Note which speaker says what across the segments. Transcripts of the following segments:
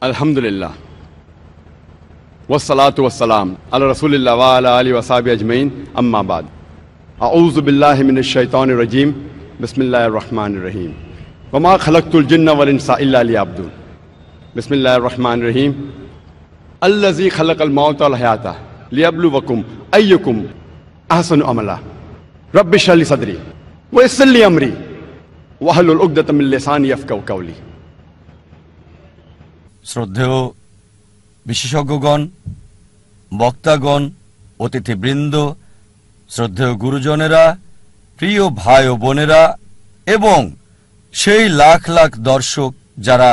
Speaker 1: अल्हम्दुलिल्लाह वस्सलातु वस्सलाम अला रसूलिल्लाह व अला आलिहि वसहबि अजमईन अम्मा बाद अऊज़ु बिल्लाहि मिनश शैतानिर रजीम बिस्मिल्लाहिर रहमानिर रहीम वमा खलक़तुल जिन्ना वल इंसा इल्ला लियअब्दुन बिस्मिल्लाहिर रहमानिर रहीम अल्लज़ी खलक़ल मौता वल हयाता लियब्लुवकुम अय्युकुम अहसनु अमला रब्बि इश्रह ली सदरी व यस्सिर ली अमरी वाहलुल उक़दतम मिन लिसानी यफ़क़हू क़ौली।
Speaker 2: শ্রদ্ধেয় বিশেষজ্ঞগণ, বক্তাগণ, অতিথিবৃন্দ, শ্রদ্ধেয় গুরুজনেরা, প্রিয় ভাই ও বোনেরা এবং সেই লাখ লাখ দর্শক যারা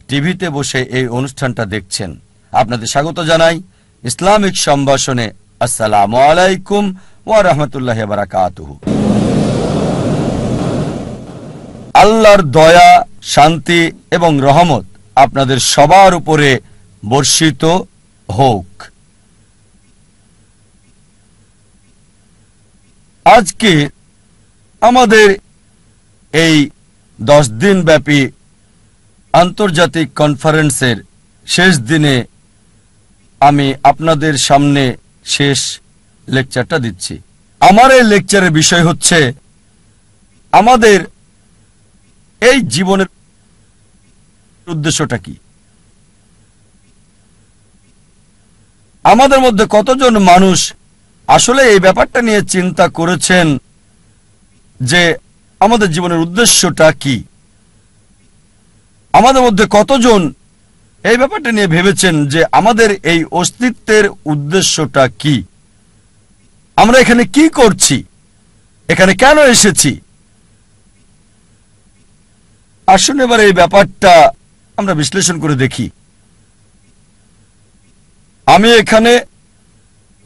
Speaker 2: টিভিতে বসে এই অনুষ্ঠানটা দেখছেন, আপনাদের স্বাগত জানাই ইসলামিক সম্ভাষণে। আসসালামু আলাইকুম ওয়া রাহমাতুল্লাহি ওয়া বারাকাতুহু। আল্লাহর দয়া, শান্তি এবং রহমত আপনাদের সবার উপরে বর্ষিত হোক। আজকে আমাদের এই 10 দিন ব্যাপী আন্তর্জাতিক কনফারেন্সের শেষ দিনে আমি আপনাদের সামনে শেষ লেকচারটা দিচ্ছি। আমার এই লেকচারের বিষয় হচ্ছে আমাদের এই জীবনের উদ্দেশ্যটা কি। আমাদের মধ্যে কতজন মানুষ আসলে এই ব্যাপারটা নিয়ে চিন্তা করেছেন যে আমাদের জীবনের উদ্দেশ্যটা কি? আমাদের মধ্যে কতজন এই ব্যাপারটা নিয়ে ভেবেছেন যে আমাদের এই অস্তিত্বের উদ্দেশ্যটা কি? আমরা এখানে কি করছি? এখানে কেন এসেছি? আসুন এবার এই ব্যাপারটা আমরা বিশ্লেষণ করে দেখি। আমি এখানে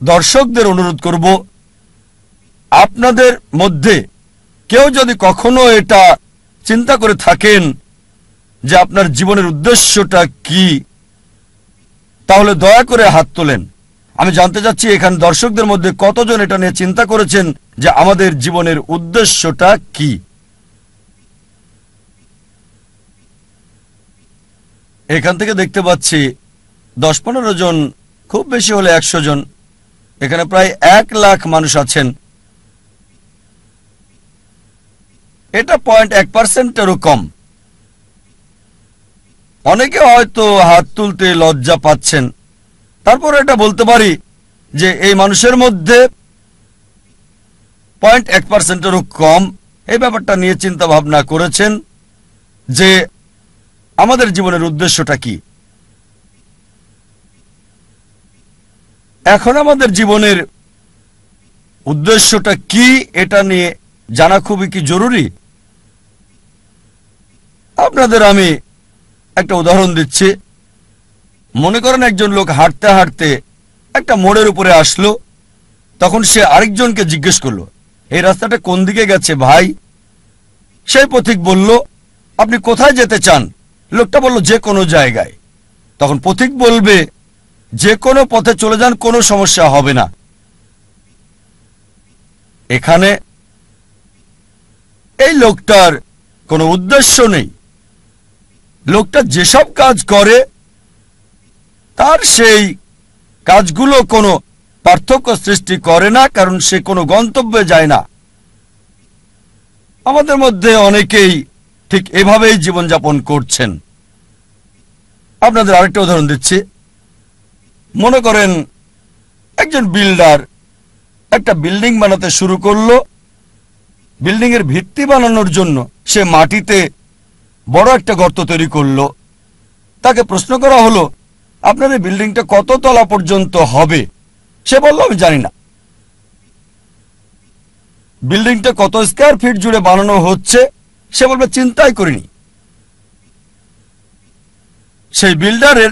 Speaker 2: দর্শকদের অনুরোধ করব, আপনাদের মধ্যে কেউ যদি কখনো এটা চিন্তা করে থাকেন যে আপনার জীবনের উদ্দেশ্যটা কি, তাহলে দয়া করে হাত তোলেন। আমি জানতে চাচ্ছি এখানে দর্শকদের মধ্যে কতজন এটা নিয়ে চিন্তা করেছেন যে আমাদের জীবনের উদ্দেশ্যটা কি। এখান থেকে দেখতে পাচ্ছি 10-15 জন, খুব বেশি হলে 100 জন। এখানে প্রায় 1 লাখ মানুষ আছেন। এটা 0.1%-এরও কম। অনেকে হয়তো হাত তুলতে লজ্জা পাচ্ছেন, তারপর এটা বলতে পারি যে এই মানুষের মধ্যে 0.1%-এরও কম এই ব্যাপারটা নিয়ে চিন্তা ভাবনা করেছেন যে আমাদের জীবনের উদ্দেশ্যটা কি। এখন আমাদের জীবনের উদ্দেশ্যটা কি এটা নিয়ে জানা খুবই কি জরুরি। আপনাদের আমি একটা উদাহরণ দিচ্ছি। মনে করেন একজন লোক হাঁটতে হাঁটতে একটা মোড়ের উপরে আসলো, তখন সে আরেকজনকে জিজ্ঞেস করলো, এই রাস্তাটা কোন দিকে গেছে ভাই? সেই পথিক বলল, আপনি কোথায় যেতে চান? লোকটা বলল, যে কোনো জায়গায়। তখন পথিক বলবে, যে কোনো পথে চলে যান, কোনো সমস্যা হবে না। এখানে এই লোকটার কোনো উদ্দেশ্য নেই। লোকটা যেসব কাজ করে তার সেই কাজগুলো কোনো পার্থক্য সৃষ্টি করে না, কারণ সে কোনো গন্তব্যে যায় না। আমাদের মধ্যে অনেকেই ঠিক এভাবেই জীবনযাপন করছেন। আপনাদের আরেকটা উদাহরণ দিচ্ছি। মনে করেন একজন বিল্ডার একটা বিল্ডিং বানাতে শুরু করলো। বিল্ডিং এর ভিত্তি বানানোর জন্য সে মাটিতে বড় একটা গর্ত তৈরি করলো। তাকে প্রশ্ন করা হলো, আপনার এই বিল্ডিংটা কত তলা পর্যন্ত হবে? সে বলল, আমি জানি না। বিল্ডিংটা কত স্কয়ার ফিট জুড়ে বানানো হচ্ছে? সে বলবে, চিন্তাই করিনি। সেই বিল্ডারের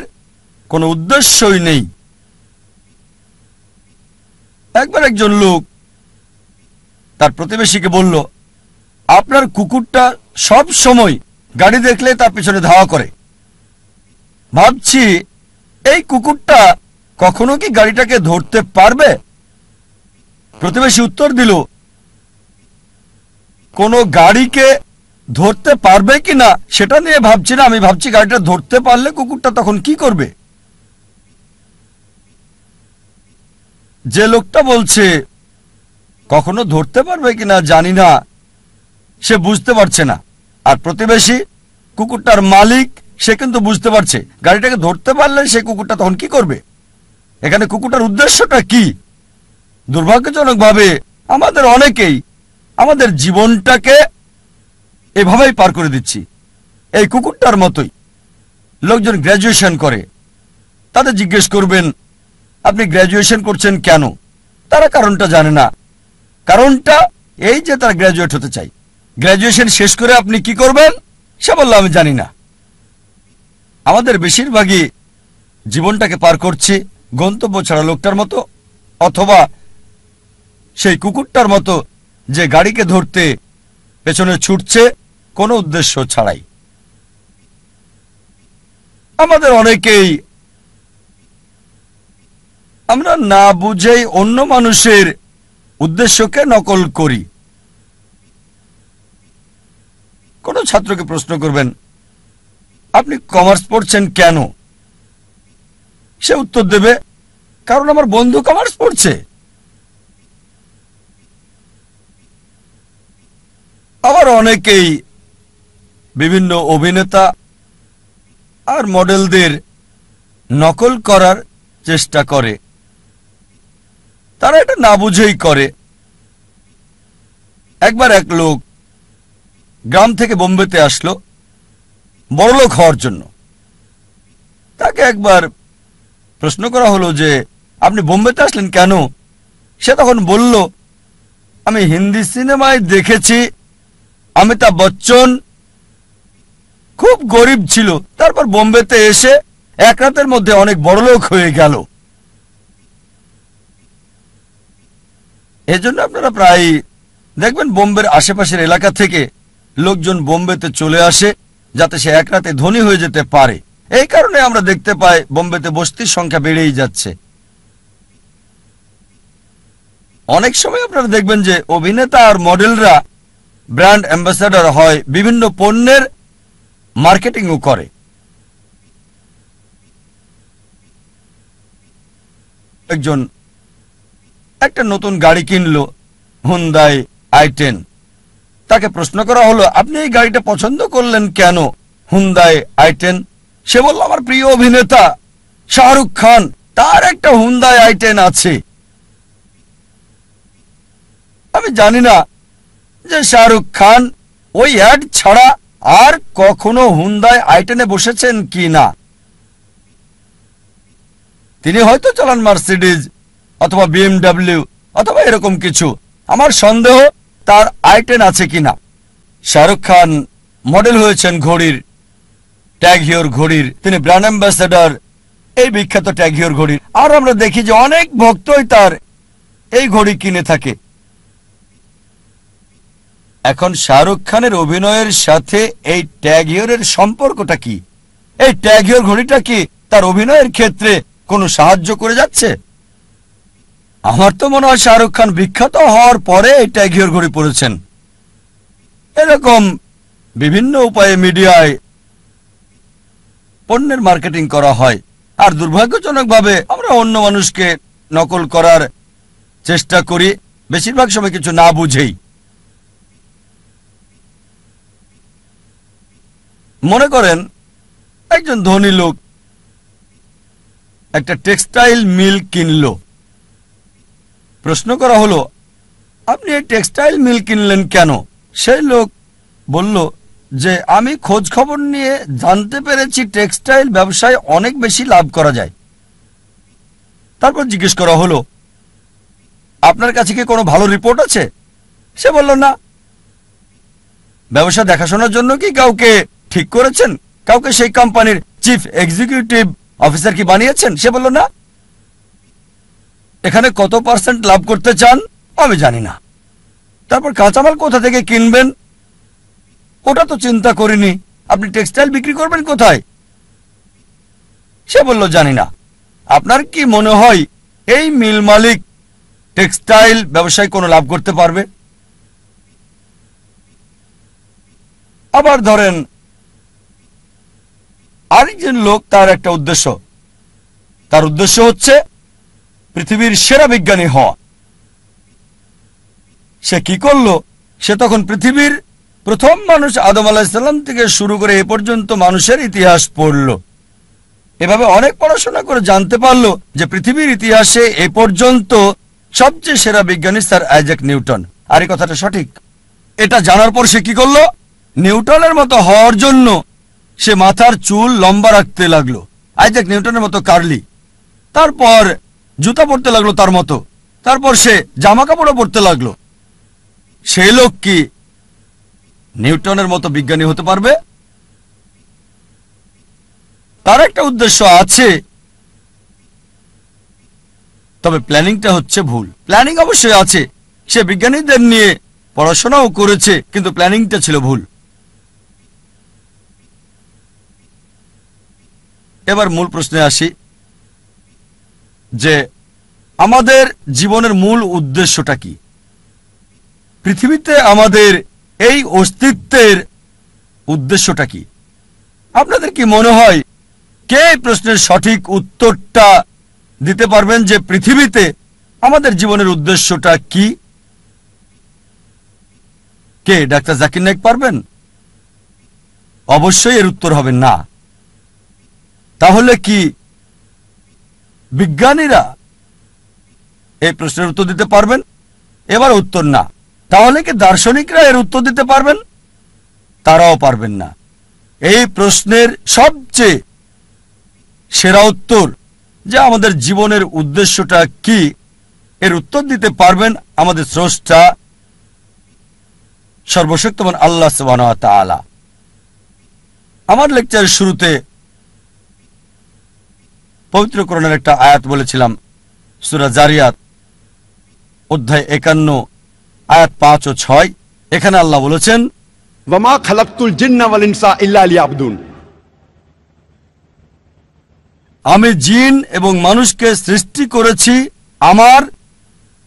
Speaker 2: কোনো উদ্দেশ্যই নেই। একবার একজন লোক তার প্রতিবেশীকে বলল, আপনার কুকুরটা সব সময় গাড়ি দেখলে তার পিছনে ধাওয়া করে। ভাবছি এই কুকুরটা কখনো কি গাড়িটাকে ধরতে পারবে? প্রতিবেশী উত্তর দিল, কোনো গাড়িকে ধরতে পারবে কিনা সেটা নিয়ে ভাবছি না, আমি ভাবছি গাড়িটা ধরতে পারলে কুকুরটা তখন কি করবে। যে লোকটা বলছে কখনো ধরতে পারবে কিনা জানি না, সে বুঝতে পারছে না। আর প্রতিবেশী কুকুরটার মালিক, সে কিন্তু বুঝতে পারছে গাড়িটাকে ধরতে পারলে সে কুকুরটা তখন কি করবে। এখানে কুকুরটার উদ্দেশ্যটা কি? দুর্ভাগ্যজনকভাবে আমাদের অনেকেই আমাদের জীবনটাকে এভাবেই পার করে দিচ্ছি, এই কুকুরটার মতোই। লোকজন গ্র্যাজুয়েশন করে, তাদের জিজ্ঞেস করবেন আপনি গ্র্যাজুয়েশন করছেন কেন, তারা কারণটা জানে না। কারণটা এই যে তারা গ্র্যাজুয়েট হতে চায়। গ্র্যাজুয়েশন শেষ করে আপনি কি করবেন সে বলল আমি জানি না। আমাদের বেশিরভাগই জীবনটাকে পার করছি গন্তব্য ছাড়া লোকটার মতো, অথবা সেই কুকুরটার মতো যে গাড়িকে ধরতে পেছনে ছুটছে কোনো উদ্দেশ্য ছাড়াই। আমাদের অনেকেই আমরা না বুঝেই অন্য মানুষের উদ্দেশ্যকে নকল করি। কোন ছাত্রকে প্রশ্ন করবেন আপনি কমার্স পড়ছেন কেন, সে উত্তর দেবে কারণ আমার বন্ধু কমার্স পড়ছে। আবার অনেকেই বিভিন্ন অভিনেতা আর মডেলদের নকল করার চেষ্টা করে, তারা এটা না বুঝেই করে। একবার এক লোক গ্রাম থেকে বোম্বেতে আসলো বড়লোক হওয়ার জন্য। তাকে একবার প্রশ্ন করা হলো যে আপনি বোম্বেতে আসলেন কেন। সে তখন বলল আমি হিন্দি সিনেমায় দেখেছি অমিতাভ বচ্চন খুব গরিব ছিল, তারপর বোম্বেতে এসে এক রাতের মধ্যে অনেক বড়লোক হয়ে গেল। এজন্য আপনারা প্রায় দেখবেন বোম্বের আশেপাশের এলাকা থেকে লোকজন বোম্বেতে চলে আসে যাতে সে এক রাতে ধনী হয়ে যেতে পারে। এই কারণে আমরা দেখতে পাই বোম্বেতে বস্তির সংখ্যা বেড়েই যাচ্ছে। অনেক সময় আপনারা দেখবেন যে অভিনেতা আর মডেলরা ব্র্যান্ড অ্যাম্বাসাডর হয়, বিভিন্ন পণ্যের মার্কেটিংও করে। একজন একটা নতুন গাড়ি কিনলো, হুন্ডাই i10। তাকে প্রশ্ন করা হলো আপনি এই গাড়িটা পছন্দ করলেন কেন, হুন্ডাই i10। সে বলল আমার প্রিয় অভিনেতা শাহরুখ খান, তার একটা হুন্ডাই i10 আছে। আমি জানি না যে শাহরুখ খান ওই অ্যাড ছাড়া আর কখনো হুন্ডাই i10-এ বসেছেন কি না। তিনি হয়তো চালান মার্সিডিজ অথবা BMW অথবা এরকম কিছু। আমার সন্দেহ তার i10 আছে কিনা। শাহরুখ খান মডেল হয়েছেন ঘড়ির, ট্যাগ হিওর ঘড়ির, তিনি ব্র্যান্ড অ্যাম্বাসেডর এই বিখ্যাত ট্যাগ হিওর ঘড়ির। আর আমরা দেখি যে অনেক ভক্তই তার এই ঘড়ি কিনে থাকে। এখন শাহরুখ খানের অভিনয়ের সাথে এই ট্যাগ হিওরের সম্পর্কটা কি? এই ট্যাগ হিওর ঘড়িটা কি তার অভিনয়ের ক্ষেত্রে কোনো সাহায্য করে যাচ্ছে? আমার তো মনে হয় শাহরুখ খান বিখ্যাত হওয়ার পরে এই ট্যাগ হিওর ঘড়ি পরেছেন। এরকম বিভিন্ন উপায়ে মিডিয়ায় পণ্যের মার্কেটিং করা হয়, আর দুর্ভাগ্যজনকভাবে আমরা অন্য মানুষকে নকল করার চেষ্টা করি, বেশিরভাগ সময় কিছু না বুঝেই। মনে করেন একজন ধনী লোক একটা টেক্সটাইল মিল কিনল। প্রশ্ন করা হলো আপনি এই টেক্সটাইল মিল কিনলেন কেন? সেই লোক বলল যে আমি খোঁজ খবর নিয়ে জানতে পেরেছি টেক্সটাইল ব্যবসায় অনেক বেশি লাভ করা যায়। তারপর জিজ্ঞেস করা হলো আপনার কাছে কি কোনো ভালো রিপোর্ট আছে? সে বলল না। ব্যবসা দেখাশোনার জন্য কি কাউকে ঠিক করেছেন? কাউকে সেই কোম্পানির চিফ এক্সিকিউটিভ অফিসার কি বানিয়েছেন? সে বলল না। এখানে কত পার্সেন্ট লাভ করতে চান আমি জানি না। তারপর কাঁচামাল কোথা থেকে কিনবেন ওটা তো চিন্তা করিনি। আপনি টেক্সটাইল বিক্রি করবেন কোথায়? সে বলল জানি না। আপনার কি মনে হয় এই মিল মালিক টেক্সটাইল ব্যবসায় কোনো লাভ করতে পারবে? আবার ধরেন আরেকজন লোক, তার একটা উদ্দেশ্য, তার উদ্দেশ্য হচ্ছে পৃথিবীর সেরা বিজ্ঞানী হওয়া। সে কি করলো? সে তখন পৃথিবীর প্রথম মানুষ আদম আলাইহিস সালাম থেকে শুরু করে এ পর্যন্ত মানুষের ইতিহাস পড়ল। এভাবে অনেক পড়াশোনা করে জানতে পারলো যে পৃথিবীর ইতিহাসে এ পর্যন্ত সবচেয়ে সেরা বিজ্ঞানী স্যার আইজ্যাক নিউটন। আর এই কথাটা সঠিক। এটা জানার পর সে কি করলো? নিউটনের মতো হওয়ার জন্য সে মাথার চুল লম্বা রাখতে লাগলো, আইজ্যাক নিউটনের মতো কার্লি। তারপর জুতা পরতে লাগলো তার মতো। তারপর সে জামা কাপড়ও পরতে লাগলো। সেই লোক কি নিউটনের মতো বিজ্ঞানী হতে পারবে? তার একটা উদ্দেশ্য আছে, তবে প্ল্যানিংটা হচ্ছে ভুল। প্ল্যানিং অবশ্যই আছে, সে বিজ্ঞানীদের নিয়ে পড়াশোনাও করেছে, কিন্তু প্ল্যানিংটা ছিল ভুল। এবার মূল প্রশ্নে আসি যে আমাদের জীবনের মূল উদ্দেশ্যটা কি? পৃথিবীতে আমাদের এই অস্তিত্বের উদ্দেশ্যটা কি? আপনাদের কি মনে হয় কে এই প্রশ্নের সঠিক উত্তরটা দিতে পারবেন যে পৃথিবীতে আমাদের জীবনের উদ্দেশ্যটা কি? কে? ডাক্তার জাকির নায়েক পারবেন? অবশ্যই এর উত্তর হবে না। তাহলে কি বিজ্ঞানীরা এই প্রশ্নের উত্তর দিতে পারবেন? এবার উত্তর না। তাহলে কি দার্শনিকরা এর উত্তর দিতে পারবেন? তারাও পারবেন না। এই প্রশ্নের সবচেয়ে সেরা উত্তর যে আমাদের জীবনের উদ্দেশ্যটা কি, এর উত্তর দিতে পারবেন আমাদের স্রষ্টা সর্বশক্তিমান আল্লাহ সুবহানাহু ওয়া তাআলা। আমার লেকচারের শুরুতে পবিত্র কোরআনের একটা আয়াত বলেছিলাম, সূরা জারিয়াত অধ্যায় 51 আয়াত 5 ও 6। এখানে আল্লাহ বলেছেন,
Speaker 1: ওয়ামা খালাকতুল জিন্না ওয়াল ইনসা ইল্লা লিয়াবুদুন।
Speaker 2: আমি জিন এবং মানুষকে সৃষ্টি করেছি আমার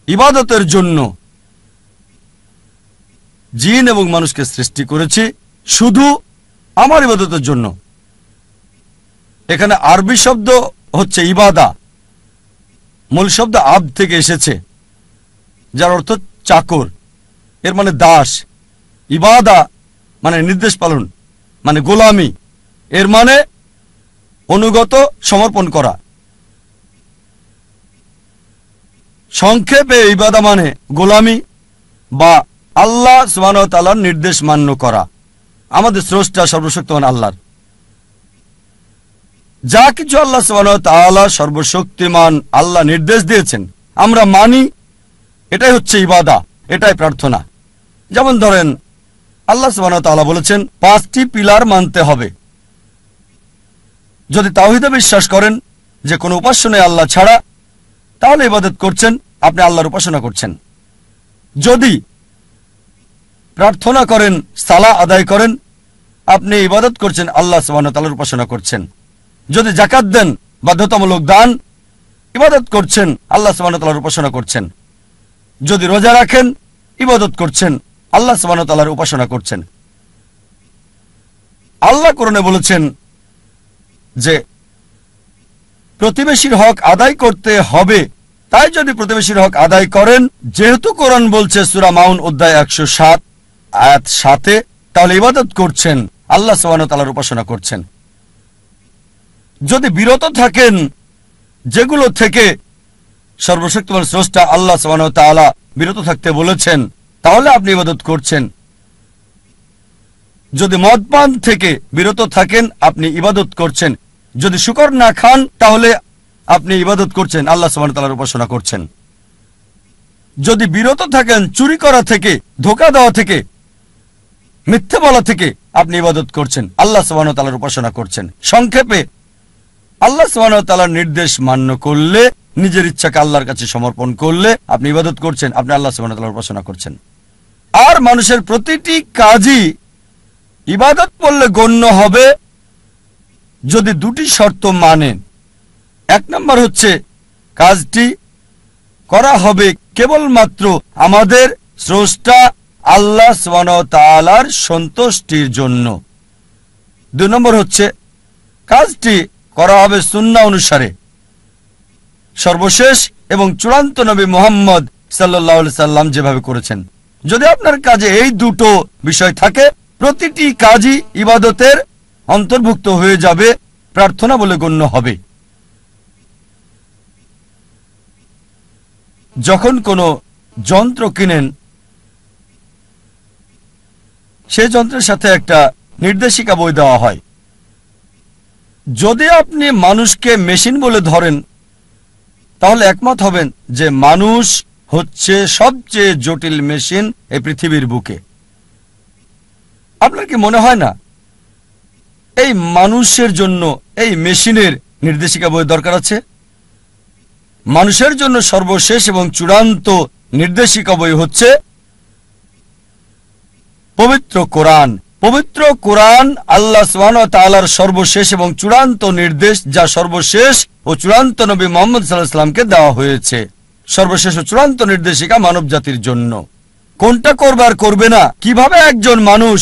Speaker 2: ইবাদতের জন্য। জিন এবং মানুষকে সৃষ্টি করেছি শুধু আমার ইবাদতের জন্য। এখানে আরবি শব্দ হচ্ছে ইবাদা, মূল শব্দ আব থেকে এসেছে, যার অর্থ চাকর, এর মানে দাস। ইবাদা মানে নির্দেশ পালন, মানে গোলামি, এর মানে অনুগত, সমর্পণ করা। সংক্ষেপে ইবাদা মানে গোলামি বা আল্লাহ সুবহানাহু ওয়া তাআলার নির্দেশ মান্য করা। আমাদের স্রষ্টা সর্বশক্তিমান আল্লাহর যা কিছু আল্লাহ সুবহানাহু ওয়া তাআলা সর্বশক্তিমান আল্লাহ নির্দেশ দিয়েছেন আমরা মানি, এটাই হচ্ছে ইবাদা, এটাই প্রার্থনা। যেমন ধরেন আল্লাহ সুবহানাহু ওয়া তাআলা বলেছেন 5টি পিলার মানতে হবে। যদি তাওহীদে বিশ্বাস করেন যে কোনো উপাস্য নেই আল্লাহ ছাড়া, তাহলে ইবাদত করছেন, আপনি আল্লাহর উপাসনা করছেন। যদি প্রার্থনা করেন, সালাহ আদায় করেন, আপনি ইবাদত করছেন, আল্লাহ সুবহানাহু ওয়া তাআলার উপাসনা করছেন। যদি যাকাত দেন, বাধ্যতামূলক দান, ইবাদত করছেন, আল্লাহ সুবহানাহু ওয়া তাআলার উপাসনা করছেন। যদি রোজা রাখেন, ইবাদত করছেন, আল্লাহ সুবহানাহু ওয়া তাআলার উপাসনা করছেন। আল্লাহ কোরআনে বলেছেন যে প্রতিবেশীর হক আদায় করতে হবে, তাই যদি প্রতিবেশীর হক আদায় করেন, যেহেতু কোরআন বলছে সূরা মাউন অধ্যায় 107 আয়াত 7, তাহলে ইবাদত করছেন, আল্লাহ সুবহানাহু ওয়া তাআলার উপাসনা করছেন। যদি বিরত থাকেন যেগুলো থেকে সর্বশক্তিমান স্রষ্টা আল্লাহ সুবহানাহু ওয়া তাআলা বিরত থাকতে বলেছেন, তাহলে আপনি ইবাদত করছেন। যদি মদপান থেকে বিরত থাকেন, আপনি ইবাদত করছেন। যদি শুকর না খান, তাহলে আপনি ইবাদত করছেন, আল্লাহ সুবহানাহু ওয়া তাআলার উপাসনা করছেন। যদি বিরত থাকেন চুরি করা থেকে, ধোঁকা দেওয়া থেকে, মিথ্যে বলা থেকে, আপনি ইবাদত করছেন, আল্লাহ সুবহানাহু ওয়া তাআলার উপাসনা করছেন। সংক্ষেপে আল্লাহ সুবহানাহু ওয়া তাআলার নির্দেশ মান্য করলে, নিজের ইচ্ছাকে আল্লাহর কাছে সমর্পণ করলে আপনি ইবাদত করছেন, আপনি আল্লাহ সুবহানাহু ওয়া তাআলার উপাসনা করছেন। আর মানুষের প্রতিটি কাজই ইবাদত বললে গণ্য হবে যদি দুটি শর্ত মানেন। এক নম্বর হচ্ছে কাজটি করা হবে কেবলমাত্র আমাদের স্রষ্টা আল্লাহ সুবহানাহু ওয়া তাআলার সন্তুষ্টির জন্য। 2 নম্বর হচ্ছে কাজটি করা হবে সুন্নাহ অনুসারে, সর্বশেষ এবং চূড়ান্ত নবী মুহাম্মদ সাল্লাল্লাহু আলাইহি সাল্লাম যেভাবে করেছেন। যদি আপনার কাজে এই দুটো বিষয় থাকে, প্রতিটি কাজই ইবাদতের অন্তর্ভুক্ত হয়ে যাবে, প্রার্থনা বলে গণ্য হবে। যখন কোনো যন্ত্র কিনেন, সেই যন্ত্রের সাথে একটা নির্দেশিকা বই দেওয়া হয়। যদি আপনি মানুষকে মেশিন বলে ধরেন, তাহলে একমত হবেন যে মানুষ হচ্ছে সবচেয়ে জটিল মেশিন এই পৃথিবীর বুকে। আপনার কি মনে হয় না এই মানুষের জন্য এই মেশিনের নির্দেশিকা বই দরকার আছে? মানুষের জন্য সর্বশেষ এবং চূড়ান্ত নির্দেশিকা বই হচ্ছে পবিত্র কোরআন। পবিত্র কোরআন আল্লাহ সুবহানাহু ওয়া তাআলার সর্বশেষ এবং চূড়ান্ত নির্দেশ, যা সর্বশেষ ও চূড়ান্ত নবী মুহাম্মদ সাল্লাল্লাহু আলাইহি ওয়াসাল্লামকে দেওয়া হয়েছে। সর্বশেষ ও চূড়ান্ত নির্দেশিকা মানব জাতির জন্য। কোনটা করবে আর করবে না, কিভাবে একজন মানুষ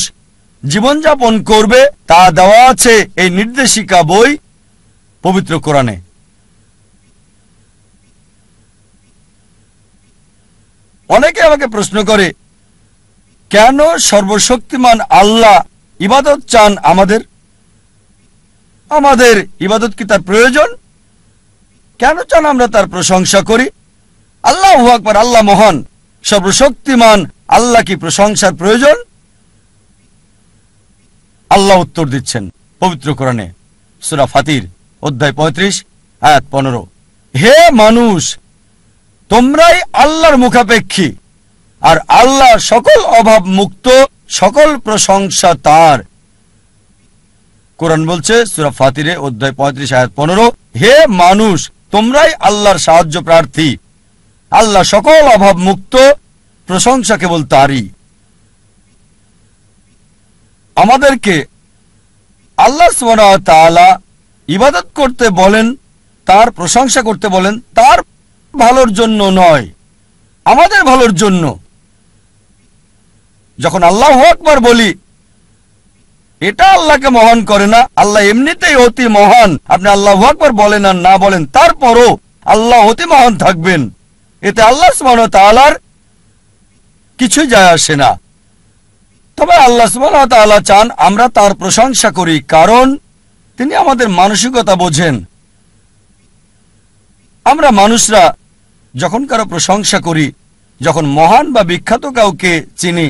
Speaker 2: জীবনযাপন করবে, তা দেওয়া আছে এই নির্দেশিকা বই পবিত্র কোরআনে। অনেকে আমাকে প্রশ্ন করে, কেন সর্বশক্তিমান আল্লাহ ইবাদত চান আমাদের? আমাদের ইবাদত কি তার প্রয়োজন? কেন চান আমরা তার প্রশংসা করি? আল্লাহু আকবার, আল্লাহ মহান, সর্বশক্তিমান, আল্লাহ কি প্রশংসার প্রয়োজন? আল্লাহ উত্তর দিচ্ছেন পবিত্র কোরআনে, সূরা ফাতির অধ্যায় 35 আয়াত 15, হে মানুষ, তোমরাই আল্লাহর মুখাপেক্ষী, আর আল্লাহ সকল অভাব মুক্ত, সকল প্রশংসা তার। কোরআন বলছে সূরা ফাতিরে অধ্যায় 35 আয়াত 15, হে মানুষ, তোমরাই আল্লাহর সাহায্য প্রার্থী, আল্লাহ সকল অভাব মুক্ত, প্রশংসা কেবল তারই। আমাদেরকে আল্লাহ সুবহানাহু ওয়া তাআলা ইবাদত করতে বলেন, তার প্রশংসা করতে বলেন, তার ভালোর জন্য নয়, আমাদের ভালোর জন্য। যখন আল্লাহু আকবার বলি, এটা আল্লাহকে মহান করে না, আল্লাহ এমনিতেই অতি মহান। আপনি আল্লাহু আকবার বলেন আর না বলেন, তারপরও আল্লাহ অতি মহান থাকবেন। এতে আল্লাহ সুবহানাহু ওয়া তাআলার কিছুই যায় আসে না। তবে আল্লাহ সুবহানাহু ওয়া তাআলা চান আমরা তার প্রশংসা করি, কারণ তিনি আমাদের মানসিকতা বোঝেন। আমরা মানুষরা যখন কারো প্রশংসা করি, যখন মহান বা বিখ্যাত কাউকে চিনি,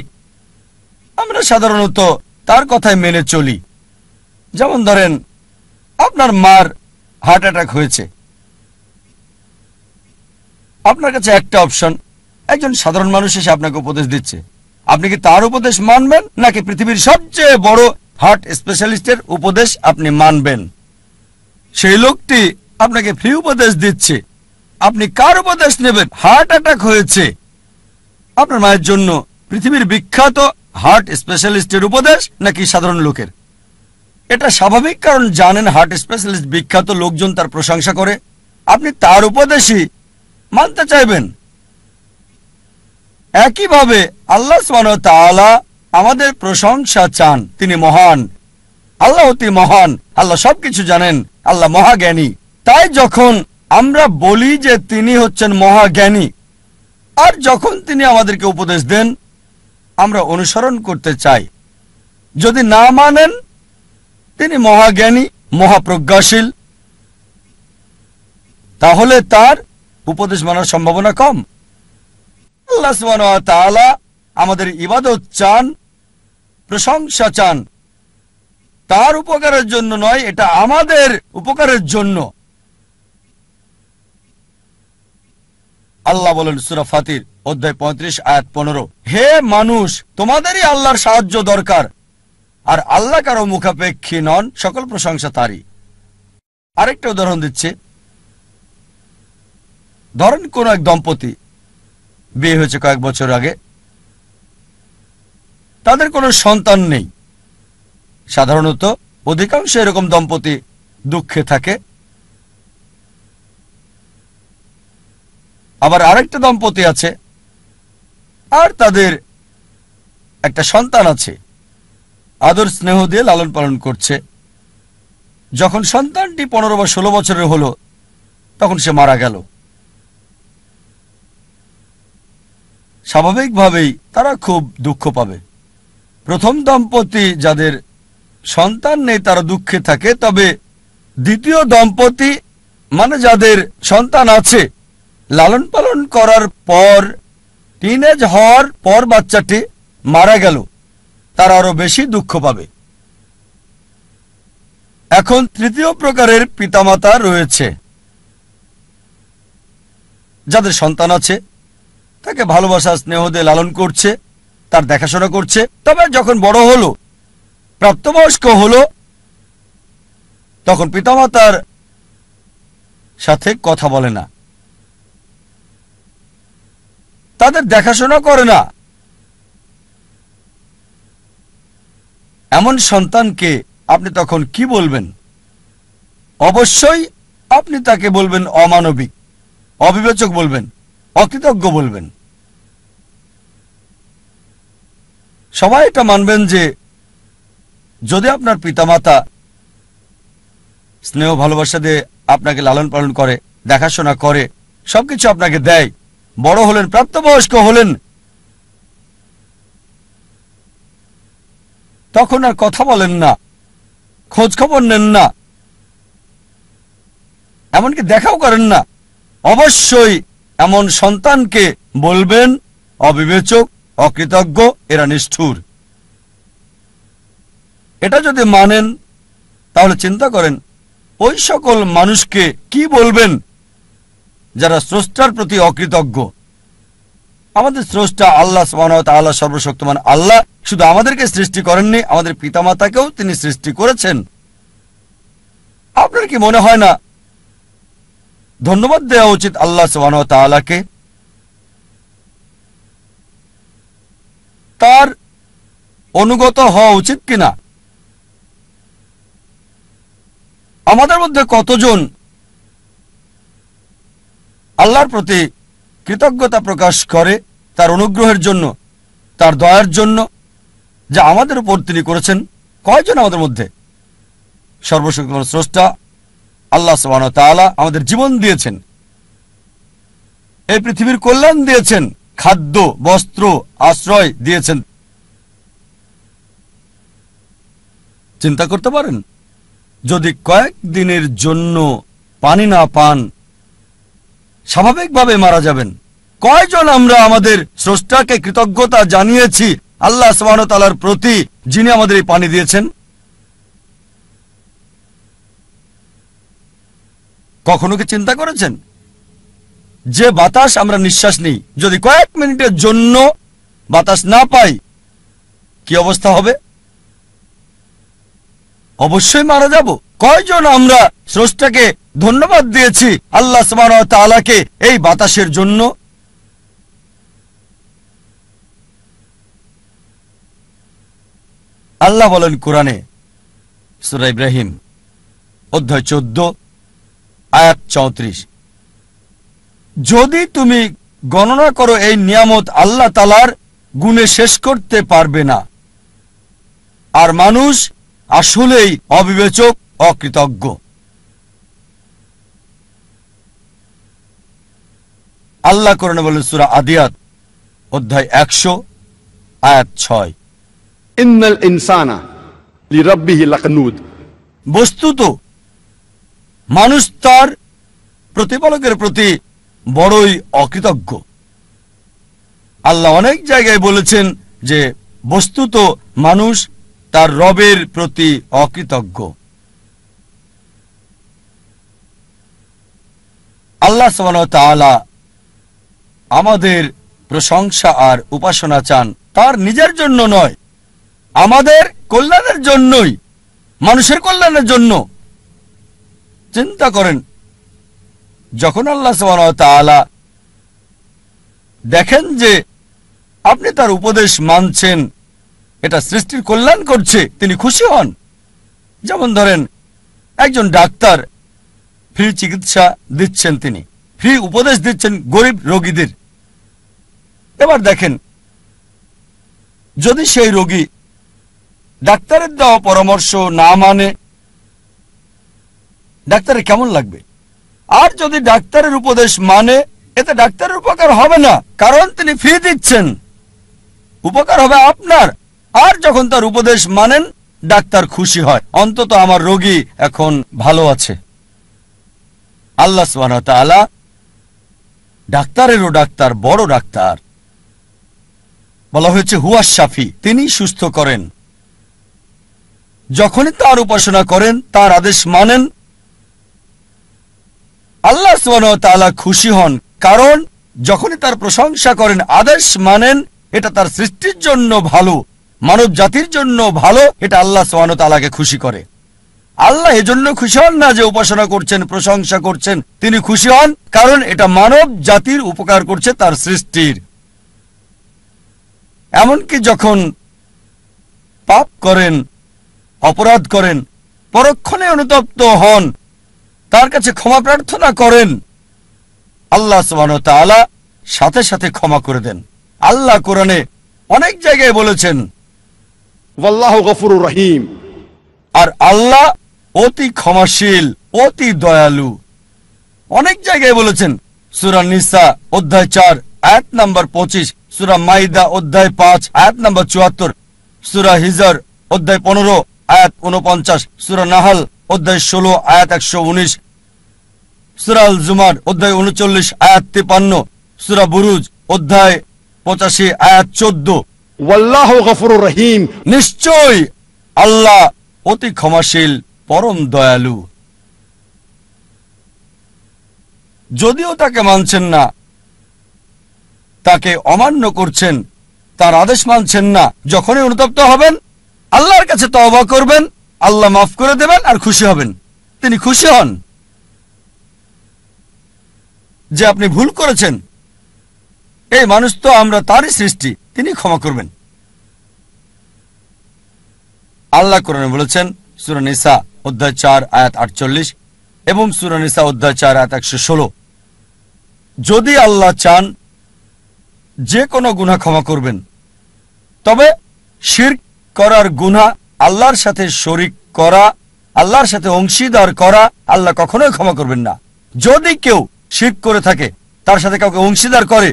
Speaker 2: আমরা সাধারণত তার কথায় মেনে চলি। যেমন ধরেন, আপনার মার হার্ট অ্যাটাক হয়েছে, আপনার কাছে একটা অপশন, একজন সাধারণ মানুষ এসে আপনাকে উপদেশ দিচ্ছে, আপনি কি তার উপদেশ মানবেন নাকি পৃথিবীর সবচেয়ে বড় হার্ট স্পেশালিস্টের উপদেশ আপনি মানবেন? সেই লোকটি আপনাকে ফ্রি উপদেশ দিচ্ছে, আপনি কার উপদেশ নেবেন? হার্ট অ্যাটাক হয়েছে আপনার মায়ের জন্য, পৃথিবীর বিখ্যাত হার্ট স্পেশালিস্টের উপদেশ নাকি সাধারণ লোকের? এটা স্বাভাবিক, কারণ জানেন হার্ট স্পেশালিস্ট বিখ্যাত, লোকজন তার প্রশংসা করে, আপনি তার উপদেশই মানতে চাইবেন। একইভাবে আল্লাহ সুবহানাহু ওয়া তাআলা আমাদের প্রশংসা চান। তিনি মহান, আল্লাহ অতি মহান, আল্লাহ সবকিছু জানেন, আল্লাহ মহাজ্ঞানী। তাই যখন আমরা বলি যে তিনি হচ্ছেন মহাজ্ঞানী, আর যখন তিনি আমাদেরকে উপদেশ দেন, আমরা অনুসরণ করতে চাই। যদি না মানেন তিনি মহাজ্ঞানী, মহাপ্রজ্ঞাশীল, তাহলে তার উপদেশ মানার সম্ভাবনা কম। আল্লাহ সুবহানাহু ওয়া তাআলা আমাদের ইবাদত চান, প্রশংসা চান, তার উপকারের জন্য নয়, এটা আমাদের উপকারের জন্য। আল্লাহ বলেন সূরা ফাতির অধ্যায় 35 আয়াত 15, হে মানুষ, তোমাদেরই আল্লাহর সাহায্য দরকার, আর আল্লাহ কারো মুখাপেক্ষী নন, সকল প্রশংসা তারই। আরেকটা উদাহরণ দিচ্ছে, ধরেন কোন এক দম্পতি বিয়ে হয়েছে কয়েক বছর আগে, তাদের কোনো সন্তান নেই। সাধারণত অধিকাংশ এরকম দম্পতি দুঃখে থাকে। আবার আরেকটা দম্পতি আছে, আর তাদের একটা সন্তান আছে, আদর স্নেহ দিয়ে লালন পালন করছে। যখন সন্তানটি 15 বা 16 বছরের হলো, তখন সে মারা গেল। স্বাভাবিকভাবেই তারা খুব দুঃখ পাবে। প্রথম দম্পতি যাদের সন্তান নেই তারা দুঃখে থাকে, তবে দ্বিতীয় দম্পতি মানে যাদের সন্তান আছে, লালন পালন করার পর টিনেজ হওয়ার পর বাচ্চাটি মারা গেল, তারা আরো বেশি দুঃখ পাবে। এখন তৃতীয় প্রকারের পিতামাতা রয়েছে, যাদের সন্তান আছে, তাকে ভালোবাসা স্নেহ দিয়ে লালন করছে, তার দেখাশোনা করছে। তবে যখন বড় হলো, প্রাপ্তবয়স্ক হলো, তখন পিতামাতার সাথে কথা বলে না, তাদের দেখাশোনা করে না। এমন সন্তানকে আপনি তখন কি বলবেন? অবশ্যই আপনি তাকে বলবেন অমানবিক, অবিবেচক বলবেন, অকৃতজ্ঞ বলবেন। সবাই এটা মানবেন যে যদি আপনার পিতামাতা স্নেহ ভালোবাসা দিয়ে আপনাকে লালন পালন করে, দেখাশোনা করে, সবকিছু আপনাকে দেয়, বড় হলেন, প্রাপ্তবয়স্ক হলেন, তখন আর কথা বলেন না, খোঁজ খবর নেন না, এমনকি দেখাও করেন না, অবশ্যই এমন সন্তানকে বলবেন অবিবেচক, অকৃতজ্ঞ, এরা নিষ্ঠুর। এটা যদি মানেন তাহলে চিন্তা করেন ওই সকল মানুষকে কি বলবেন যারা স্রষ্টার প্রতি অকৃতজ্ঞ। আমাদের স্রষ্টা আল্লাহ সুবহানাহু ওয়া তাআলা সর্বশক্তিমান আল্লাহ শুধু আমাদেরকে সৃষ্টি করেননি, আমাদের পিতামাতাকেও তিনি সৃষ্টি করেছেন। আপনার কি মনে হয় না ধন্যবাদ দেওয়া উচিত আল্লাহ সুবহানাহু ওয়া তাআলাকে? তার অনুগত হওয়া উচিত কিনা? আমাদের মধ্যে কতজন আল্লাহর প্রতি কৃতজ্ঞতা প্রকাশ করে তার অনুগ্রহের জন্য, তার দয়ার জন্য, যা আমাদের উপর তিনি করেছেন? কয়জন আমাদের মধ্যে? সর্বশক্তিমান স্রষ্টা আল্লাহ সুবহানাহু ওয়া তাআলা আমাদের জীবন দিয়েছেন, এই পৃথিবীর কল্যাণ দিয়েছেন, খাদ্য, বস্ত্র, আশ্রয় দিয়েছেন। চিন্তা করতে পারেন যদি কয়েক দিনের জন্য পানি না পান, স্বাভাবিকভাবে মারা যাবেন। কয়জন আমরা আমাদের স্রষ্টাকে কৃতজ্ঞতা জানিয়েছি আল্লাহ সুবহানাহু ওয়া তাআলার প্রতি, যিনি আমাদের এই পানি দিয়েছেন? কখনো কি চিন্তা করেছেন যে বাতাস আমরা নিঃশ্বাস নিই, যদি কয়েক মিনিটের জন্য বাতাস না পাই কি অবস্থা হবে? অবশ্যই মারা যাব। কয়জন আমরা স্রষ্টাকে ধন্যবাদ দিয়েছি আল্লাহ সুবহানাহু ওয়া তাআলাকে এই বাতাসের জন্য? আল্লাহ বলেন কোরআনে, সূরা ইব্রাহিম অধ্যায় 14 আয়াত 34, যদি তুমি গণনা করো এই নিয়ামত আল্লাহ তাআলার, গুণে শেষ করতে পারবে না। আর মানুষ আসলেই অবিবেচক, অকৃতজ্ঞ। আল্লাহ কোরআনে বলেন সূরা আদিয়াত অধ্যায় 100 আয়াত 6,
Speaker 1: ইন্নাল ইনসানা লিরাব্বিহি লাকানুদ।
Speaker 2: বস্তুত মানুষ তার প্রতিপালকের প্রতি বড়ই অকৃতজ্ঞ। আল্লাহ অনেক জায়গায় বলেছেন যে বস্তুত মানুষ তার রবের প্রতি অকৃতজ্ঞ। আল্লাহ সুবহানাহু ওয়া তাআলা আমাদের প্রশংসা আর উপাসনা চান তার নিজের জন্য নয়, আমাদের কল্যাণের জন্যই, মানুষের কল্যাণের জন্য। চিন্তা করেন যখন আল্লাহ সুবহানাহু ওয়া তাআলা দেখেন যে আপনি তার উপদেশ মানছেন, এটা সৃষ্টির কল্যাণ করছে, তিনি খুশি হন। যেমন ধরেন একজন ডাক্তার ফ্রি চিকিৎসা দিচ্ছেন, তিনি ফ্রি উপদেশ দিচ্ছেন গরিব রোগীদের। এবার দেখেন যদি সেই রোগী ডাক্তারের দেওয়া পরামর্শ না মানে, ডাক্তারের কেমন লাগবে? আর যদি ডাক্তারের উপদেশ মানে, এতে ডাক্তারের উপকার হবে না, কারণ তিনি ফি দিচ্ছেন। উপকার হবে আপনার। আর যখন তার উপদেশ মানেন, ডাক্তার খুশি হয়, অন্তত আমার রোগী এখন ভালো আছে। আল্লাহ সুবহানাহু ওয়া তাআলা ডাক্তারেরও ডাক্তার, বড় ডাক্তার। বলা হয়েছে হুয়া শাফি, তিনি সুস্থ করেন। যখনই তার উপাসনা করেন, তার আদেশ মানেন, আল্লাহ সুবহানাহু ওয়া তাআলা খুশি হন, কারণ যখনই তার প্রশংসা করেন, আদেশ মানেন, এটা তার সৃষ্টির জন্য ভালো, মানব জাতির জন্য ভালো, এটা আল্লাহ সুবহানাহু ওয়া তাআলাকে খুশি করে। আল্লাহ এজন্য খুশি হন না যে উপাসনা করছেন, প্রশংসা করছেন, তিনি খুশি হন কারণ এটা মানব জাতির উপকার করছে তার সৃষ্টির। এমনকি যখন পাপ করেন, অপরাধ করেন, পরক্ষণে অনুতপ্ত হন, তার কাছে ক্ষমা প্রার্থনা করেন, আল্লাহ সুবহানাহু ওয়া তাআলা সাথে সাথে ক্ষমা করে দেন। আল্লাহ কোরআনে অনেক জায়গায় বলেছেন
Speaker 1: ওয়াল্লাহু গফুরুর রহিম,
Speaker 2: আর আল্লাহ অতি ক্ষমাশীল, অতি দয়ালু। অনেক জায়গায় বলেছেন, সূরা নিসা অধ্যায় 4 আয়াত নাম্বার 25, সূরা মাইদা অধ্যায় 5 আয়াত নাম্বার 74, সূরা হিজর অধ্যায় 15 আয়াত 49, সূরা নাহল অধ্যায় 16 আয়াত 119, সূরা আল জুমার অধ্যায় 39 আয়াত 53, সূরা বুরুজ অধ্যায় 85 আয়াত 14।
Speaker 1: ওয়াল্লাহু গফুরুর রহিম,
Speaker 2: নিশ্চয় আল্লাহ অতি ক্ষমাশীল, পরম দয়ালু। যদিও তাকে মানছেন না, তাকে অমান্য করছেন, তার আদেশ মানছেন না, যখনই অনুতপ্ত হবেন, আল্লাহর কাছে তওবা করবেন, আল্লাহ মাফ করে দেবেন আর খুশি হবেন। তিনি খুশি হন যে আপনি ভুল করেছেন, এই মানুষ তো আমরা তারই সৃষ্টি, তিনি ক্ষমা করবেন। আল্লাহ কোরআনে বলেছেন সূরা নিসা অধ্যায় 4 আয়াত 48 এবং সূরা নিসা অধ্যায় 4 আয়াত 116, যদি আল্লাহ চান যে কোনো গুনাহ ক্ষমা করবেন, তবে শিরক করার গুনাহ, আল্লাহর সাথে শরীক করা, আল্লাহর সাথে অংশীদার করা, আল্লাহ কখনোই ক্ষমা করবেন না। যদি কেউ শিরক করে থাকে, তার সাথে কাউকে অংশীদার করে,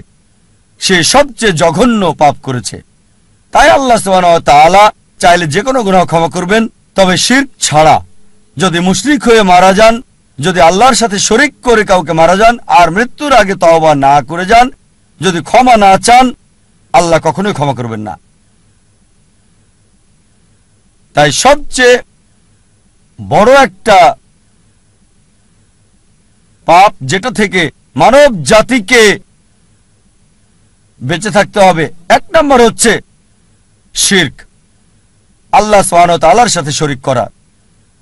Speaker 2: সে সবচেয়ে জঘন্য পাপ করেছে। তাই আল্লাহ সুবহানাহু ওয়া তাআলা চাইলে যে কোনো গুনাহ ক্ষমা করবেন, তবে শিরক ছাড়া। যদি মুশরিক হয়ে মারা যান, যদি আল্লাহর সাথে শরীক করে কাউকে মারা যান আর মৃত্যুর আগে তওবা না করে যান, যদি ক্ষমা না চান, আল্লাহ কখনোই ক্ষমা করবেন না। তাই সবচেয়ে বড় একটা পাপ, যেটা থেকে মানব জাতিকে বেঁচে থাকতে হবে, এক নম্বর হচ্ছে শিরক, আল্লাহ সুবহানাহু ওয়া তাআলার সাথে শরীক করা,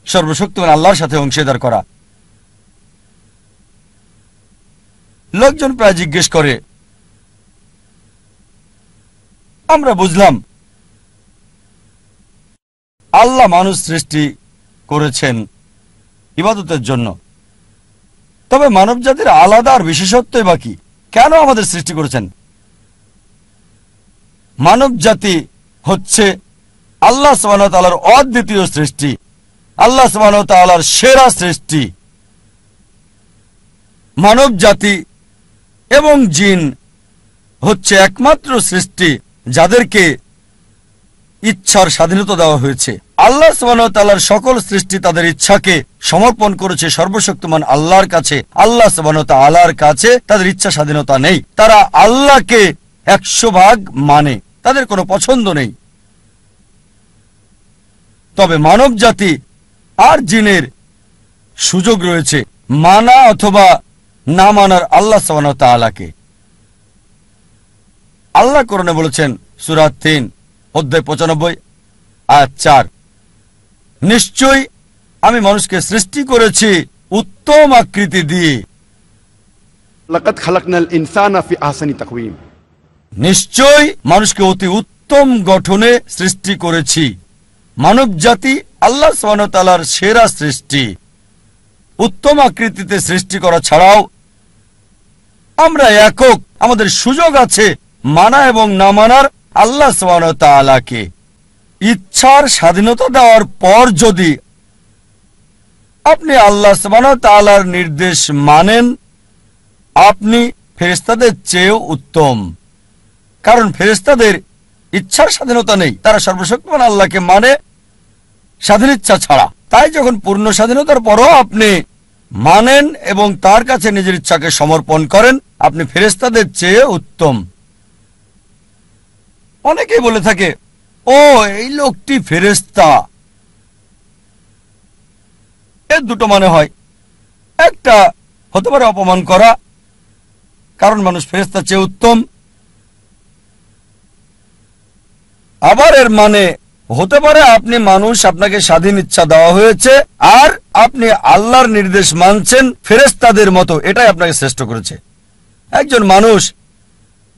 Speaker 2: সর্বশক্তিমান আল্লাহর সাথে অংশীদার করা। লোকজন প্রায় জিজ্ঞেস করে, আমরা বুঝলাম আল্লাহ মানুষ সৃষ্টি করেছেন ইবাদতের জন্য, তবে মানব জাতির আলাদা আর বিশেষত্বই বাকি, কেন আমাদের সৃষ্টি করেছেন? মানব জাতি হচ্ছে আল্লাহ সুবহানাহু ওয়া তাআলার অদ্বিতীয় সৃষ্টি, আল্লাহ সুবহানাহু ওয়া তাআলার সেরা সৃষ্টি। মানব জাতি এবং জিন হচ্ছে একমাত্র সৃষ্টি যাদেরকে ইচ্ছার স্বাধীনতা দেওয়া হয়েছে। আল্লাহ সুবহানাহু ওয়া তাআলার সকল সৃষ্টি তাদের ইচ্ছাকে সমর্পণ করেছে সর্বশক্তিমান আল্লাহর কাছে। আল্লাহ সুবহানাহু ওয়া তাআলার কাছে তাদের ইচ্ছা স্বাধীনতা নেই। তারা আল্লাহকে 100% মানে, তাদের কোনো পছন্দ নেই। তবে মানব জাতি আর জিনের সুযোগ রয়েছে মানা অথবা না মানার আল্লাহ সুবহানাহু ওয়া তাআলাকে। আল্লাহ কোরআনে বলেছেন সূরা 3 অধ্যায় 95 আয়াত 4, নিশ্চয়ই আমি মানুষকে সৃষ্টি করেছি উত্তম আকৃতি দিয়ে।
Speaker 1: লাকাদ খালাকনাল ইনসানা ফি আহসানি তাকওয়িম,
Speaker 2: নিশ্চয়ই মানুষকে অতি উত্তম গঠনে সৃষ্টি করেছি। মানব জাতি আল্লাহ সুবহানাহু ওয়া তাআলার সেরা সৃষ্টি। উত্তম আকৃতিতে সৃষ্টি করা ছাড়াও আমরা একক, আমাদের সুযোগ আছে মানা এবং না মানার, আল্লাহ সুবহানাহু ওয়া তাআলাকে ইচ্ছার স্বাধীনতা দেওয়ার পর যদি আপনি আল্লাহ সুবহানাহু ওয়া তাআলার নির্দেশ মানেন, আপনি ফেরেশতাদের চেয়েও উত্তম। কারণ ফেরেশতাদের ইচ্ছার স্বাধীনতা নেই, তারা সর্বশক্তিমান আল্লাহকে মানে স্বাধীন ইচ্ছা ছাড়া। তাই যখন পূর্ণ স্বাধীনতার পরও আপনি মানেন এবং তার কাছে নিজের ইচ্ছাকে সমর্পণ করেন, আপনি ফেরেশতাদের চেয়ে উত্তম। অনেকেই বলে থাকে, ও এই লোকটি ফেরেশতা। এর দুটো মানে হয়। একটা হতে পারে অপমান করা, কারণ মানুষ ফেরেশতার চেয়ে উত্তম। আবার এর মানে হতে পারে আপনি মানুষ, আপনাকে স্বাধীন ইচ্ছা দেওয়া হয়েছে, আর আপনি আল্লাহর নির্দেশ মানছেন ফেরেশতাদের মতো, এটাই আপনাকে শ্রেষ্ঠ করেছে। একজন মানুষ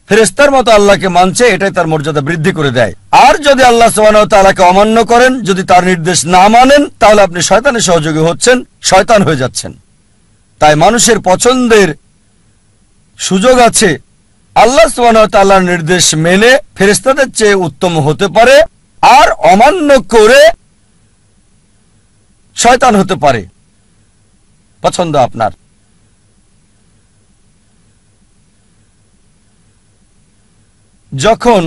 Speaker 2: ফেরেশতার মতো আল্লাহকে মানছে, এটাই তার মর্যাদা বৃদ্ধি করে দেয়। আর যদি আল্লাহ সুবহানাহু ওয়া তাআলাকে অমান্য করেন, যদি তার নির্দেশ না মানেন, তাহলে আপনি শয়তানের সহযোগী হচ্ছেন, শয়তান হয়ে যাচ্ছেন। তাই মানুষের পছন্দের সুযোগ আছে। আল্লাহ সুবহানাহু ওয়া তাআলার নির্দেশ মেনে ফেরেশতাদের চেয়ে উত্তম হতে পারে, আর অমান্য করে শয়তান হতে পারে। পছন্দ আপনার। যখন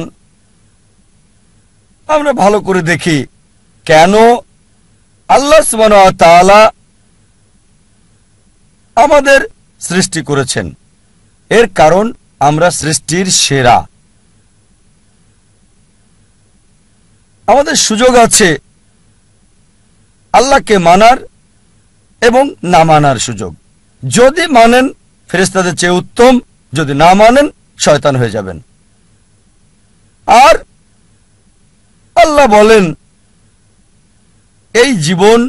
Speaker 2: আমরা ভালো করে দেখি কেন আল্লাহ সুবহানাহু ওয়া তাআলা আমাদের সৃষ্টি করেছেন, এর কারণ আমরা সৃষ্টির সেরা। আমাদের সুযোগ আছে আল্লাহকে মানার এবং না মানার সুযোগ। যদি মানেন ফেরেশতাদের চেয়ে উত্তম, যদি না মানেন শয়তান হয়ে যাবেন। আর আল্লাহ বলেন এই জীবন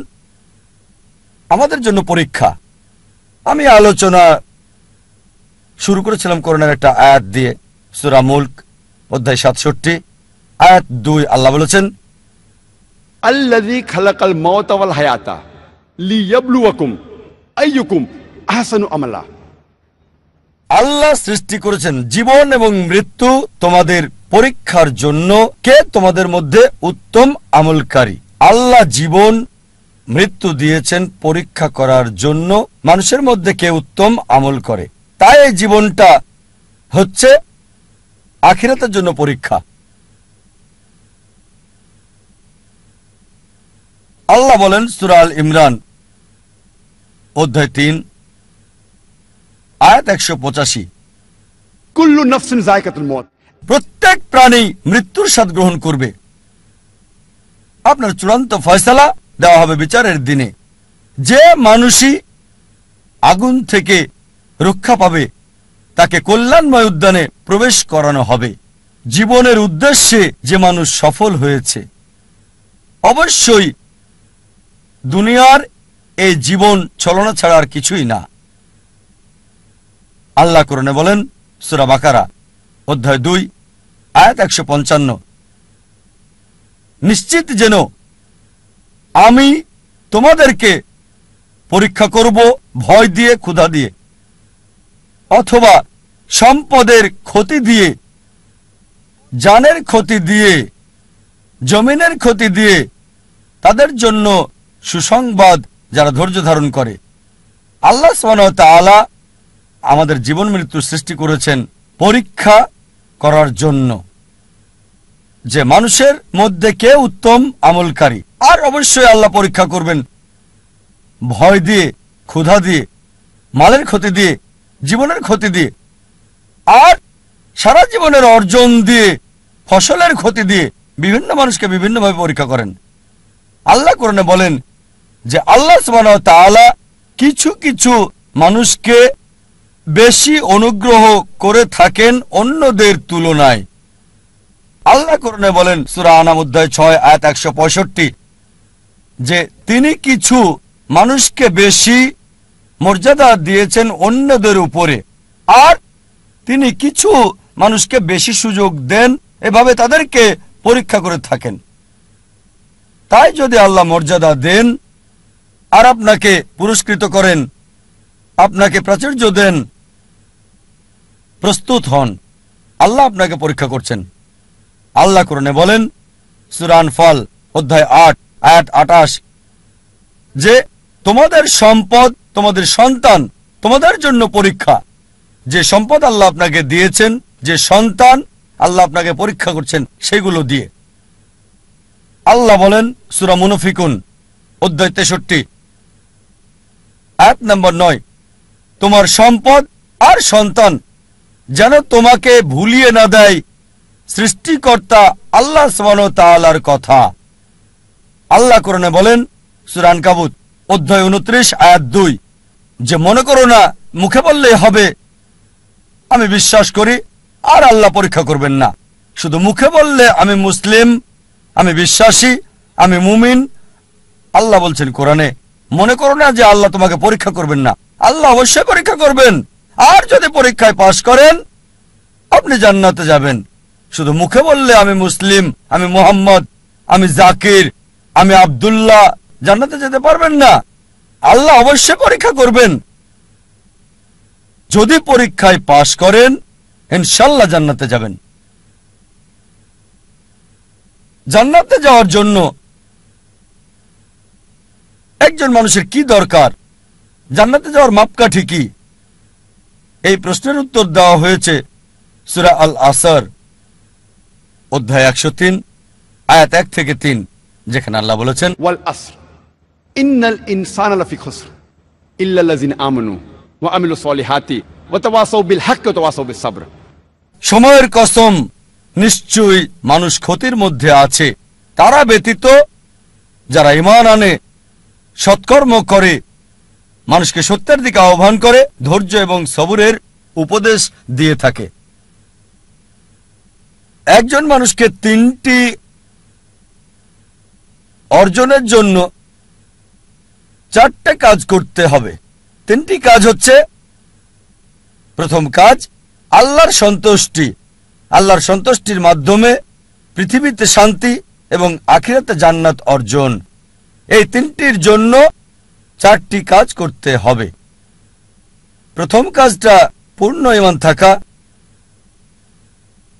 Speaker 2: আমাদের জন্য পরীক্ষা। আমি আলোচনা শুরু করেছিলাম কোরআনের একটা আয়াত দিয়ে, সূরা মুলক অধ্যায় 67 আয়াত 2। আল্লাহ বলেছেন,
Speaker 1: আল্লাযী খালাকাল মাউতা ওয়াল হায়াতা লিয়াবলুয়াকুম আইয়ুকুম আহসানু আমালা।
Speaker 2: আল্লাহ সৃষ্টি করেছেন জীবন এবং মৃত্যু তোমাদের পরীক্ষার জন্য, কে তোমাদের মধ্যে উত্তম আমলকারী। আল্লাহ জীবন মৃত্যু দিয়েছেন পরীক্ষা করার জন্য, মানুষের মধ্যে কে উত্তম আমল করে। তাই এই জীবনটা হচ্ছে আখিরাতের জন্য পরীক্ষা। আল্লাহ বলেন সূরা আল ইমরান অধ্যায় 3 আয়াত 185,
Speaker 1: কুল্লু নাফসিন যায়কাতুল মউত।
Speaker 2: প্রত্যেক প্রাণী মৃত্যুর স্বাদ গ্রহণ করবে। আপনার চূড়ান্ত ফয়সালা দেওয়া হবে বিচারের দিনে। যে মানুষই আগুন থেকে রক্ষা পাবে তাকে কল্যাণময় উদ্যানে প্রবেশ করানো হবে। জীবনের উদ্দেশ্যে যে মানুষ সফল হয়েছে, অবশ্যই দুনিয়ার এই জীবন ছলনা ছাড়া আর কিছুই না। আল্লাহ কোরআনে বলেন সূরা বাকারা অধ্যায় 2 আয়াত 155, নিশ্চিত যেন আমি তোমাদেরকে পরীক্ষা করব ভয় দিয়ে, ক্ষুধা দিয়ে, অথবা সম্পদের ক্ষতি দিয়ে, জানের ক্ষতি দিয়ে, জমিনের ক্ষতি দিয়ে। তাদের জন্য সুসংবাদ যারা ধৈর্য ধারণ করে। আল্লাহ সুবহানাহু ওয়া তাআলা আমাদের জীবন মৃত্যু সৃষ্টি করেছেন পরীক্ষা করার জন্য, যে মানুষের মধ্যে কে উত্তম আমলকারী। আর অবশ্যই আল্লাহ পরীক্ষা করবেন ভয় দিয়ে, ক্ষুধা দিয়ে, মালের ক্ষতি দিয়ে, জীবনের ক্ষতি দিয়ে, আর সারা জীবনের অর্জন দিয়ে, ফসলের ক্ষতি দিয়ে। বিভিন্ন মানুষকে বিভিন্নভাবে পরীক্ষা করেন। আল্লাহ কোরআনে বলেন যে আল্লাহ সুবহানাহু ওয়া তাআলা কিছু কিছু মানুষকে বেশি অনুগ্রহ করে থাকেন অন্যদের তুলনায়। আল্লাহ কোরআনে বলেন সূরা আনাম অধ্যায় 6 আয়াত 165 যে তিনি কিছু মানুষকে বেশি মর্যাদা দিয়েছেন অন্যদের উপরে, আর তিনি কিছু মানুষকে বেশি সুযোগ দেন, এভাবে তাদেরকে পরীক্ষা করে থাকেন। তাই যদি আল্লাহ মর্যাদা দেন আর আপনাকে পুরস্কৃত করেন, আপনাকে প্রাচুর্য দেন, প্রস্তুত হন, আল্লাহ আপনাকে পরীক্ষা করছেন। আল্লাহ কোরআনে বলেন সূরা আনফাল অধ্যায় 8 আয়াত 28 যে তোমাদের সম্পদ, তোমাদের সন্তান তোমাদের জন্য পরীক্ষা। যে সম্পদ আল্লাহ আপনাকে দিয়েছেন, যে সন্তান আল্লাহ আপনাকে পরীক্ষা করছেন সেগুলো দিয়ে। আল্লাহ বলেন সূরা মুনাফিকুন অধ্যায় 63 আয়াত নম্বর 9, তোমার সম্পদ আর সন্তান যেন তোমাকে ভুলিয়ে না দেয় সৃষ্টিকর্তা আল্লাহ সুবহানাহু ওয়া তাআলার কথা। আল্লাহ কোরআনে বলেন সূরা আনকাবুত অধ্যায় 29 আয়াত 2, যে মনে করো না মুখে বললেই হবে আমি বিশ্বাস করি আর আল্লাহ পরীক্ষা করবেন না। শুধু মুখে বললে আমি মুসলিম, আমি বিশ্বাসী, আমি মুমিন। আল্লাহ বলছেন কোরআনে, মনে করো না যে আল্লাহ তোমাকে পরীক্ষা করবেন না। আল্লাহ অবশ্যই পরীক্ষা করবেন, আর যদি পরীক্ষায় পাশ করেন আপনি জান্নাতে যাবেন। শুধু মুখে বললে আমি মুসলিম, আমি মুহাম্মদ, আমি জাকির, আমি আব্দুল্লাহ, জান্নাতে যেতে পারবেন না। আল্লাহ অবশ্যই পরীক্ষা করবেন। যদি পরীক্ষায় পাশ করেন ইনশাআল্লাহ জান্নাতে যাবেন। জান্নাতে যাওয়ার জন্য একজন মানুষের কি দরকার, জান্নাতে যাওয়ার মাপকাঠি কি? এই প্রশ্নের উত্তর দেওয়া হয়েছে সূরা আল আসর অধ্যায় 103 আয়াত 1 থেকে 3, যেখানে আল্লাহ বলেছেন
Speaker 1: ওয়াল আসর ইন্নাল ইনসানা লাফি খুসর ইল্লাল্লাযিনা আমানু ওয়া আমিলুস সলিহাতি ওয়া তাওয়াসাউ বিল হাক্কি ওয়া তাওয়াসাউ বিস সাবর।
Speaker 2: সময়ের কসম, নিশ্চয়ই মানুষ ক্ষতির মধ্যে আছে, তারা ব্যতীত যারা ঈমান আনে, সৎকর্ম করে, মানুষকে সত্যের দিকে আহ্বান করে, ধৈর্য এবং সবরের উপদেশ দিয়ে থাকে। একজন মানুষকে 3টি অর্জনের জন্য 4টে কাজ করতে হবে। 3টি কাজ হচ্ছে, প্রথম কাজ আল্লাহর সন্তুষ্টি। আল্লাহর সন্তুষ্টির মাধ্যমে পৃথিবীতে শান্তি এবং আখিরাতে জান্নাত অর্জন। এই 3টির জন্য 4টি কাজ করতে হবে। প্রথম কাজটা পূর্ণ ঈমান থাকা,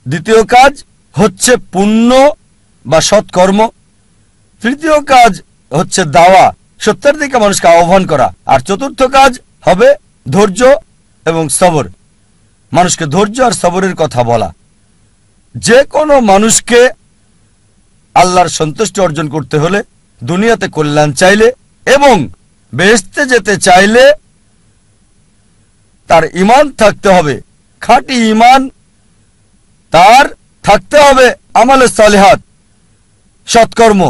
Speaker 2: দ্বিতীয় কাজ হচ্ছে পুণ্য বা সৎকর্ম, তৃতীয় কাজ হচ্ছে দাওয়া, সত্যের দিকে মানুষকে আহ্বান করা, আর চতুর্থ কাজ হবে ধৈর্য এবং সবর, মানুষকে ধৈর্য আর সবরের কথা বলা। যে কোনো মানুষকে আল্লাহর সন্তুষ্টি অর্জন করতে হলে, দুনিয়াতে কল্যাণ চাইলে এবং বেহেশতে যেতে চাইলে তার ঈমান থাকতে হবে, খাঁটি ঈমান তার থাকতে হবে, আমালে সালিহাত, সৎকর্ম,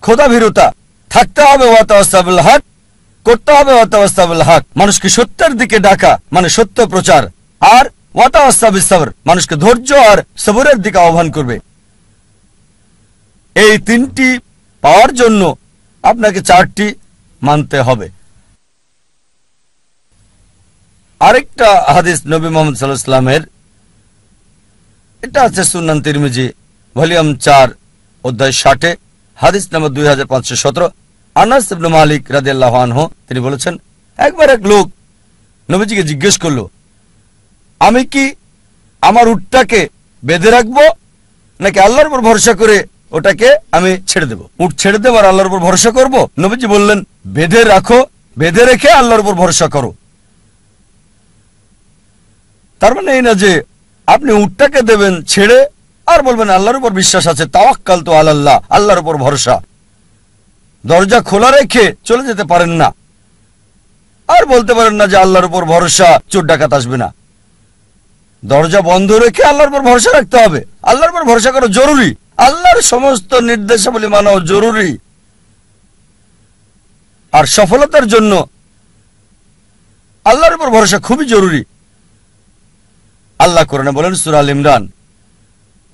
Speaker 2: খোদাভীরুতা থাকতে হবে, ওয়া তাওয়াসসাউ বিল হক, করতে হবে ওয়া তাওয়াসসাউ বিল হক, মানুষকে সত্যের দিকে ডাকা মানে সত্য প্রচার, আর ওয়া তাওয়াসসাউ বিস সাবর, মানুষকে ধৈর্য আর সবরের দিকে আহ্বান করবে। এই 3টি পাওয়ার জন্য আপনাকে 4টি মানতে হবে। আরেকটা হাদিস নবী মুহাম্মদ সাল্লাল্লাহু আলাইহি ওয়াসাল্লামের, এটা আছে সুনান তিরমিজি ভলিউম 4 অধ্যায় 60 হাদিস নম্বর 2517। আনাস ইবনে মালিক রাদিয়াল্লাহু আনহু তিনি বলেছেন, একবার এক লোক নবীজিকে জিজ্ঞেস করলো, আমি কি আমার উটটাকে বেঁধে রাখবো নাকি আল্লাহর উপর ভরসা করে ওটাকে আমি ছেড়ে দেব? উট ছেড়ে দেব আর আল্লাহর উপর ভরসা করব? নবীজি বললেন, বেঁধে রাখো, বেঁধে রেখে আল্লাহর উপর ভরসা করো। তার মানে এই না যে আপনি উটটাকে দেবেন ছেড়ে আর বলবেন আল্লাহর উপর বিশ্বাস আছে, তাওয়াক্কালতু আলাল্লাহ, আল্লাহর উপর ভরসা। দরজা খোলা রেখে চলে যেতে পারেন না, আর বলতে পারেন না যে আল্লাহর উপর ভরসা, চোর ডাকাত আসবে না। দরজা বন্ধ রেখে আল্লাহর উপর ভরসা রাখতে হবে। আল্লাহর উপর ভরসা করা জরুরি, আল্লাহর সমস্ত নির্দেশাবলী মানাও জরুরি। আর সফলতার জন্য আল্লাহর উপর ভরসা খুবই জরুরি। আল্লাহ কোরআনে বলেন সূরা আল ইমরান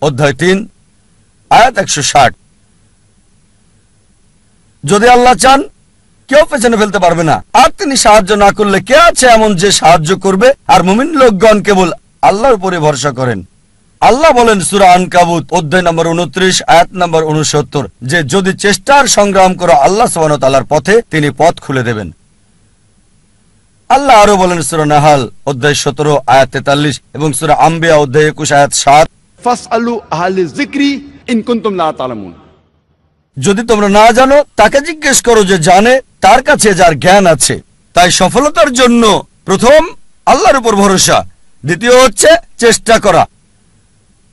Speaker 2: অধ্যায় 3 আয়াত 160, যদি আল্লাহ চান কেউ পেছনে ফেলতে পারবে না, আর তিনি সাহায্য না করলে কে আছে এমন যে সাহায্য করবে? আর মুমিন লোকগণ কেবল আল্লাহর উপরে ভরসা করেন। আল্লাহ বলেন সূরা আনকাবুত অধ্যায় নম্বর 29 আয়াত নম্বর 69, যে যদি চেষ্টার সংগ্রাম করো আল্লাহ সুবহানাহু ওয়া তাআলার পথে, তিনি পথ খুলে দেবেন। আল্লাহ আরো বলেন সূরা নাহাল অধ্যায় 17 আয়াত 43 এবং সূরা আম্বিয়া অধ্যায় 21 আয়াত 7,
Speaker 1: ফাসআলু আহলে যিকরি ইন কুনতুম লা তা'লামুন।
Speaker 2: যদি তোমরা না জানো তাকে জিজ্ঞেস করো যে জানে, তার কাছে যার জ্ঞান আছে। তাই সফলতার জন্য প্রথম আল্লাহর উপর ভরসা, দ্বিতীয় হচ্ছে চেষ্টা করা,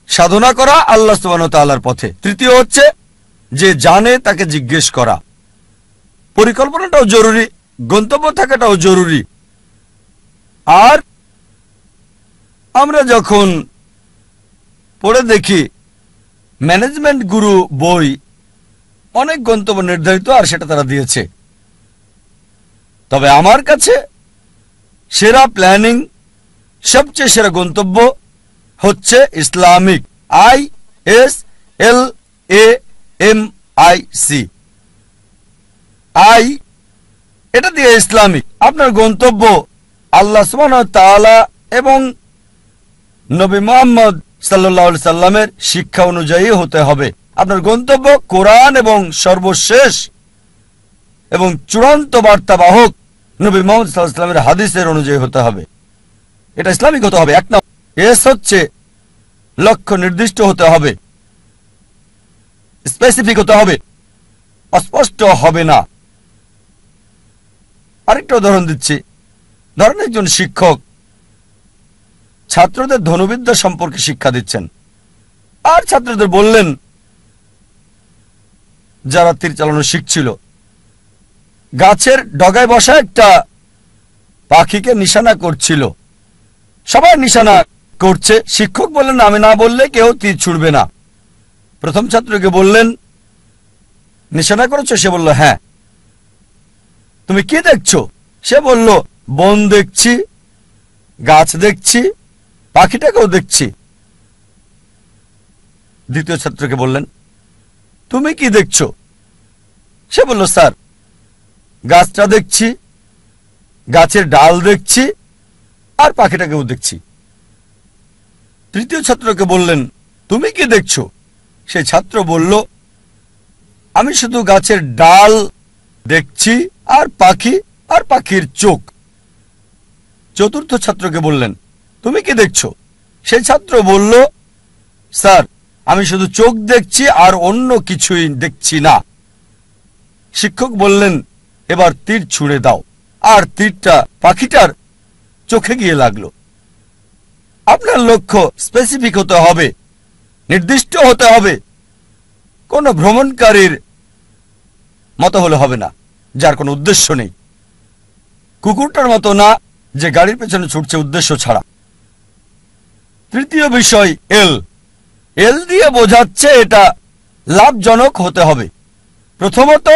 Speaker 2: সাধনা করা আল্লাহ সুবহানাহু ওয়া তাআলার পথে, তৃতীয় হচ্ছে যে জানে তাকে জিজ্ঞেস করা। পরিকল্পনাটাও জরুরি, গন্তব্য থাকাটাও জরুরি। আর আমরা যখন পড়ে দেখি ম্যানেজমেন্ট গুরু বই, অনেক গন্তব্য নির্ধারিত আর সেটা তারা দিয়েছে। তবে আমার কাছে সেরা প্ল্যানিং, সবচেয়ে সেরা গন্তব্য হচ্ছে ইসলামিক, ISLAMIC। এটা দিয়ে ইসলামিক। আপনার গন্তব্য আল্লাহ সুবহানাহু ওয়া তাআলা এবং নবী মুহাম্মদ সাল্লাল্লাহু আলাইহি সাল্লামের শিক্ষা অনুযায়ী হতে হবে। আপনার গন্তব্য কোরআন এবং সর্বশেষ এবং চূড়ান্ত বার্তাবাহক নবী মুহাম্মদ সাল্লাল্লাহু আলাইহি সাল্লামের হাদিসের অনুযায়ী হতে হবে। এটা ইসলামিক হতে হবে। এক নম্বর। এস হচ্ছে লক্ষ্য নির্দিষ্ট হতে হবে, স্পেসিফিক হতে হবে, অস্পষ্ট হবে না। আরেকটা উদাহরণ দিচ্ছি। ধরেন একজন শিক্ষক ছাত্রদের ধনুবিদ্যা সম্পর্কে শিক্ষা দিচ্ছেন, আর ছাত্রদের বললেন, যারা তীর চালানো শিখছিল, গাছের ডগায় বসা একটা পাখিকে নিশানা করছিল। সবাই নিশানা করছে, শিক্ষক বললেন আমি না বললে কেউ তীর ছুড়বে না। প্রথম ছাত্রকে বললেন নিশানা করেছো? সে বলল হ্যাঁ। তুমি কি দেখছো? সে বলল বন দেখছি, গাছ দেখছি, পাখিটাকেও দেখছি। দ্বিতীয় ছাত্রকে বললেন তুমি কি দেখছো? সে বলল স্যার গাছটা দেখছি, গাছের ডাল দেখছি, আর পাখিটাকেও দেখছি। তৃতীয় ছাত্রকে বললেন তুমি কি দেখছো? সেই ছাত্র বলল আমি শুধু গাছের ডাল দেখছি আর পাখি আর পাখির চোখ। চতুর্থ ছাত্রকে বললেন তুমি কি দেখছো? সেই ছাত্র বলল স্যার আমি শুধু চোখ দেখছি আর অন্য কিছুই দেখছি না। শিক্ষক বললেন এবার তীর ছুঁড়ে দাও, আর তীরটা পাখিটার চোখে গিয়ে লাগলো। আপনার লক্ষ্য স্পেসিফিক হতে হবে, নির্দিষ্ট হতে হবে। কোনো ভ্রমণকারীর মতো হলে হবে না, যার কোনো উদ্দেশ্য নেই। কুকুরটার মতো না, যে গাড়ির পেছনে ছুটছে উদ্দেশ্য ছাড়া। তৃতীয় বিষয় এল দিয়ে বোঝাচ্ছে এটা লাভজনক হতে হবে। প্রথমত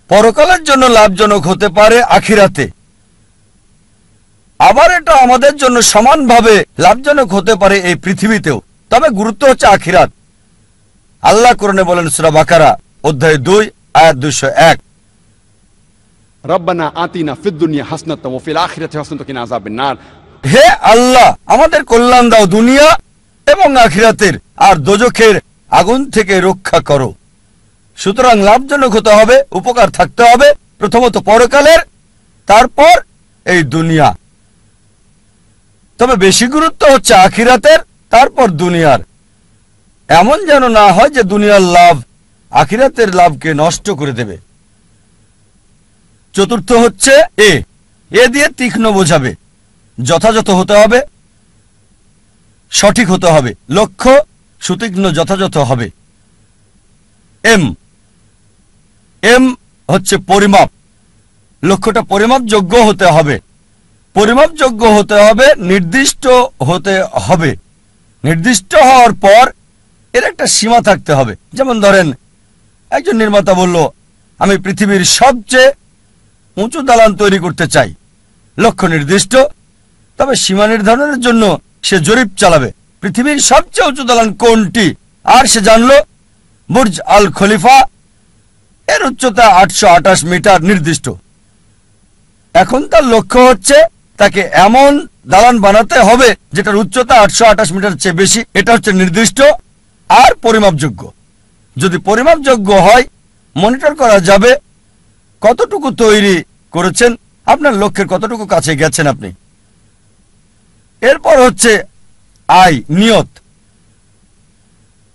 Speaker 2: পরকালের জন্য লাভজনক হতে পারে আখিরাতে, আবার এটা আমাদের জন্য সমানভাবে লাভজনক হতে পারে এই পৃথিবীতেও। তবে গুরুত্ব হচ্ছে আখিরাত। আল্লাহ কোরআনে বলেন সূরা বাকারা অধ্যায় 2 আয়াত 201,
Speaker 1: রব্বানা আতিনা ফিদ দুনিয়া হাসনাতাও ওয়া ফিল আখিরাতি হাসনাতাও ওয়া কিনা আযাবান নার।
Speaker 2: হে আল্লাহ আমাদের কল্যাণ দাও দুনিয়া এবং আখিরাতের, আর দোজখের আগুন থেকে রক্ষা করো। সুতরাং লাভজনক হতে হবে, উপকার থাকতে হবে, প্রথমত পরকালের, তারপর এই দুনিয়া। তবে বেশি গুরুত্ব হচ্ছে আখিরাতের, তারপর দুনিয়ার। এমন যেন না হয় যে দুনিয়ার লাভ আখিরাতের লাভকে নষ্ট করে দেবে। চতুর্থ হচ্ছে এ দিয়ে তীক্ষ্ণ বোঝাবে, যথাযথ হতে হবে, সঠিক হতে হবে, লক্ষ্য সুতীক্ষ্ণ যথাযথ হবে। এম হচ্ছে পরিমাপ, লক্ষ্যটা পরিমাপযোগ্য হতে হবে। পরিমাপযোগ্য হতে হবে, নির্দিষ্ট হতে হবে। নির্দিষ্ট হওয়ার পর এর একটা সীমা থাকতে হবে। যেমন ধরেন একজন নির্মাতা বলল আমি পৃথিবীর সবচেয়ে উঁচু দালান তৈরি করতে চাই। লক্ষ্য নির্দিষ্ট, তবে সীমা নির্ধারণের জন্য সে জরিপ চালাবে পৃথিবীর সবচেয়ে উঁচু দালান কোনটি। আর সে জানল বুর্জ আল খলিফা, এর উচ্চতা 828 মিটার নির্দিষ্ট। এখন তার লক্ষ্য হচ্ছে তাকে এমন দালান বানাতে হবে যেটার উচ্চতা 828 মিটার চেয়ে বেশি। এটা হচ্ছে নির্দিষ্ট আর পরিমাপযোগ্য। যদি পরিমাপযোগ্য হয় মনিটর করা যাবে কতটুকু তৈরি করেছেন, আপনার লক্ষ্যের কতটুকু কাছে গেছেন আপনি। এরপর হচ্ছে নিয়ত।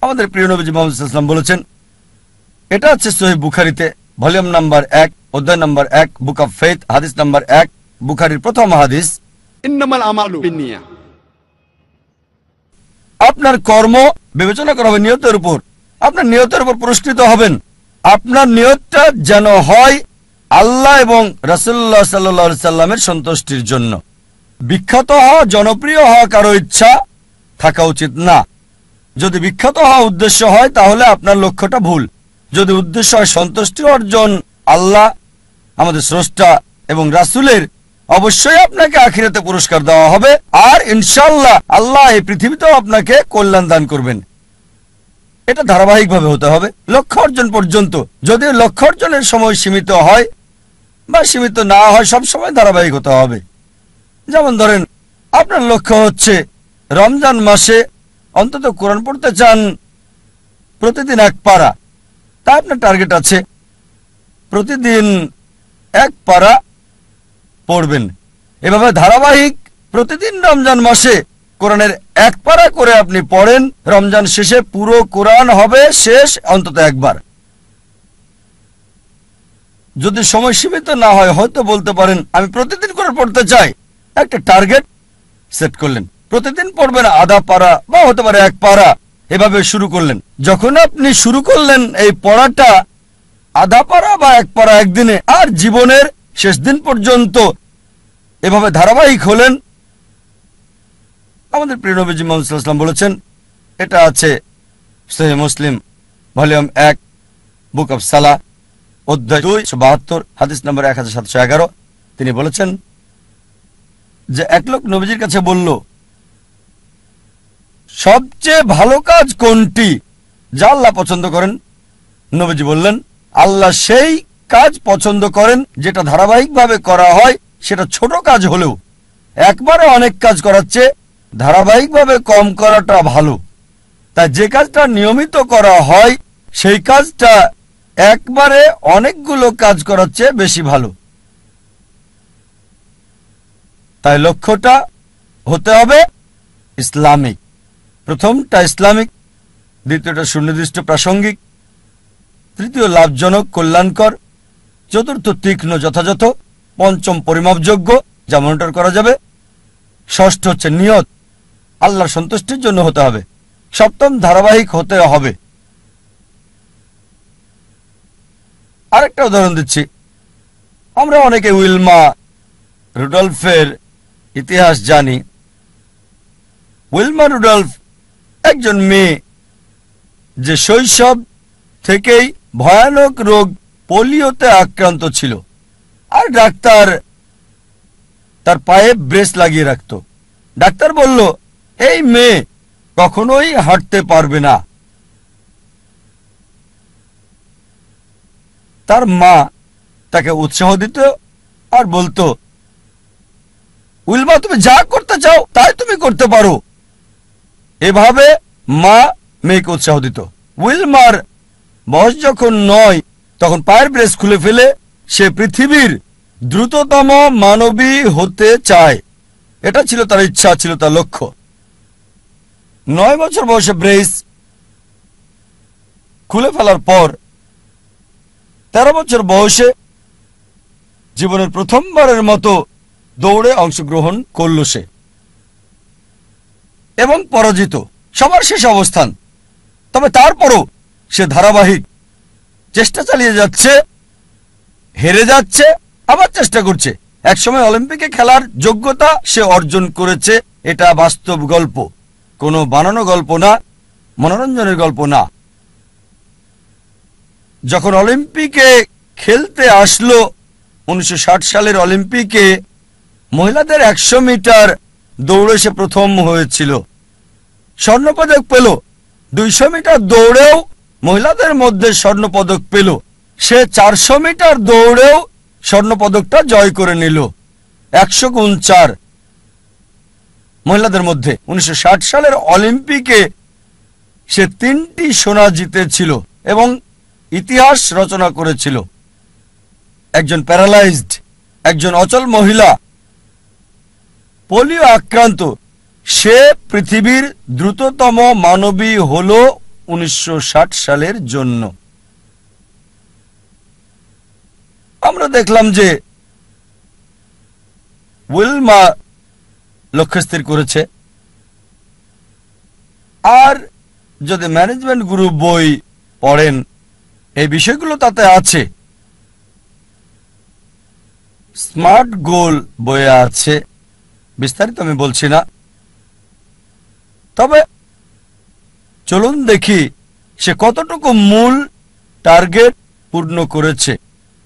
Speaker 2: আমাদের প্রিয় নবীজি মুহাম্মদ সাল্লাল্লাহু আলাইহি ওয়াসাল্লাম বলেছেন, এটা আছে সহিহ বুখারীতে ভলিউম নাম্বার 1 অধ্যায় নাম্বার 1 বুক অফ ফেথ হাদিস নাম্বার 1, বুখারীর প্রথম হাদিস।
Speaker 1: ইন্নামাল আমালু বিন্নিয়া।
Speaker 2: আপনার কর্ম বিবেচনা করা হবে নিয়তের উপর। আপনার নিয়তের উপর পুরস্কৃত হবেন। আপনার নিয়তটা যেন হয় আল্লাহ এবং রাসূলুল্লাহ সাল্লাল্লাহু আলাইহি সাল্লামের সন্তুষ্টির জন্য। বিখ্যাত হওয়া, জনপ্রিয় হওয়া কারো ইচ্ছা থাকা উচিত না। যদি বিখ্যাত হওয়া উদ্দেশ্য হয় তাহলে আপনার লক্ষ্যটা ভুল। যদি উদ্দেশ্য হয় সন্তুষ্টি অর্জন আল্লাহ, আমাদের স্রষ্টা এবং রাসূলের, অবশ্যই আপনাকে আখিরাতে পুরস্কার দেওয়া হবে। আর ইনশাআল্লাহ আল্লাহ এই পৃথিবীতেও আপনাকে কল্যাণ দান করবেন। এটা ধারাবাহিকভাবে হতে হবে লক্ষ্য অর্জন পর্যন্ত। যদি লক্ষ্য অর্জনের সময় সীমিত হয় বা সীমিত না হয়, সব সময় ধারাবাহিক হতে হবে। যেমন ধরেন, আপনার লক্ষ্য হচ্ছে রমজান মাসে অন্তত কোরআন পড়তে চান প্রতিদিন 1 পারা, তা আপনার টার্গেট আছে প্রতিদিন 1 পারা পড়বেন। এভাবে ধারাবাহিক প্রতিদিন রমজান মাসে কোরআনের 1 পারা করে আপনি পড়েন। রমজান শেষে পুরো কোরআন হবে শেষ অন্তত 1 বার। যদি সময় সীমিত না হয়, হয়তো বলতে পারেন আমি প্রতিদিন করে পড়তে চাই। একটা টার্গেট সেট করলেন, প্রতিদিন পড়বেন আধা পারা বা হতে পারে 1 পারা, এভাবে শুরু করলেন। যখন আপনি শুরু করলেন এই পড়াটা আধা পারা বা 1 পারা একদিনে, আর জীবনের শেষ দিন পর্যন্ত এভাবে ধারাবাহিক হলেন, আমাদের প্রিয় নবীজি মুহাম্মদ সাল্লাল্লাহু আলাইহি ওয়াসাল্লাম বলেছেন, এটা আছে সহিহ মুসলিম ভলিউম 1 বুক অফ সালাহ অধ্যায় 272 হাদিস নাম্বার 1711। তিনি বলেছেন যে এক লোক নবীজির কাছে বলল, সবচেয়ে ভালো কাজ কোনটি যা আল্লাহ পছন্দ করেন? নবীজি বললেন, আল্লাহ সেই কাজ পছন্দ করেন যেটা ধারাবাহিকভাবে করা হয়, সেটা ছোট কাজ হলেও। একবারে অনেক কাজ করাচ্ছে ধারাবাহিকভাবে কম করাটা ভালো। তাই যে কাজটা নিয়মিত করা হয় সেই কাজটা একবারে অনেকগুলো কাজ করাচ্ছে বেশি ভালো। তাই লক্ষ্যটা হতে হবে ইসলামিক। প্রথমটা ইসলামিক, দ্বিতীয়টা সুনির্দিষ্ট প্রাসঙ্গিক, তৃতীয় লাভজনক কল্যাণকর, চতুর্থ তীক্ষ্ণ যথাযথ, পঞ্চম পরিমাপযোগ্য যা মনিটর করা যাবে, ষষ্ঠ হচ্ছে নিয়ত আল্লাহর সন্তুষ্টির জন্য হতে হবে, সপ্তম ধারাবাহিক হতে হবে। আরেকটা উদাহরণ দিচ্ছি। আমরা অনেকে উইলমা রুডলফের ইতিহাস জানি। উইলমা রুডলফ একজন মেয়ে যে শৈশব থেকেই ভয়ানক রোগ পোলিওতে আক্রান্ত ছিল, আর ডাক্তার তার পায়ে ব্রেস লাগিয়ে রাখত। ডাক্তার বলল, এই মেয়ে কখনোই হাঁটতে পারবে না। তার মা তাকে উৎসাহ দিত আর বলতো, উইলমা তুমি যা করতে চাও তাই তুমি করতে পারো। এভাবে মা মেয়েকে উৎসাহ দিত। উইলমার বয়স যখন 9, তখন পায়ের ব্রেস খুলে ফেলে সে পৃথিবীর দ্রুততম মানবী হতে চায়। এটা ছিল তার ইচ্ছা, ছিল তার লক্ষ্য। 9 বছর বয়সে ব্রেস খুলে ফেলার পর 13 বছর বয়সে জীবনের প্রথমবারের মতো দৌড়ে অংশগ্রহণ করল সে, এবং পরাজিত, সবার শেষ অবস্থান। তবে তারপরও সে ধারাবাহিক চেষ্টা চালিয়ে যাচ্ছে, হেরে যাচ্ছে, আবার চেষ্টা করছে। একসময় অলিম্পিকে খেলার যোগ্যতা সে অর্জন করেছে। এটা বাস্তব গল্প, কোনো বানানো গল্প না, মনোরঞ্জনের গল্প না। যখন অলিম্পিকে খেলতে আসলো 1960 সালের অলিম্পিকে মহিলাদের 100 মিটার দৌড়ে সে প্রথম হয়েছিল, স্বর্ণপদক পেল। 200 মিটার দৌড়েও মহিলাদের মধ্যে স্বর্ণপদক পেল। সে 400 মিটার দৌড়েও স্বর্ণপদকটা জয় করে নিল। 100 গুণ 4 মহিলাদের মধ্যে 1960 সালের অলিম্পিকে সে 3টি সোনা জিতেছিল এবং ইতিহাস রচনা করেছিল। একজন প্যারালাইজড, একজন অচল মহিলা, পোলিও আক্রান্ত, সে পৃথিবীর দ্রুততম মানবী হলো 1960 সালের জন্য। আমরা দেখলাম যে উইলমা লক্ষ্য স্থির করেছে, আর যদি ম্যানেজমেন্ট গ্রুপ বই পড়েন এই বিষয়গুলো তাতে আছে। স্মার্ট গোল বইয়ে আছে, বিস্তারিত আমি বলছি না। তবে চলুন দেখি সে কতটুকু মূল টার্গেট পূর্ণ করেছে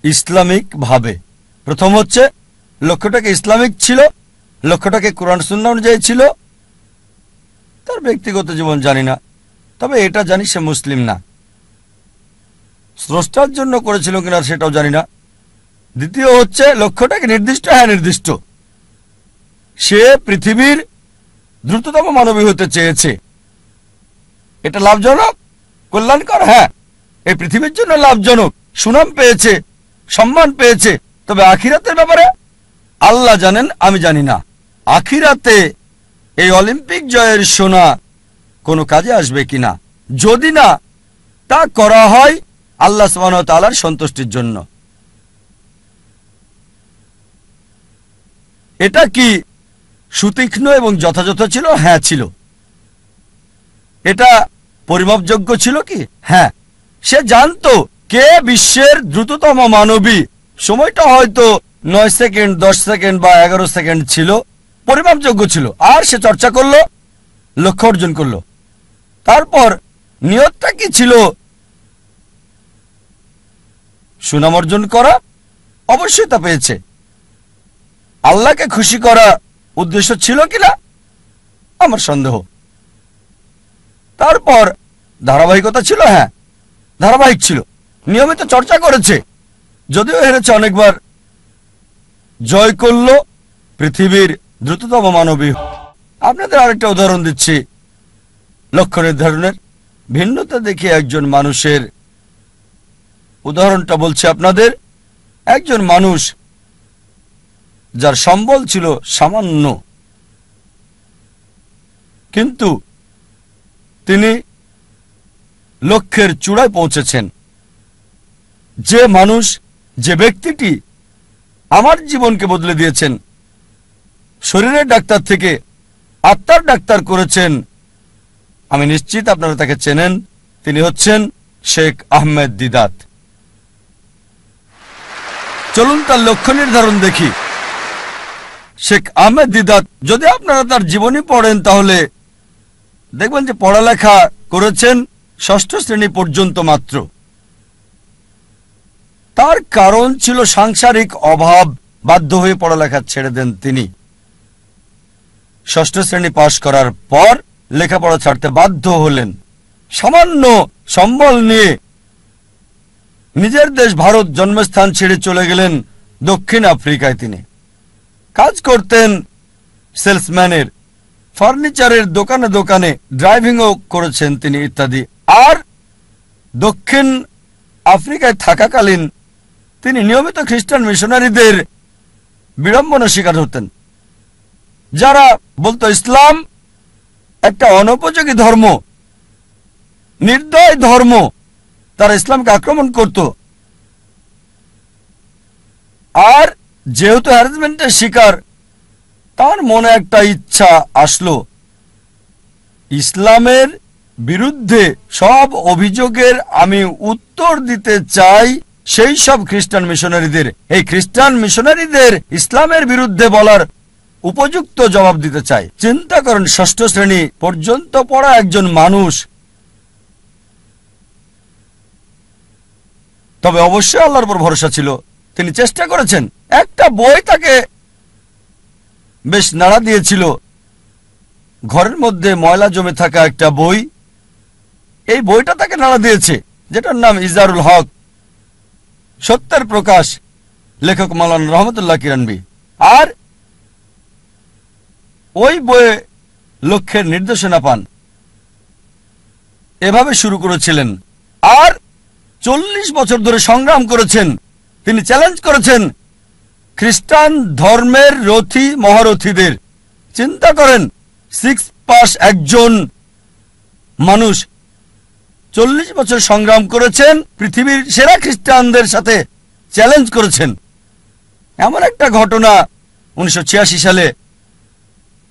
Speaker 2: ইসলামিক ভাবে। প্রথম হচ্ছে লক্ষ্যটাকে ইসলামিক ছিল, লক্ষ্যটাকে কোরআন সুন্নাহ অনুযায়ী ছিল। তার ব্যক্তিগত জীবন জানি না, তবে এটা জানি সে মুসলিম না। স্রষ্টার জন্য করেছিল কিনা সেটাও জানি না। দ্বিতীয় হচ্ছে লক্ষ্যটাকে নির্দিষ্ট, হ্যাঁ নির্দিষ্ট। সে পৃথিবীর দ্রুততম মানবী হতে চেয়েছে। এটা লাভজনক, কল্যাণকর, হ্যাঁ এই পৃথিবীর জন্য লাভজনক। সুনাম পেয়েছে, সম্মান পেয়েছে। তবে আখিরাতের ব্যাপারে আল্লাহ জানেন, আমি জানি না। আখিরাতে এই অলিম্পিক জয়ের সোনা কোনো কাজে আসবে কিনা। যদি না তা করা হয় আল্লাহ সুবহানাহু ওয়া তাআলার সন্তুষ্টির জন্য। এটা কি সুতীক্ষ্ণ এবং যথাযথ ছিল? হ্যাঁ ছিল। এটা পরিমাপযোগ্য ছিল কি? হ্যাঁ। সে জানতো কে বিশ্বের দ্রুততম মানবী। সময়টা হয়তো 9 সেকেন্ড, 10 সেকেন্ড বা 11 সেকেন্ড ছিল, পরিমাপযোগ্য ছিল। আর সে চর্চা করলো, লক্ষ্য অর্জন করলো। তারপর নিয়তটা কি ছিল? সুনাম অর্জন করা। অবশ্যই তা পেয়েছে। আল্লাহকে খুশি করা উদ্দেশ্য ছিল কিনা আমার সন্দেহ। তারপর ধারাবাহিকতা ছিল, হ্যাঁ ধারাবাহিক ছিল। নিয়মিত চর্চা করেছে, যদিও হেরেছে অনেকবার, জয় করল পৃথিবীর দ্রুততম মানবী। আপনাদের আরেকটা উদাহরণ দিচ্ছি লক্ষ্য নির্ধারণের। ভিন্নতা দেখে একজন মানুষের উদাহরণটা বলছি আপনাদের। একজন মানুষ যার সম্বল ছিল সামান্য, কিন্তু তিনি লক্ষ্যের চূড়ায় পৌঁছেছেন। যে মানুষ, যে ব্যক্তিটি আমার জীবনকে বদলে দিয়েছেন, শরীরের ডাক্তার থেকে আত্মার ডাক্তার করেছেন, আমি নিশ্চিত আপনারা তাকে চেনেন। তিনি হচ্ছেন শেখ আহমেদ দিদাত। চলুন তার লক্ষ্য নির্ধারণ দেখি। শেখ আহমেদ দিদাত, যদি আপনারা তার জীবনী পড়েন তাহলে দেখবেন যে পড়ালেখা করেছেন 6ষ্ঠ শ্রেণী পর্যন্ত মাত্র। তার কারণ ছিল সাংসারিক অভাব। বাধ্য হয়ে পড়ালেখা ছেড়ে দেন তিনি। 6ষ্ঠ শ্রেণী পাশ করার পর লেখাপড়া ছাড়তে বাধ্য হলেন। সামান্য সম্বল নিয়ে নিজের দেশ ভারত জন্মস্থান ছেড়ে চলে গেলেন দক্ষিণ আফ্রিকায়। তিনি কাজ করতেন সেলসম্যানের, ফার্নিচারের দোকানে দোকানে, ড্রাইভিংও করেছেন তিনি ইত্যাদি। আর দক্ষিণ আফ্রিকায় থাকাকালীন তিনি নিয়মিত খ্রিস্টান মিশনারিদের বিড়ম্বনা শিকার হতেন, যারা বলতো ইসলাম একটা অনুপযোগী ধর্ম, নির্দয় ধর্ম। তারা ইসলামকে আক্রমণ করত। আর যেহেতু হ্যারাসমেন্টের শিকার, তার মনে একটা ইচ্ছা আসলো, ইসলামের বিরুদ্ধে সব অভিযোগের আমি উত্তর দিতে চাই সেই সব খ্রিস্টান মিশনারিদের। এই খ্রিস্টান মিশনারিদের ইসলামের বিরুদ্ধে বলার উপযুক্ত জবাব দিতে চাই। চিন্তা করেন, 6ষ্ঠ শ্রেণী পর্যন্ত পড়া একজন মানুষ। তবে অবশ্যই আল্লাহর উপর ভরসা ছিল। তিনি চেষ্টা করেছেন। একটা বই তাকে বেশ নাড়া দিয়েছিল। ঘরের মধ্যে ময়লা জমে থাকা একটা বই, এই বইটা তাকে নাড়া দিয়েছে, যেটার নাম ইজারুল হক, সত্যের প্রকাশ, লেখক মাওলানা রহমতুল্লাহ কিরানবী। আর ওই বইয়ে লক্ষ্যের নির্দেশনা পান। এভাবে শুরু করেছিলেন আর 40 বছর ধরে সংগ্রাম করেছেন। তিনি চ্যালেঞ্জ করেছেন খ্রিস্টান ধর্মের রথী মহারথীদের। চিন্তা করেন, 6 পাস একজন মানুষ 40 বছর সংগ্রাম করেছেন, পৃথিবীর সেরা খ্রিস্টানদের সাথে চ্যালেঞ্জ করেছেন। এমন একটা ঘটনা 1986 সালে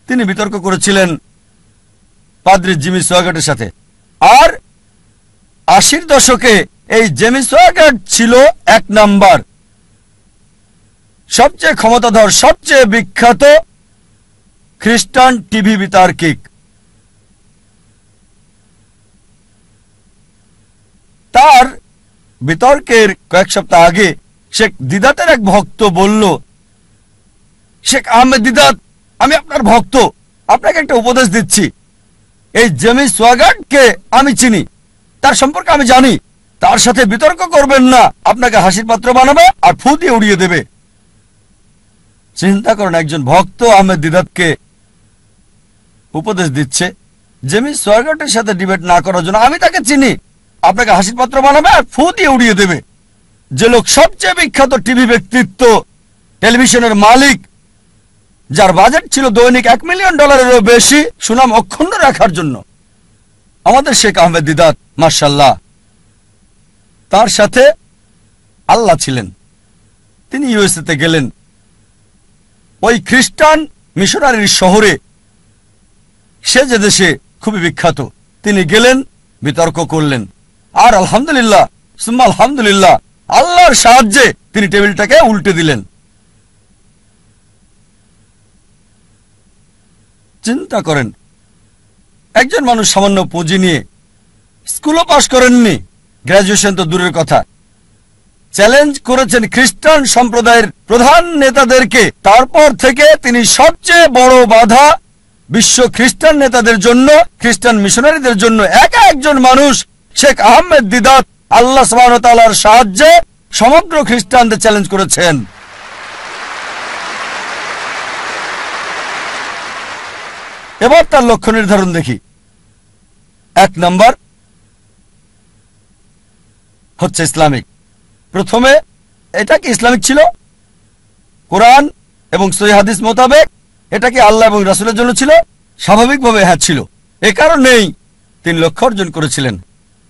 Speaker 2: তিনি বিতর্ক করেছিলেন পাদ্রী জিমি সোয়াগাটের সাথে। আর 80-র দশকে এই জেমি সোয়াগাট ছিল 1 নাম্বার, সবচেয়ে ক্ষমতাধর, সবচেয়ে বিখ্যাত খ্রিস্টান টিভি বিতার্কিক। তার বিতর্কের কয়েক সপ্তাহ আগে শেখ দিদাতের এক ভক্ত বলল, শেখ আহমেদ দিদাত, আমি আপনার ভক্ত, আপনাকে একটা উপদেশ দিচ্ছি। এই জেমি সোয়াগাটকে আমি চিনি, তার সম্পর্কে আমি জানি, তার সাথে বিতর্ক করবেন না, আপনাকে হাসির পাত্র বানাবে আর ফু দিয়ে উড়িয়ে দেবে। চিন্তা করেন, একজন ভক্ত আহমেদ দিদাতকে উপদেশ দিচ্ছে জেমি সোয়াগাটের সাথে ডিবেট না করার জন্য। আমি তাকে চিনি, আপনাকে হাসির পাত্র বানাবে আর ফু দিয়ে উড়িয়ে দেবে। যে লোক সবচেয়ে বিখ্যাত টিভি ব্যক্তিত্ব, টেলিভিশনের মালিক, যার বাজেট ছিল দৈনিক $1 মিলিয়ন বেশি সুনাম অক্ষুণ্ণ রাখার জন্য, আমাদের শেখ আহমেদ দিদাত, মাশাআল্লাহ, তার সাথে আল্লাহ ছিলেন। তিনি ইউএসএতে গেলেন, ওই খ্রিস্টান মিশনারির শহরে, সে যে দেশে খুবই বিখ্যাত, তিনি গেলেন, বিতর্ক করলেন। আর আলহামদুলিল্লাহ সুম্মা আলহামদুলিল্লাহ, আল্লাহর সাহায্যে তিনি টেবিলটাকে উল্টে দিলেন। চিন্তা করেন, একজন মানুষ সামান্য পুঁজি নিয়ে, স্কুলও পাশ করেননি, গ্র্যাজুয়েশন তো দূরের কথা, চ্যালেঞ্জ করেছেন খ্রিস্টান সম্প্রদায়ের প্রধান নেতাদেরকে। তারপর থেকে তিনি সবচেয়ে বড় বাধা বিশ্ব খ্রিস্টান নেতাদের জন্য, খ্রিস্টান মিশনারিদের জন্য। একা একজন মানুষ শেখ আহমেদ দিদাত আল্লাহ সুবহানাহু ওয়া তাআলার সাহায্যে সমগ্র খ্রিস্টানদের চ্যালেঞ্জ করেছেন। এবার তার লক্ষ্য নির্ধারণ দেখি। 1 নাম্বার হচ্ছে ইসলামিক। প্রথমে এটা কি ইসলামিক ছিল? কোরআন এবং সহিহ হাদিস মোতাবেক এটা কি আল্লাহ এবং রাসূলের জন্য ছিল? স্বাভাবিকভাবে হ্যাঁ ছিল। এ কারণেই তিনি লক্ষ্য অর্জন করেছিলেন।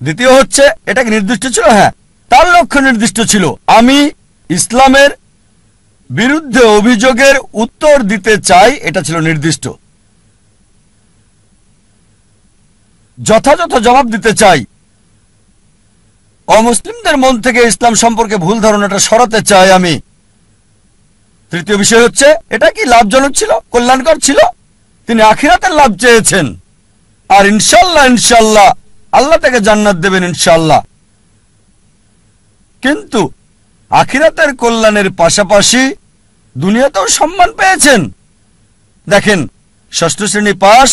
Speaker 2: দ্বিতীয় হচ্ছে, এটা কি নির্দিষ্ট ছিল? হ্যাঁ, তার লক্ষ্য নির্দিষ্ট ছিল। আমি ইসলামের বিরুদ্ধে অভিযোগের উত্তর দিতে চাই, এটা ছিল নির্দিষ্ট। যথাযথ জবাব দিতে চাই, অমুসলিমদের মন থেকে ইসলাম সম্পর্কে ভুল ধারণাটা সরাতে চাই আমি। তৃতীয় বিষয় হচ্ছে, এটা কি লাভজনক ছিল, কল্যাণকর ছিল? তিনি আখিরাতের লাভ চেয়েছেন, আর ইনশাল্লাহ ইনশাল্লাহ আল্লাহ তাকে জান্নাত দেবেন ইনশাল্লাহ। কিন্তু আখিরাতের কল্যাণের পাশাপাশি দুনিয়াতেও সম্মান পেয়েছেন। দেখেন, 6ষ্ঠ শ্রেণী পাস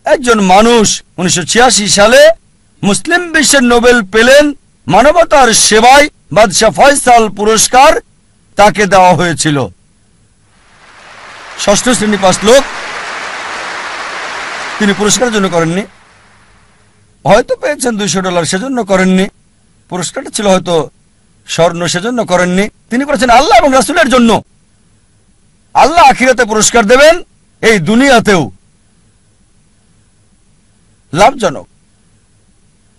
Speaker 2: একজন মানুষ 1986 সালে মুসলিম বিশ্বের নোবেল পেলেন মানবতার সেবায়, বাদশাহ ফয়সাল পুরস্কার তাকে দেওয়া হয়েছিল। 6ষ্ঠ শ্রেণী পাস লোক, তিনি পুরস্কারের জন্য করেননি, হয়তো পেয়েছেন $200, সেজন্য করেননি। পুরস্কারটা ছিল হয়তো স্বর্ণ, সেজন্য করেননি। তিনি করেছেন আল্লাহ এবং রাসূলের জন্য। আল্লাহ আখিরাতে পুরস্কার দেবেন, এই দুনিয়াতেও লাভজনক।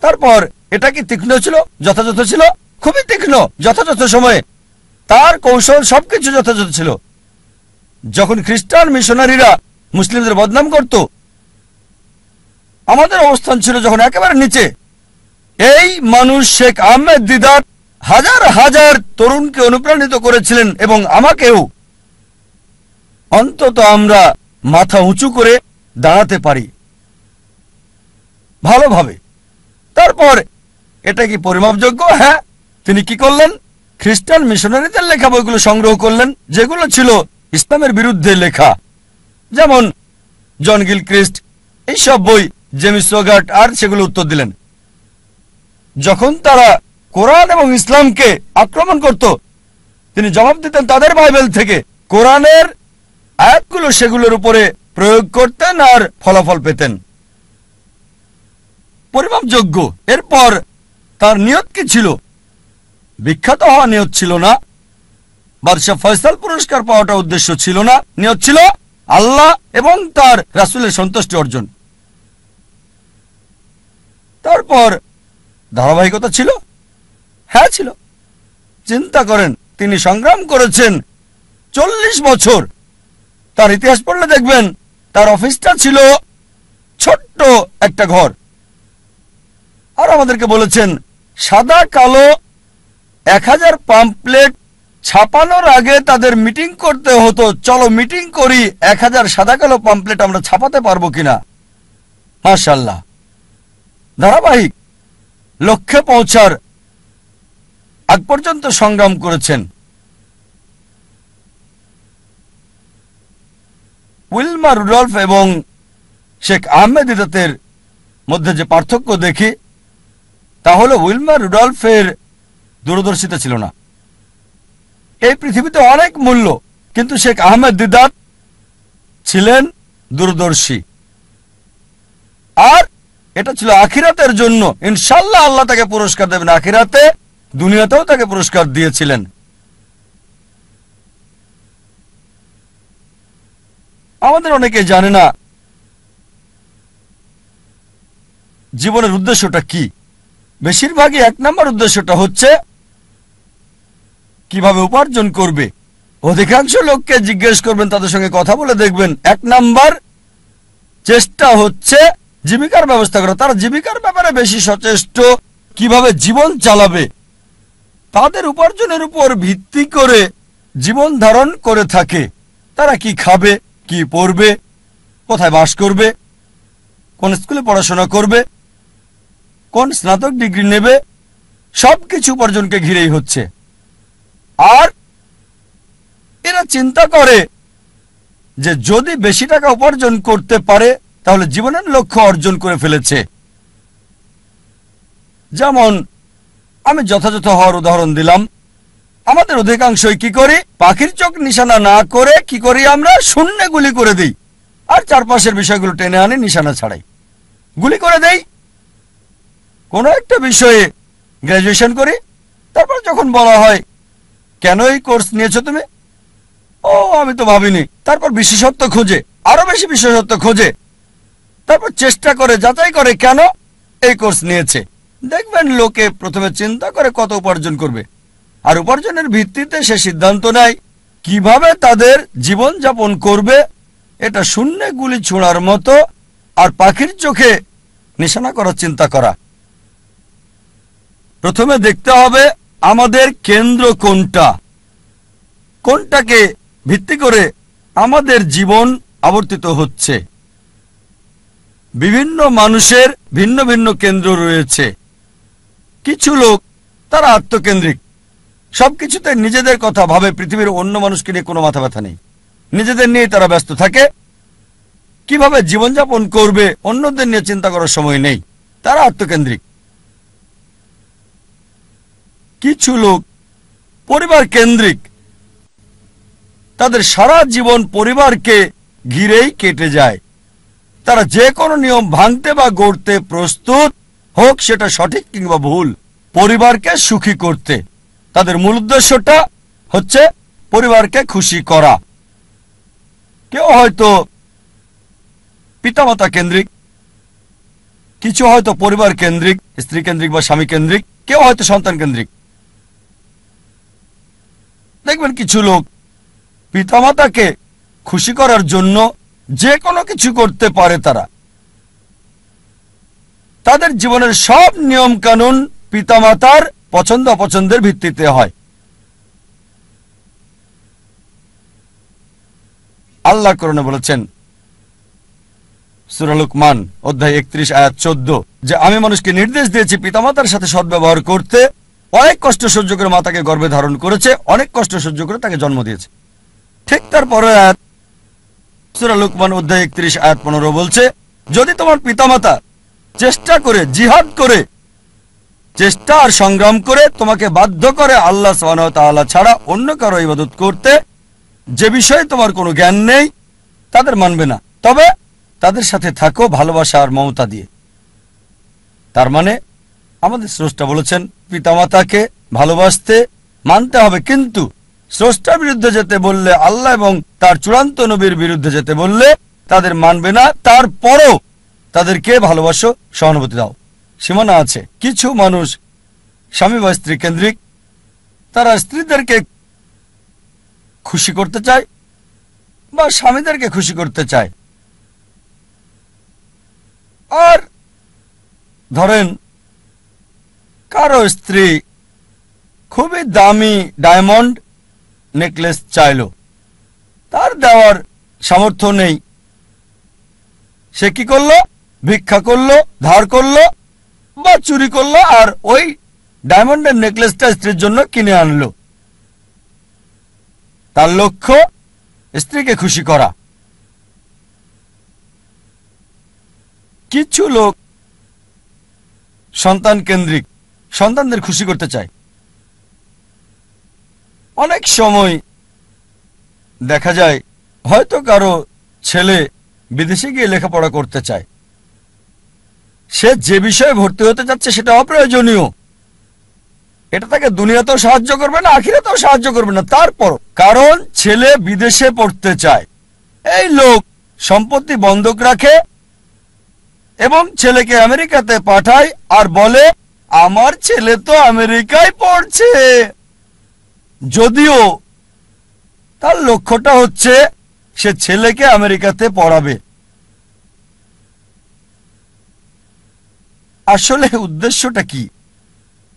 Speaker 2: তারপর এটা কি তীক্ষ্ণ ছিল, যথাযথ ছিল? খুবই তীক্ষ্ণ, যথাযথ সময়ে তার কৌশল সবকিছু যথাযথ ছিল। যখন খ্রিস্টান মিশনারিরা মুসলিমদের বদনাম করত, আমাদের অবস্থান ছিল যখন একেবারে নিচে। এই মানুষ শেখ আহমেদ দিদাত হাজার হাজার তরুণকে অনুপ্রাণিত করেছিলেন, এবং আমাকেও। অন্তত আমরা মাথা উঁচু করে দাঁড়াতে পারি ভালোভাবে। তারপর এটা কি পরিমাপযোগ্য? হ্যাঁ। তিনি কি করলেন? খ্রিস্টান মিশনারিদের লেখা বইগুলো সংগ্রহ করলেন, যেগুলো ছিল ইসলামের বিরুদ্ধে লেখা, যেমন জন গিলক্রিস্ট, এইসব বই, জেমি সোগাট, আর সেগুলো উত্তর দিলেন। যখন তারা কোরআন এবং ইসলামকে আক্রমণ করত, তিনি জবাব দিতেন তাদের বাইবেল থেকে। কোরআনের আয়াতগুলো সেগুলোর উপরে প্রয়োগ করতেন আর ফলাফল পেতেন পরিমাপযোগ্য। এরপর তার নিয়ত কি ছিল? বিখ্যাত হওয়া নিয়ত ছিল না, বাদশাহ ফয়সাল পুরস্কার পাওয়াটা উদ্দেশ্য ছিল না। নিয়ত ছিল আল্লাহ এবং তার রাসূলের সন্তুষ্টি অর্জন। তারপর ধারাবাহিকতা ছিল? হ্যাঁ ছিল। চিন্তা করেন, তিনি সংগ্রাম করেছেন 40 বছর। তার ইতিহাস পড়লে দেখবেন তার অফিসটা ছিল ছোট্ট একটা ঘর। আর আমাদেরকে বলেছেন সাদা কালো 1000 পাম্পলেট ছাপানোর আগে তাদের মিটিং করতে হতো, চলো মিটিং করি 1000 সাদা কালো পাম্পলেট আমরা ছাপাতে পারবো কিনা। মাশাআল্লাহ, ধারাবাহিক লক্ষ্যে পৌঁছার আগ পর্যন্ত সংগ্রাম করেছেন। উইলমা রুডলফ এবং শেখ আহমেদ দিদাতের মধ্যে যে পার্থক্য দেখি তা হলো উইলমা রুডলফের দূরদর্শিতা ছিল না। এই পৃথিবীতে অনেক মূল্য, কিন্তু শেখ আহমেদ দিদাত ছিলেন দূরদর্শী। আর এটা ছিল আখিরাতের জন্য। ইনশাআল্লাহ আল্লাহ তাকে পুরস্কার দেবেন আখিরাতে, দুনিয়াতেও তাকে পুরস্কার দিয়েছিলেন। আমাদের অনেকে জানে না জীবনের উদ্দেশ্যটা কি। বেশিরভাগই 1 নম্বর উদ্দেশ্যটা হচ্ছে কিভাবে উপার্জন করবে। অধিকাংশ লোককে জিজ্ঞেস করবেন, তাদের সঙ্গে কথা বলে দেখবেন 1 নাম্বার চেষ্টা হচ্ছে জীবিকার ব্যবস্থা করা। তারা জীবিকার ব্যাপারে বেশি সচেষ্ট, কিভাবে জীবন চালাবে। তাদের উপার্জনের উপর ভিত্তি করে জীবন ধারণ করে থাকে। তারা কি খাবে, কি পড়বে, কোথায় বাস করবে, কোন স্কুলে পড়াশোনা করবে, কোন স্নাতক ডিগ্রি নেবে, সবকিছু উপার্জনকে ঘিরেই হচ্ছে। আর এরা চিন্তা করে যে যদি বেশি টাকা উপার্জন করতে পারে তাহলে জীবনের লক্ষ্য অর্জন করে ফেলেছে। যেমন আমি যথাযথ হওয়ার উদাহরণ দিলাম। আমাদের অধিকাংশই কি করি, পাখির চোখ নিশানা না করে কি করি, আমরা শূন্যে গুলি করে দিই আর চারপাশের বিষয়গুলো টেনে আনি নিশানা ছাড়াই গুলি করে দেই। কোনো একটা বিষয়ে গ্র্যাজুয়েশন করি, তারপর যখন বলা হয় কেন এই কোর্স নিয়েছো তুমি, ও আমি তো ভাবিনি। তারপর বিশেষত্ব খোঁজে, আরো বেশি বিশেষত্ব খোঁজে, তারপর চেষ্টা করে যাচাই করে কেন এই কোর্স নিয়েছে। দেখবেন লোকে প্রথমে চিন্তা করে কত উপার্জন করবে, আর উপার্জনের ভিত্তিতে সে সিদ্ধান্ত নেয় কিভাবে তাদের জীবন যাপন করবে। এটা শূন্যে গুলি ছোঁড়ার মতো আর পাখির চোখে নিশানা করার চিন্তা করা। প্রথমে দেখতে হবে আমাদের কেন্দ্র কোনটা, কোনটাকে ভিত্তি করে আমাদের জীবন আবর্তিত হচ্ছে। বিভিন্ন মানুষের ভিন্ন ভিন্ন কেন্দ্র রয়েছে। কিছু লোক তারা আত্মকেন্দ্রিক, সবকিছুতে নিজেদের কথা ভাবে, পৃথিবীর অন্য মানুষকে নিয়ে কোনো মাথা ব্যথা নেই, নিজেদের নিয়ে তারা ব্যস্ত থাকে। কিভাবে জীবনযাপন করবে অন্যদের নিয়ে চিন্তা করার সময় নেই, তারা আত্মকেন্দ্রিক। কিছু লোক পরিবার কেন্দ্রিক, তাদের সারা জীবন পরিবারকে ঘিরেই কেটে যায়। তারা যে কোনো নিয়ম ভাঙতে বা গড়তে প্রস্তুত, হোক সেটা সঠিক কিংবা ভুল, পরিবারকে সুখী করতে। তাদের মূল উদ্দেশ্যটা হচ্ছে পরিবারকে খুশি করা। কেউ হয়তো পিতামাতা কেন্দ্রিক, কিছু হয়তো পরিবার কেন্দ্রিক, স্ত্রী কেন্দ্রিক বা স্বামী কেন্দ্রিক, কেউ হয়তো সন্তান কেন্দ্রিক। দেখবেন কিছু লোক পিতামাতাকে খুশি করার জন্য যে কোনো কিছু করতে পারে। তাদের জীবনের সব নিয়ম কানুন পিতামাতার পছন্দ অপছন্দের ভিত্তিতে হয়। আল্লাহ কোরআনে বলেছেন সূরা লুকমান অধ্যায় 31 আয়াত 14 যে আমি মানুষকে নির্দেশ দিয়েছি পিতামাতার সাথে সদ্ব্যবহার করতে। অনেক কষ্ট সহ্য করে মাতাকে গর্ভে ধারণ করেছে, অনেক কষ্ট সহ্য করে তাকে জন্ম দিয়েছে। ঠিক তারপরে আয়াত সূরা লুকমান অধ্যায় 31 আয়াত 15 বলছে যদি তোমার পিতামাতা চেষ্টা করে, জিহাদ করে, চেষ্টা আর সংগ্রাম করে তোমাকে বাধ্য করে আল্লাহ সুবহানাহু ওয়া তাআলা ছাড়া অন্য কারো ইবাদত করতে, যে বিষয়ে তোমার কোনো জ্ঞান নেই, তাদের মানবে না, তবে তাদের সাথে থাকো ভালোবাসা আর মমতা দিয়ে। তার মানে আমাদের স্রষ্টা বলেছেন পিতামাতাকে ভালোবাসতে, মানতে হবে, কিন্তু স্রষ্টার বিরুদ্ধে যেতে বললে, আল্লাহ এবং তার চূড়ান্ত নবীর বিরুদ্ধে যেতে বললে তাদের মানবে না। তারপরও তাদেরকে ভালোবাসো, সহানুভূতি দাও। সীমানা আছে। কিছু মানুষ স্বামী বা স্ত্রী কেন্দ্রিক, তারা স্ত্রীদেরকে খুশি করতে চায় বা স্বামীদেরকে খুশি করতে চায়। আর ধরেন কারো স্ত্রী খুবই দামি ডায়মন্ড নেকলেস চাইল, তার দেওয়ার সামর্থ্য নেই। সে কি করলো? ভিক্ষা করলো, ধার করলো বা চুরি করলো, আর ওই ডায়মন্ডের নেকলেসটা স্ত্রীর জন্য কিনে আনলো। তার লক্ষ্য স্ত্রীকে খুশি করা। কিছু লোক সন্তান কেন্দ্রিক, সন্তানদের খুশি করতে চায়। অনেক সময় দেখা যায় হয়তো কারো ছেলে বিদেশে গিয়ে লেখাপড়া করতে চায়, সে যে বিষয়ে ভর্তি হতে যাচ্ছে সেটা অপ্রয়োজনীয়, এটা তাকে দুনিয়াতেও সাহায্য করবে না, আখিরাতেও সাহায্য করবে না। তারপর কারণ ছেলে বিদেশে পড়তে চায়, এই লোক সম্পত্তি বন্ধক রাখে এবং ছেলেকে আমেরিকাতে পাঠায় আর বলে আমার ছেলে তো আমেরিকায় পড়ছে, যদিও তার লক্ষ্যটা হচ্ছে সে ছেলেকে আমেরিকাতে পড়াবে। আসলে উদ্দেশ্যটা কি?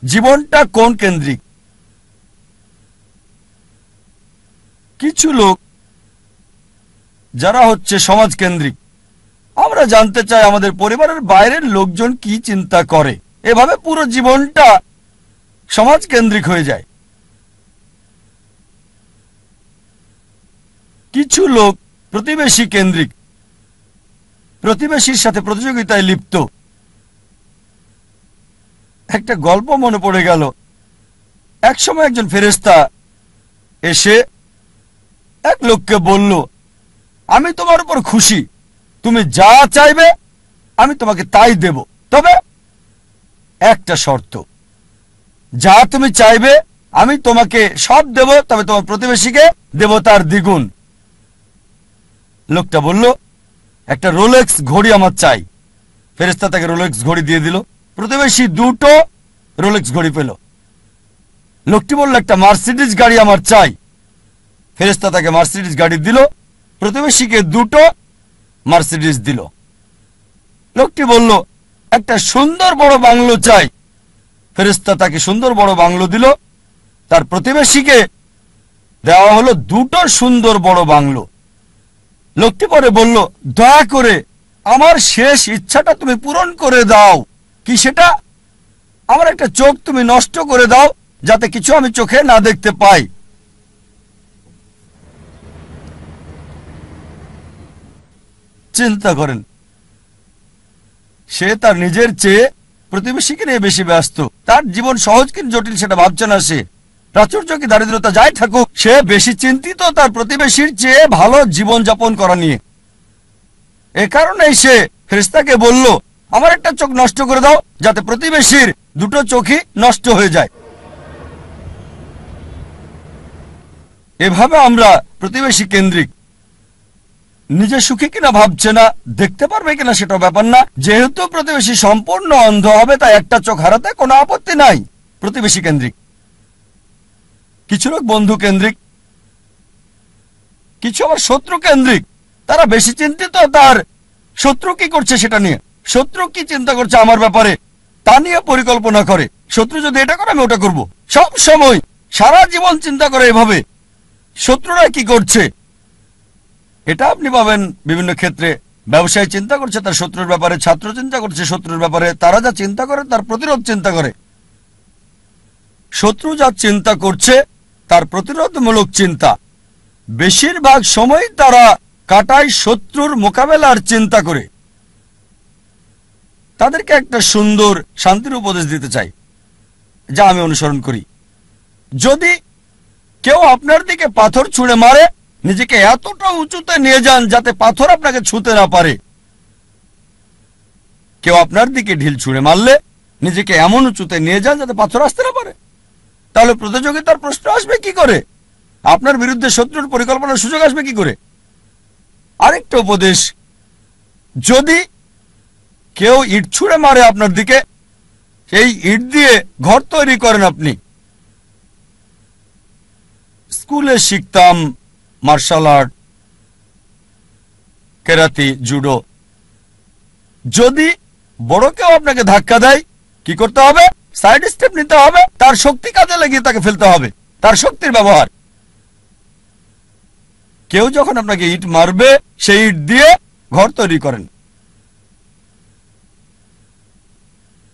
Speaker 2: জীবনটা কোন কেন্দ্রিক? কিছু লোক যারা হচ্ছে সমাজ কেন্দ্রিক, আমরা জানতে চাই আমাদের পরিবারের বাইরের লোকজন কি চিন্তা করে, এভাবে পুরো জীবনটা সমাজ কেন্দ্রিক হয়ে যায়। কিছু লোক প্রতিবেশী কেন্দ্রিক, প্রতিবেশীর সাথে প্রতিযোগিতায় লিপ্ত। একটা গল্প মনে পড়ে গেল। একসময় একজন ফেরেশতা এসে এক লোককে বলল, আমি তোমার উপর খুশি, তুমি যা চাইবে আমি তোমাকে তাই দেব, তবে একটা শর্ত, যা তুমি চাইবে আমি তোমাকে সব দেব, তবে তোমার প্রতিবেশীকে দেব তার দ্বিগুণ। লোকটা বলল, একটা রোলেক্স ঘড়ি আমার চাই। ফেরেশতা তাকে রোলেক্স ঘড়ি দিয়ে দিল। প্রতিবেশী দুটো রোলেক্স ঘড়ি পেল। লোকটি বলল, একটা মার্সিডিজ গাড়ি আমার চাই। ফেরেশতা তাকে মার্সিডিজ গাড়ি দিল, প্রতিবেশীকে দুটো মার্সিডিজ দিল। লোকটি বলল, একটা সুন্দর বড় বাংলো চাই। ফেরেশতা তাকে সুন্দর বড় বাংলো দিল, তার প্রতিবেশীকে দেওয়া হলো দুটো সুন্দর বড় বাংলো। লোকটি পরে বলল, দয়া করে আমার শেষ ইচ্ছাটা তুমি পূরণ করে দাও। কি সেটা? আমার একটা চোখ তুমি নষ্ট করে দাও, যাতে কিছু আমি চোখে না দেখতে পাই। চিন্তা করেন, সে তার নিজের চেয়ে প্রতিবেশীকে নিয়ে বেশি ব্যস্ত। তার জীবন সহজ কিন্তু জটিল সেটা ভাবছে না সে। প্রাচুর্য কি দারিদ্রতা যাই থাকুক, সে বেশি চিন্তিত তার প্রতিবেশীর চেয়ে ভালো জীবন যাপন করা নিয়ে। এ কারণেই সে ফেরেশতাকে বলল, আমার একটা চোখ নষ্ট করে দাও, যাতে প্রতিবেশীর দুটো চোখই নষ্ট হয়ে যায়। এভাবে আমরা প্রতিবেশী কেন্দ্রিক। নিজে সুখী কিনা ভাবছে না, দেখতে পারবে কিনা সেটাও ব্যাপার না। যেহেতু প্রতিবেশী সম্পূর্ণ অন্ধ হবে, তাই একটা চোখ হারাতে কোনো আপত্তি নাই। প্রতিবেশী কেন্দ্রিক। কিছু লোক বন্ধু কেন্দ্রিক, কিছু আবার শত্রু কেন্দ্রিক। তারা বেশি চিন্তিত তার শত্রু কি করছে সেটা নিয়ে। শত্রু কি চিন্তা করছে আমার ব্যাপারে তা নিয়ে পরিকল্পনা করে। শত্রু যদি এটা করে আমি ওটা করব, সব সময় সারা জীবন চিন্তা করে এভাবে শত্রুরা কি করছে। এটা আপনি পাবেন বিভিন্ন ক্ষেত্রে। ব্যবসায় চিন্তা করছে তার শত্রুর ব্যাপারে, ছাত্র চিন্তা করছে শত্রুর ব্যাপারে। তারা যা চিন্তা করে তার প্রতিরোধ চিন্তা করে। শত্রু যা চিন্তা করছে তার প্রতিরোধমূলক চিন্তা। বেশিরভাগ সময় তারা কাটায় শত্রুর মোকাবেলার চিন্তা করে। তাদেরকে একটা সুন্দর শান্তির উপদেশ দিতে চাই, যা আমি অনুসরণ করি। যদি কেউ আপনার দিকে পাথর ছুঁড়ে মারে, নিজেকে এতটা উঁচুতে নিয়ে যান যাতে পাথর আপনাকে ছুঁতে না পারে। কেউ আপনার দিকে ঢিল ছুঁড়ে মারলে নিজেকে এমন উঁচুতে নিয়ে যান যাতে পাথর আসতে না পারে। তাহলে প্রতিযোগিতার প্রশ্ন আসবে কি করে? আপনার বিরুদ্ধে শত্রুর পরিকল্পনার সুযোগ আসবে কি করে? আরেকটা উপদেশ, যদি কেউ ইট ছুঁড়ে মারে আপনার দিকে, এই ইট দিয়ে ঘর তৈরি করেন আপনি। স্কুলে শিখতাম মার্শাল আর্ট, কেরাতি, জুডো। যদি বড় কেউ আপনাকে ধাক্কা দেয় কি করতে হবে? সাইড স্টেপ নিতে হবে, তার শক্তি কাজে লাগিয়ে তাকে ফেলতে হবে, তার শক্তির ব্যবহার। কেউ যখন আপনাকে ইট মারবে সেই ইট দিয়ে ঘর তৈরি করেন।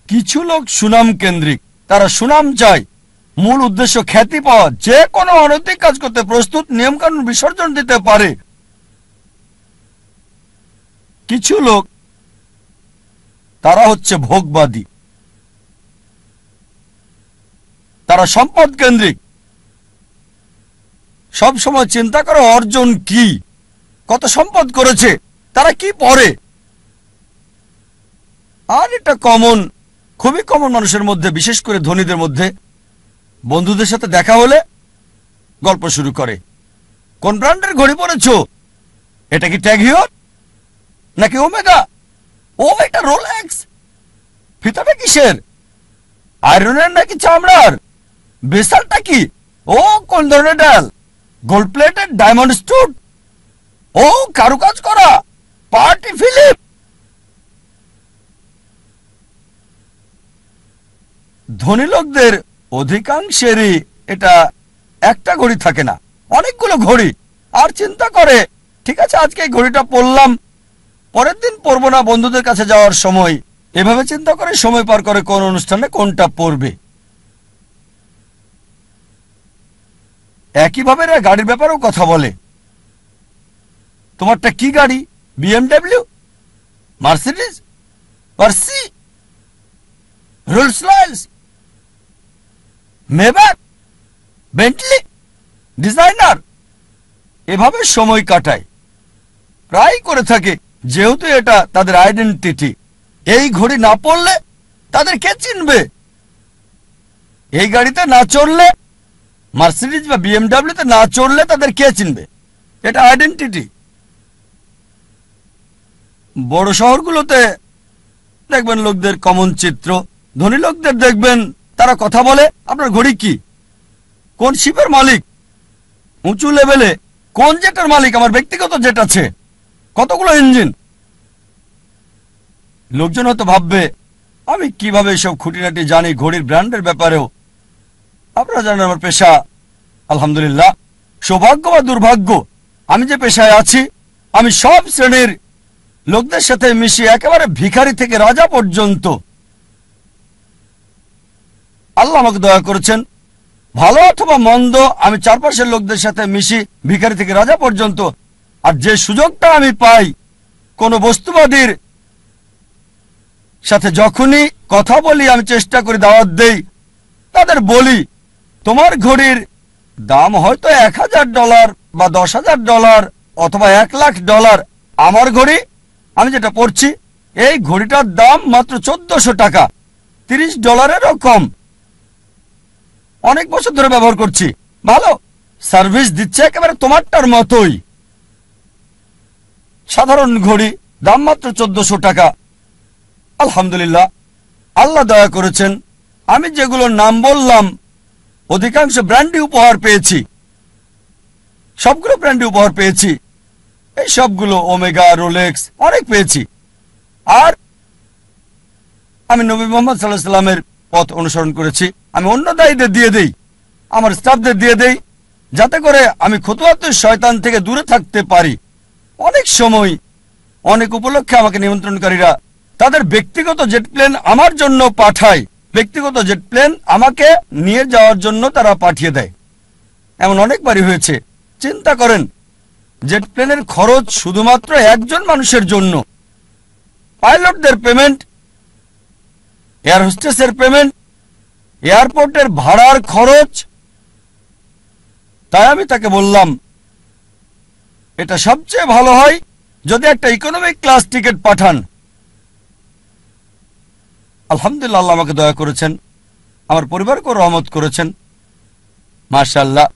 Speaker 2: কিছু লোক সুনাম কেন্দ্রিক, তারা সুনাম চায়, মূল উদ্দেশ্য খ্যাতি পাওয়া, যে কোনো অনৈতিক কাজ করতে প্রস্তুত, নিয়মকানুন বিসর্জন দিতে পারে। কিছু লোক তারা হচ্ছে ভোগবাদী, তারা সম্পদ কেন্দ্রিক, সব সময় চিন্তা করে অর্জন কি, কত সম্পদ করেছে, তারা কি পড়ে। আর এটা কমন, খুবই কমন মানুষের মধ্যে, বিশেষ করে ধনীদের মধ্যে। বন্ধুদের সাথে দেখা হলে গল্প শুরু করে, কোন ব্র্যান্ডের ঘড়ি পরেছো, এটা কি ট্যাগ হিওর নাকি ওমেগা, ও এটা রোলেক্স, ফিতাটা কিসের, আয়রনের নাকি চামড়ার, বেসালটা কি, ও কোন ধরনের ডাল, গোল্ড প্লেটেড ডায়মন্ড স্টুড, ও কারুকাজ করা, পার্টি ফিলিপ। ধনী লোকদের অধিকাংশেরই এটা একটা ঘড়ি থাকে না, অনেকগুলো ঘড়ি। আর চিন্তা করে ঠিক আছে আজকে এই ঘড়িটা পরলাম, পরের দিন পরবো না, বন্ধুদের কাছে যাওয়ার সময়। এভাবে চিন্তা করে সময় পার করে কোন অনুষ্ঠানে কোনটা পরবে। একইভাবে এরা গাড়ির ব্যাপারেও কথা বলে, তোমারটা কি গাড়ি, BMW, Mercedes, Porsche, Rolls Royce, Maybach, Bentley, designer. এভাবে সময় কাটায়, প্রায় করে থাকে, যেহেতু এটা তাদের আইডেন্টিটি। এই ঘড়ি না পড়লে তাদের কে চিনবে? এই গাড়িতে না চড়লে, মার্সিডিজ বা বিএমডব্লিউতে না চড়লে তাদের কে চিনবে? এটা আইডেন্টিটি। বড় শহরগুলোতে দেখবেন লোকদের কমন চিত্র। ধনী লোকদের দেখবেন তারা কথা বলে, আপনার ঘড়ি কি, কোন শিপের মালিক, উঁচু লেভেলে কোন জেটের মালিক, আমার ব্যক্তিগত জেট আছে, কতগুলো ইঞ্জিন। লোকজন হয়তো ভাববে আমি কিভাবে এসব খুঁটিনাটি জানি ঘড়ির ব্র্যান্ডের ব্যাপারেও। আপনারা জানেন আমার পেশা, আলহামদুলিল্লাহ, সৌভাগ্য বা দুর্ভাগ্য, আমি যে পেশায় আছি আমি সব শ্রেণীর লোকদের সাথে মিশি, একেবারে ভিখারি থেকে রাজা পর্যন্ত। আল্লাহ আমাকে দয়া করেছেন, ভালো অথবা মন্দ আমি চারপাশের লোকদের সাথে মিশি, ভিখারি থেকে রাজা পর্যন্ত। আর যে সুযোগটা আমি পাই কোন বস্তুবাদীর সাথে যখনই কথা বলি, আমি চেষ্টা করি দাওয়াত দেই, তাদের বলি তোমার ঘড়ির দাম হয়তো $1000 বা $10,000 অথবা $1,00,000, আমার ঘড়ি আমি যেটা পরছি এই ঘড়িটার দাম মাত্র $1,400, $30 কম। অনেক বছর ধরে ব্যবহার করছি, ভালো সার্ভিস দিচ্ছে, একেবারে তোমারটার মতোই। সাধারণ ঘড়ি, দাম মাত্র $1,400। আলহামদুলিল্লাহ, আল্লাহ দয়া করেছেন, আমি যেগুলো নাম বললাম অধিকাংশ ব্র্যান্ডই উপহার পেয়েছি, সবগুলো ব্র্যান্ডই উপহার পেয়েছি। এই সবগুলো ওমেগা, রোলেক্স অনেক পেয়েছি। আর আমি নবী মুহাম্মদ সাল্লাল্লাহু আলাইহি ওয়াসাল্লামের পথ অনুসরণ করেছি। আমি অন্য দায়ীদের দিয়ে দেই, আমার স্টাফদের দিয়ে দেই, যাতে করে আমি খুতুওয়াত শয়তান থেকে দূরে থাকতে পারি। অনেক সময় অনেক উপলক্ষে আমাকে নিমন্ত্রণকারীরা তাদের ব্যক্তিগত জেট প্লেন আমার জন্য পাঠায়, ব্যক্তিগত জেট প্লেন আমাকে নিয়ে যাওয়ার জন্য তারা পাঠিয়ে দেয়। এমন অনেকবারই হয়েছে। চিন্তা করেন, জেট প্লেনের খরচ শুধুমাত্র একজন মানুষের জন্য, পাইলটদের পেমেন্ট, এয়ার হোস্টেসের পেমেন্ট, এয়ারপোর্টের ভাড়ার খরচ। তাই আমি তাকে বললাম এটা সবচেয়ে ভালো হয় যদি একটা ইকোনমিক ক্লাস টিকিট পাঠান। আলহামদুলিল্লাহ, আল্লাহ আমাকে দয়া করেছেন, আমার পরিবারকেও রহমত করেছেন। মাশাআল্লাহ,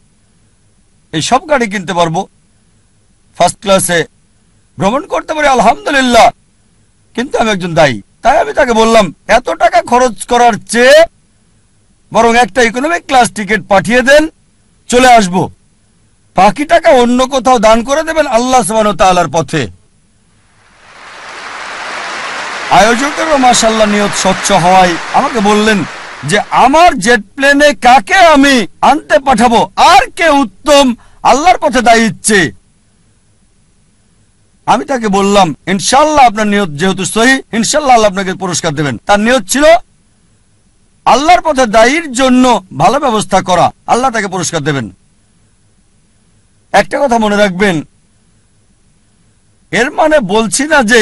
Speaker 2: এই সব গাড়ি কিনতে পারবো, ফার্স্ট ক্লাসে ভ্রমণ করতে পারি, আলহামদুলিল্লাহ। কিন্তু আমি একজন দায়ী, তাই আমি তাকে বললাম এত টাকা খরচ করার চেয়ে বরং একটা ইকোনমিক ক্লাস টিকিট পাঠিয়ে দেন, চলে আসব, বাকি টাকা অন্য কোথাও দান করে দেবেন আল্লাহ সুবহানাহু ওয়া তাআলার পথে। আয়োজকেরও মাশাআল্লাহ নিয়ত স্বচ্ছ হওয়ায় আমাকে বললেন যে আমার জেট প্লেনে কাকে আমি আনতে পাঠাবো, আর কে উত্তম আল্লাহর পথে দায়ী ইচ্ছে। আমি তাকে বললাম ইনশাআল্লাহ আপনার নিয়ত যেহেতু সহি, ইনশাআল্লাহ আল্লাহ আপনাকে পুরস্কার দেবেন। তার নিয়ত ছিল আল্লাহর পথে দায়ীর জন্য ভালো ব্যবস্থা করা, আল্লাহ তাকে পুরস্কার দেবেন। একটা কথা মনে রাখবেন, এর মানে বলছি না যে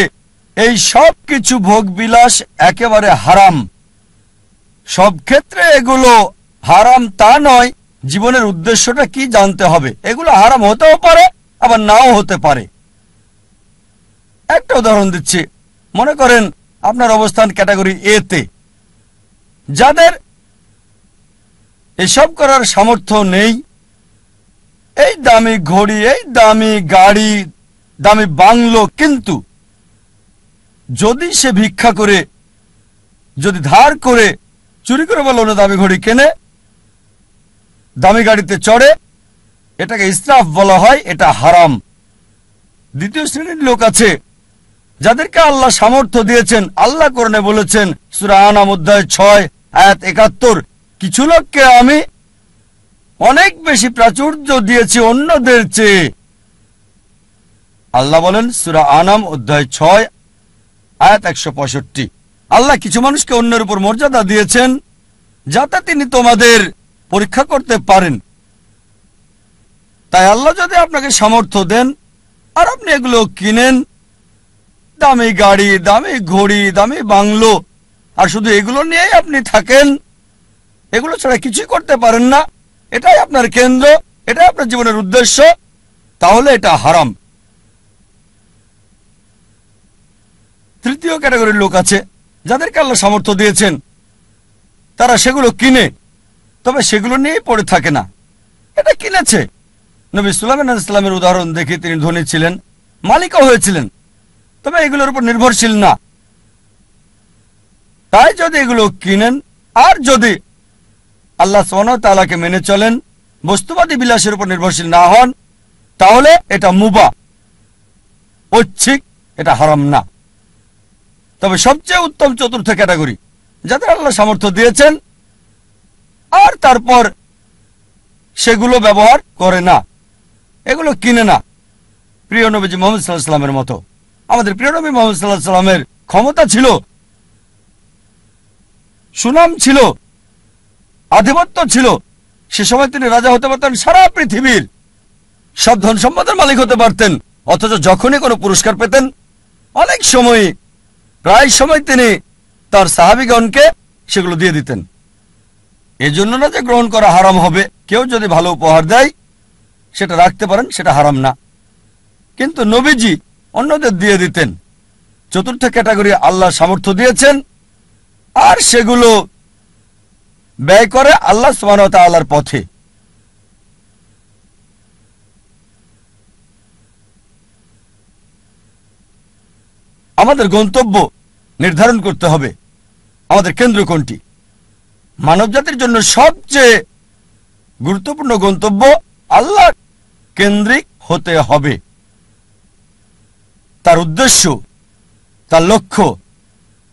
Speaker 2: এই সব কিছু ভোগ বিলাস একেবারে হারাম, সব ক্ষেত্রে এগুলো হারাম তা নয়। জীবনের উদ্দেশ্যটা কি জানতে হবে। এগুলো হারাম হতেও পারে আবার নাও হতে পারে। একটা উদাহরণ দিচ্ছি, মনে করেন আপনার অবস্থান ক্যাটাগরি এ তে, যাদের এসব করার সামর্থ্য নেই, এই দামি ঘড়ি, এই দামি গাড়ি, দামি বাংলো, কিন্তু যদি সে ভিক্ষা করে, যদি ধার করে, চুরি করে বলো না দামি ঘড়ি কেনে, দামি গাড়িতে চড়ে, এটাকে ইসরাফ বলা হয়, এটা হারাম। দ্বিতীয় শ্রেণীর লোক আছে যাদেরকে আল্লাহ সামর্থ্য দিয়েছেন। আল্লাহ কোরআনে বলেছেন সূরা আনাম অধ্যায় 6 আয়াত 71, কিছু লোককে আমি অনেক বেশি প্রাচুর্য দিয়েছি অন্যদের চেয়ে। আল্লাহ বলেন সূরা আনাম অধ্যায় 6 আয়াত 165, আল্লাহ কিছু মানুষকে অন্যের উপর মর্যাদা দিয়েছেন যাতে তিনি তোমাদের পরীক্ষা করতে পারেন। তাই আল্লাহ যদি আপনাকে সামর্থ্য দেন আর আপনি এগুলো কিনেন, দামি গাড়ি, দামি ঘড়ি, দামি বাংলো, আর শুধু এগুলো নিয়েই আপনি থাকেন, এগুলো ছাড়া কিছুই করতে পারেন না, এটাই আপনার কেন্দ্র, এটাই আপনার জীবনের উদ্দেশ্য, তাহলে এটা হারাম। তৃতীয় ক্যাটাগরির লোক আছে যাদেরকে আল্লাহ সামর্থ্য দিয়েছেন, তারা সেগুলো কিনে, তবে সেগুলো নিয়েই পড়ে থাকে না। এটা কিনেছে। নবী সুলাইমান আলাইহিস সালামের উদাহরণ দেখে তিনি ধনী ছিলেন, মালিকও হয়েছিলেন, তবে এগুলোর উপর নির্ভরশীল না। তাই যদি এগুলো কিনেন আর যদি আল্লাহ সুবহানাহু ওয়া তাআলাকে মেনে চলেন, বস্তুবাদী বিলাসের উপর নির্ভরশীল না হন, তাহলে এটা মুবাহ, ঐচ্ছিক, এটা হারাম না। তবে সবচেয়ে উত্তম চতুর্থ ক্যাটাগরি যাদের আল্লাহ সামর্থ্য দিয়েছেন আর তারপর সেগুলো ব্যবহার করে না, এগুলো কিনে না। প্রিয় নবীজি মুহাম্মদ সাল্লাল্লাহু আলাইহি ওয়াসাল্লামের মতো। আমাদের প্রিয় নবী মুহাম্মদ সাল্লাল্লাহু আলাইহি ওয়াসাল্লামের ক্ষমতা ছিল, সুনাম ছিল, আধিপত্য ছিল। সে সময় তিনি রাজা হতে পারতেন, সারা পৃথিবীর সব ধন সম্পদের মালিক হতে পারতেন, অথচ যখনই কোনো পুরস্কার পেতেন অনেক সময়, প্রায় সময় তিনি তার সাহাবীগণকে সেগুলো দিয়ে দিতেন। এজন্য না যে গ্রহণ করা হারাম হবে, কেউ যদি ভালো উপহার দেয় সেটা রাখতে পারেন, সেটা হারাম না, কিন্তু নবীজি অন্যদের দিয়ে দিতেন। চতুর্থ ক্যাটাগরি আল্লাহ সামর্থ্য দিয়েছেন আর সেগুলো ব্যয় করে আল্লাহ সুবহানাহু ওয়া তাআলার পথে। আমাদের গন্তব্য নির্ধারণ করতে হবে, আমাদের কেন্দ্র কোনটি। মানবজাতির জন্য সবচেয়ে গুরুত্বপূর্ণ গন্তব্য আল্লাহ কেন্দ্রিক হতে হবে। তার উদ্দেশ্য, তার লক্ষ্য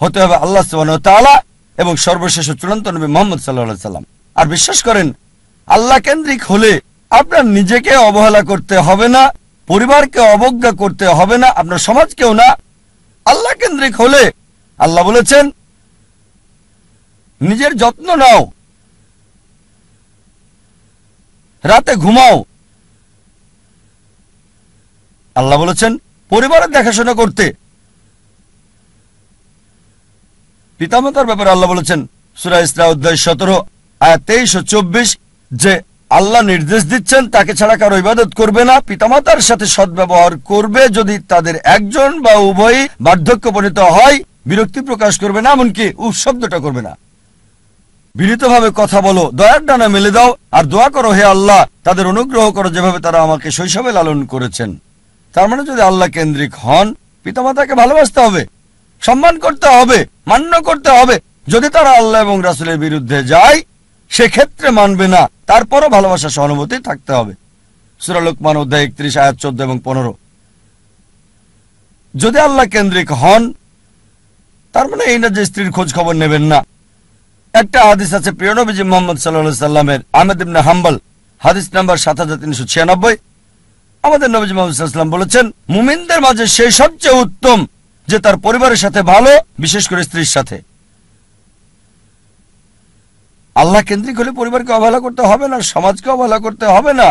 Speaker 2: হতে হবে আল্লাহ সুবহানাহু ওয়া তাআলা এবং সর্বশেষ চূড়ান্ত নবী মুহাম্মদ সাল্লাল্লাহু আলাইহি ওয়াসাল্লাম। আর বিশ্বাস করেন, আল্লাহ কেন্দ্রিক হলে আপনার নিজেকে অবহেলা করতে হবে না, পরিবারকে অবজ্ঞা করতে হবে না, আপনার সমাজকেও না। আল্লাহ কেন্দ্রিক হলে আল্লাহ বলেছেন নিজের যত্ন নাও, রাতে ঘুমাও। আল্লাহ বলেছেন পরিবারের দেখাশোনা করতে। পিতামাতার ব্যাপারে আল্লাহ বলেছেন সূরা ইসরা অধ্যায় 17 আয়াত 23 ও 24 যে আল্লাহ নির্দেশ দিচ্ছেন তাকে ছাড়া কারো ইবাদত করবে না, পিতামাতার সাথে সদ্ব্যবহার করবে, যদি তাদের একজন বা উভয়ই বার্ধক্যপরিণত হয় বিরক্তি প্রকাশ করবে না, এমনকি উফ শব্দটা করবে না। বিনীতভাবে কথা বলো, দয়ার ডানা মেলে দাও, আর দোয়া করো হে আল্লাহ তাদের অনুগ্রহ করো যেভাবে তারা আমাকে শৈশবে লালন করেছেন। তার মানে যদি আল্লাহ কেন্দ্রিক হন, পিতামাতাকে ভালোবাসতে হবে, সম্মান করতে হবে, মান্য করতে হবে। যদি তারা আল্লাহ এবং রাসূলের বিরুদ্ধে যায় সেক্ষেত্রে মানবে না, তারপরও ভালোবাসা সহানুভূতি থাকতে হবে। সূরা লোকমান অধ্যায় 31 আয়াত 14 এবং 15। যদি আল্লাহ কেন্দ্রিক হন তার মানে এই না যে স্ত্রীর খোঁজ খবর নেবেন না। একটা হাদিস আছে প্রিয় নবীজি মুহাম্মদ সাল্লাল্লাহু আলাইহি সাল্লামের, আহমদ ইবনে হাম্বল, হাদিস নাম্বার 7396। আমাদের নবীজি মুহাম্মদ সাল্লাল্লাহু আলাইহি সাল্লাম বলেছেন, মুমিনদের মাঝে সেই সবচেয়ে উত্তম যে তার পরিবারের সাথে ভালো, বিশেষ করে স্ত্রীর সাথে। আল্লাহ কেন্দ্রিক হলে পরিবারকে অবহেলা করতে হবে না, সমাজকে অবহেলা করতে হবে না।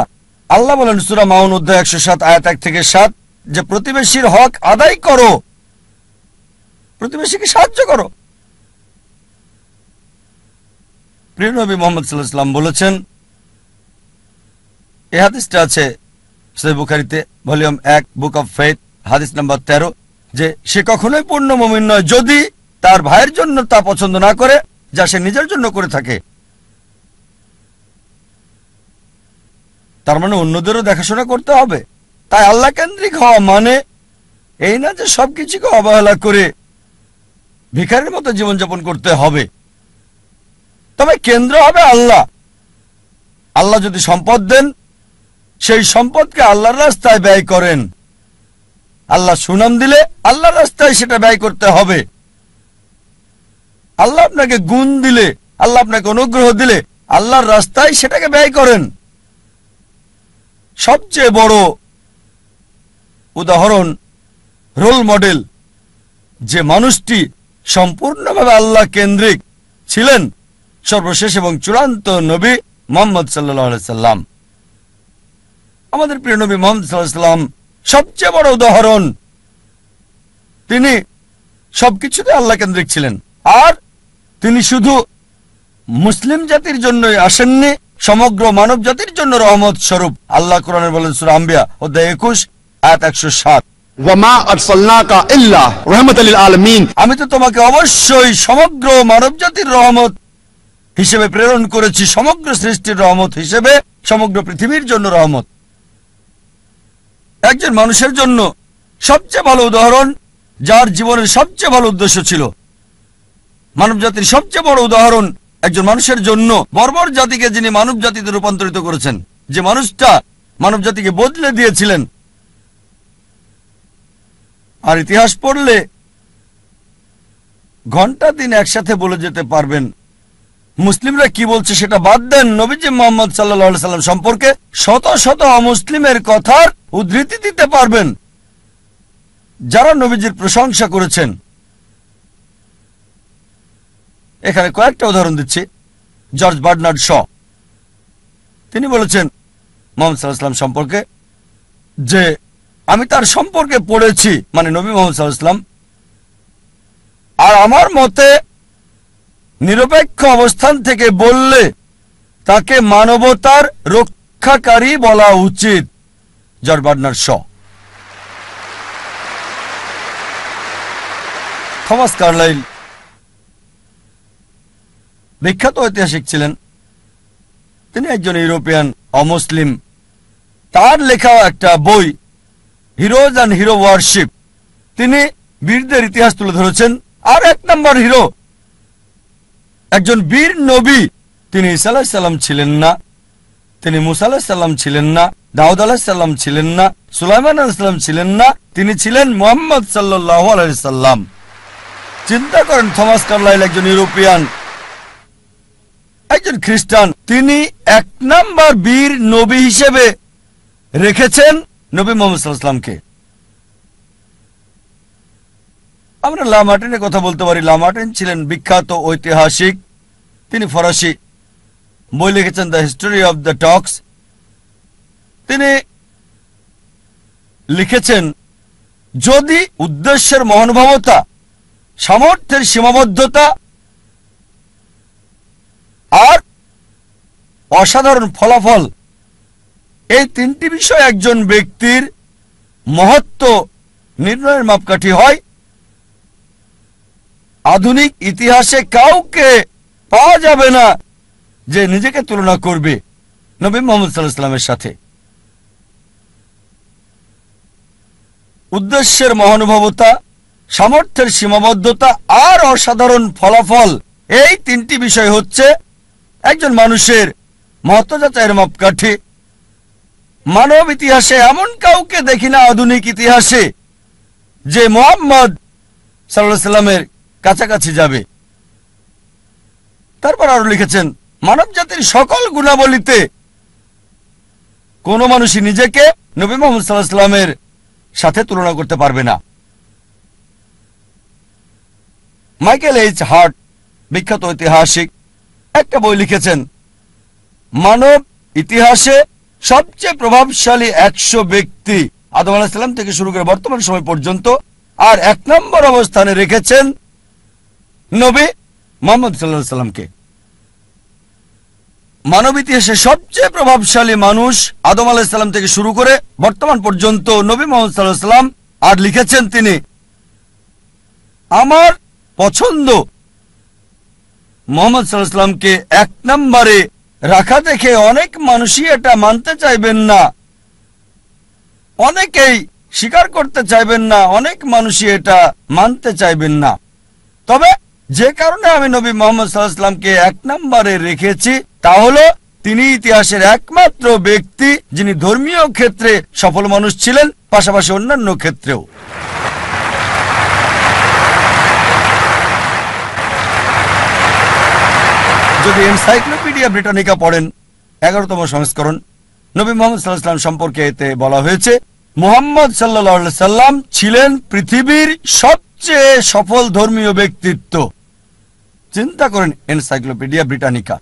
Speaker 2: আল্লাহ বলেন সূরা মাউন অধ্যায় 107 আয়াত 1 থেকে 7 যে প্রতিবেশীর হক আদায় করো, প্রতিবেশীকে সাহায্য করো। প্রিয় নবী মুহাম্মদ সাল্লাল্লাহু আলাইহি সাল্লাম বলেছেন, এই হাদিসটা আছে সহিহ বুখারীতে ভলিউম 1 বুক অফ ফেথ হাদিস নাম্বার 13, যে সে কখনোই পূর্ণ মুমিন নয় যদি তার ভাইয়ের জন্য তা পছন্দ না করে যা সে নিজের জন্য করে থাকে। তার মানে অন্যদেরও দেখাশোনা করতে হবে। তাই আল্লাহ কেন্দ্রিক হওয়া মানে এই না যে সবকিছুকে অবহেলা করে ভিখারির মতো জীবনযাপন করতে হবে। তবে কেন্দ্র হবে আল্লাহ। আল্লাহ যদি সম্পদ দেন সেই সম্পদকে আল্লাহর রাস্তায় ব্যয় করেন। আল্লাহ সুনাম দিলে আল্লাহর রাস্তায় সেটা ব্যয় করতে হবে। আল্লাহ আপনাকে গুণ দিলে, আল্লাহ আপনাকে অনুগ্রহ দিলে আল্লাহর রাস্তায় সেটাকে ব্যয় করেন। সবচেয়ে বড় উদাহরণ, রোল মডেল, যে মানুষটি সম্পূর্ণভাবে আল্লাহ কেন্দ্রিক ছিলেন, সর্বশেষ এবং চূড়ান্ত নবী মুহাম্মদ সাল্লাল্লাহু আলাইহি সাল্লাম। আমাদের প্রিয় নবী মুহাম্মদ সাল্লাল্লাহু আলাইহি সাল্লাম সবচেয়ে বড় উদাহরণ। তিনি সবকিছুতে আল্লাহ কেন্দ্রিক ছিলেন। আর তিনি শুধু মুসলিম জাতির জন্যই আসেননি, সমগ্র মানব জাতির জন্য রহমত স্বরূপ। আল্লাহ কোরআনে বলেন সূরা আম্বিয়া অধ্যায় 21 আয়াত 107,
Speaker 1: ওয়ামা আরসালনাকা ইল্লা রাহমাতাল লিল আলামিন,
Speaker 2: আমি তো তোমাকে অবশ্যই সমগ্র মানব জাতির রহমত হিসেবে প্রেরণ করেছি, সমগ্র সৃষ্টির রহমত হিসেবে, সমগ্র পৃথিবীর জন্য রহমত। একজন মানুষের জন্য সবচেয়ে ভালো উদাহরণ, যার জীবনের সবচেয়ে ভালো উদ্দেশ্য ছিল। মানব জাতির সবচেয়ে বড় উদাহরণ একজন মানুষের জন্য, বর্বর জাতিকে যিনি মানব জাতিতে রূপান্তরিত করেছেন, যে মানুষটা মানব জাতিকে বদলে দিয়েছিলেন। আর ইতিহাস পড়লে ঘন্টা দিন একসাথে বলে যেতে পারবেন। মুসলিমরা কি বলছে সেটা বাদ দেন, নবীজি মুহাম্মদ সাল্লাল্লাহু আলাইহি সাল্লাম সম্পর্কে শত শত অমুসলিমের কথার উদ্ধৃতি দিতে পারবেন যারা নবীজির প্রশংসা করেছেন। এখানে কয়েকটা উদাহরণ দিচ্ছি। জর্জ বার্নার্ড শ, তিনি বলেছেন মুহাম্মদ সাল্লাল্লাহু আলাইহি সাল্লাম সম্পর্কে যে আমি তার সম্পর্কে পড়েছি, মানে নবী মুহাম্মদ সাল্লাল্লাহু আলাইহি সাল্লাম, আর আমার মতে নিরপেক্ষ অবস্থান থেকে বললে তাকে মানবতার রক্ষাকারী বলা উচিত। George Bernard Shaw. Thomas Carlyle বিখ্যাত ঐতিহাসিক ছিলেন, তিনি একজন ইউরোপিয়ান অমুসলিম। তার লেখা একটা বই হিরোজ অ্যান্ড হিরো ওয়ারশিপ, তিনি বীরদের ইতিহাস তুলে ধরেছেন। আর এক নম্বর হিরো, একজন বীর নবী, তিনি ঈসা আলাইহিস সালাম ছিলেন না, তিনি মুসা আলাইহিস সালাম ছিলেন না, দাউদ আলাইহিস সালাম ছিলেন না, সুলাইমান আলাইহিস সালাম ছিলেন না, তিনি ছিলেন মুহাম্মদ সাল্লাল্লাহু আলাইহি সাল্লাম। চিন্তা করেন, থমাস কার্লাইল একজন ইউরোপিয়ান, একজন খ্রিস্টান, তিনি এক নাম্বার বীর নবী হিসেবে রেখেছেন নবী মুহাম্মদ সাল্লাল্লাহু আলাইহি সাল্লামকে। আমরা লা মার্টিনের কথা বলতে পারি। লা মার্টিন ছিলেন বিখ্যাত ঐতিহাসিক, তিনি ফরাসি, বই লিখেছেন দ্য হিস্টোরি অব দ্য টক্স। তিনি লিখেছেন, যদি উদ্দেশ্যের মহানুভবতা, সামর্থ্যের সীমাবদ্ধতা আর অসাধারণ ফলাফল, এই তিনটি বিষয় একজন ব্যক্তির মহত্ব নির্ণয়ের মাপকাঠি হয়, আধুনিক ইতিহাসে কাউকে পাওয়া যাবে না যে নিজেকে তুলনা করবে নবী মুহাম্মদ সাল্লাল্লাহু আলাইহি সাল্লামের সাথে। উদ্দেশ্যের মহানুভবতা, সামর্থ্যের সীমাবদ্ধতা আর অসাধারণ ফলাফল, এই তিনটি বিষয় হচ্ছে একজন মানুষের মহত্ত্ব যাচাইয়ের মাপকাঠি। মানব ইতিহাসে এমন কাউকে দেখি না আধুনিক ইতিহাসে যে মুহাম্মদ সাল্লাল্লাহু আলাইহি সাল্লামের কাছাকাছি যাবে। তারপর আরো লিখেছেন, মানব জাতির সকল গুণাবলীতে কোন মানুষই নিজেকে নবী মুহাম্মদ সাল্লাল্লাহু আলাইহি সাল্লামের সাথে তুলনা করতে পারবে না। মাইকেল এইচ হার্ট, বিখ্যাত ঐতিহাসিক, একটা বই লিখেছেন, মানব ইতিহাসে সবচেয়ে প্রভাবশালী 100 ব্যক্তি আদম আলাইহিস সালাম থেকে শুরু করে বর্তমান সময় পর্যন্ত, আর 1 নম্বর অবস্থানে রেখেছেন নবী মুহাম্মদ সাল্লাল্লাহু আলাইহি সাল্লামকে। মানব ইতিহাসে সবচেয়ে প্রভাবশালী মানুষ আদম আলাইহিস সালাম থেকে শুরু করে বর্তমান পর্যন্ত নবী মুহাম্মদ সাল্লাল্লাহু আলাইহি সাল্লাম। আর লিখেছেন তিনি, আমার পছন্দ মুহাম্মদ সাল্লাল্লাহু আলাইহি সাল্লামকে 1 নম্বরে রাখা দেখে অনেক মানুষই এটা মানতে চাইবেন না, অনেকেই স্বীকার করতে চাইবেন না, অনেক মানুষই এটা মানতে চাইবেন না। তবে যে কারণে আমি নবী মুহাম্মদ সাল্লাল্লাহু আলাইহি সাল্লামকে 1 নম্বরে রেখেছি তা হলো তিনি ইতিহাসের একমাত্র ব্যক্তি যিনি ধর্মীয় ক্ষেত্রে সফল মানুষ ছিলেন, পাশাপাশি অন্যান্য ক্ষেত্রেও। যদি এনসাইক্লোপিডিয়া ব্রিটানিকা পড়েন 11তম সংস্করণ, নবী মুহাম্মদ সাল্লাল্লাহু আলাইহি সাল্লাম সম্পর্কে এতে বলা হয়েছে, মুহাম্মদ সাল্লাল্লাহু আলাইহি সাল্লাম ছিলেন পৃথিবীর সবচেয়ে সফল ধর্মীয় ব্যক্তিত্ব। চিন্তা করেন, এনসাইক্লোপিডিয়া ব্রিটানিকা।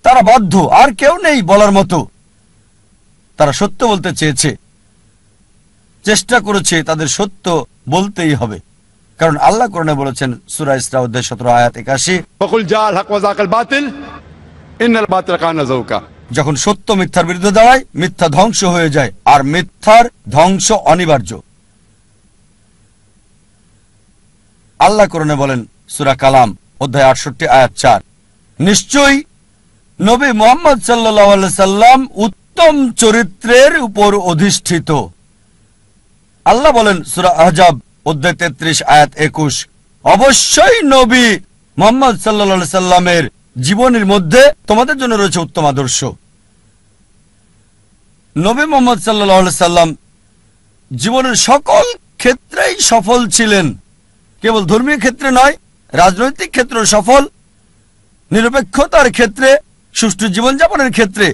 Speaker 2: তারা বাধ্য, আর কেউ নেই বলার মতো। তারা সত্য বলতে চেয়েছে, চেষ্টা করেছে, তাদের সত্য বলতেই হবে। কারণ আল্লাহ কোরআনে বলেছেন, সূরা ইসরা অধ্যায় 17 আয়াত 81,
Speaker 1: ফকুল জাল হক ওয়া যাকাল বাতিল ইন্নাল বাতিল কানা যাউকা।
Speaker 2: যখন সত্য মিথ্যার বিরুদ্ধে দাঁড়ায়, মিথ্যা ধ্বংস হয়ে যায়, আর মিথ্যার ধ্বংস অনিবার্য। আল্লাহ কোরআনে বলেন, সূরা কালাম অধ্যায় 68 আয়াত 4, নিশ্চয়ই নবী মুহাম্মদ সাল্লাল্লাহু আলাইহি সাল্লাম উত্তম চরিত্রের উপর অধিষ্ঠিত। আল্লাহ বলেন সূরা আহজাব অধ্যায় 33 আয়াত 21, অবশ্যই নবী মুহাম্মদ সাল্লাল্লাহু আলাইহি সাল্লামের জীবনের মধ্যে তোমাদের জন্য রয়েছে উত্তম আদর্শ। নবী মুহাম্মদ সাল্লাল্লাহু আলাইহি সাল্লাম জীবনের সকল ক্ষেত্রেই সফল ছিলেন, কেবল ধর্মীয় ক্ষেত্রে নয়, রাজনৈতিক ক্ষেত্রেও সফল, নিরপেক্ষতার ক্ষেত্রে, সুষ্ঠু জীবনযাপনের ক্ষেত্রে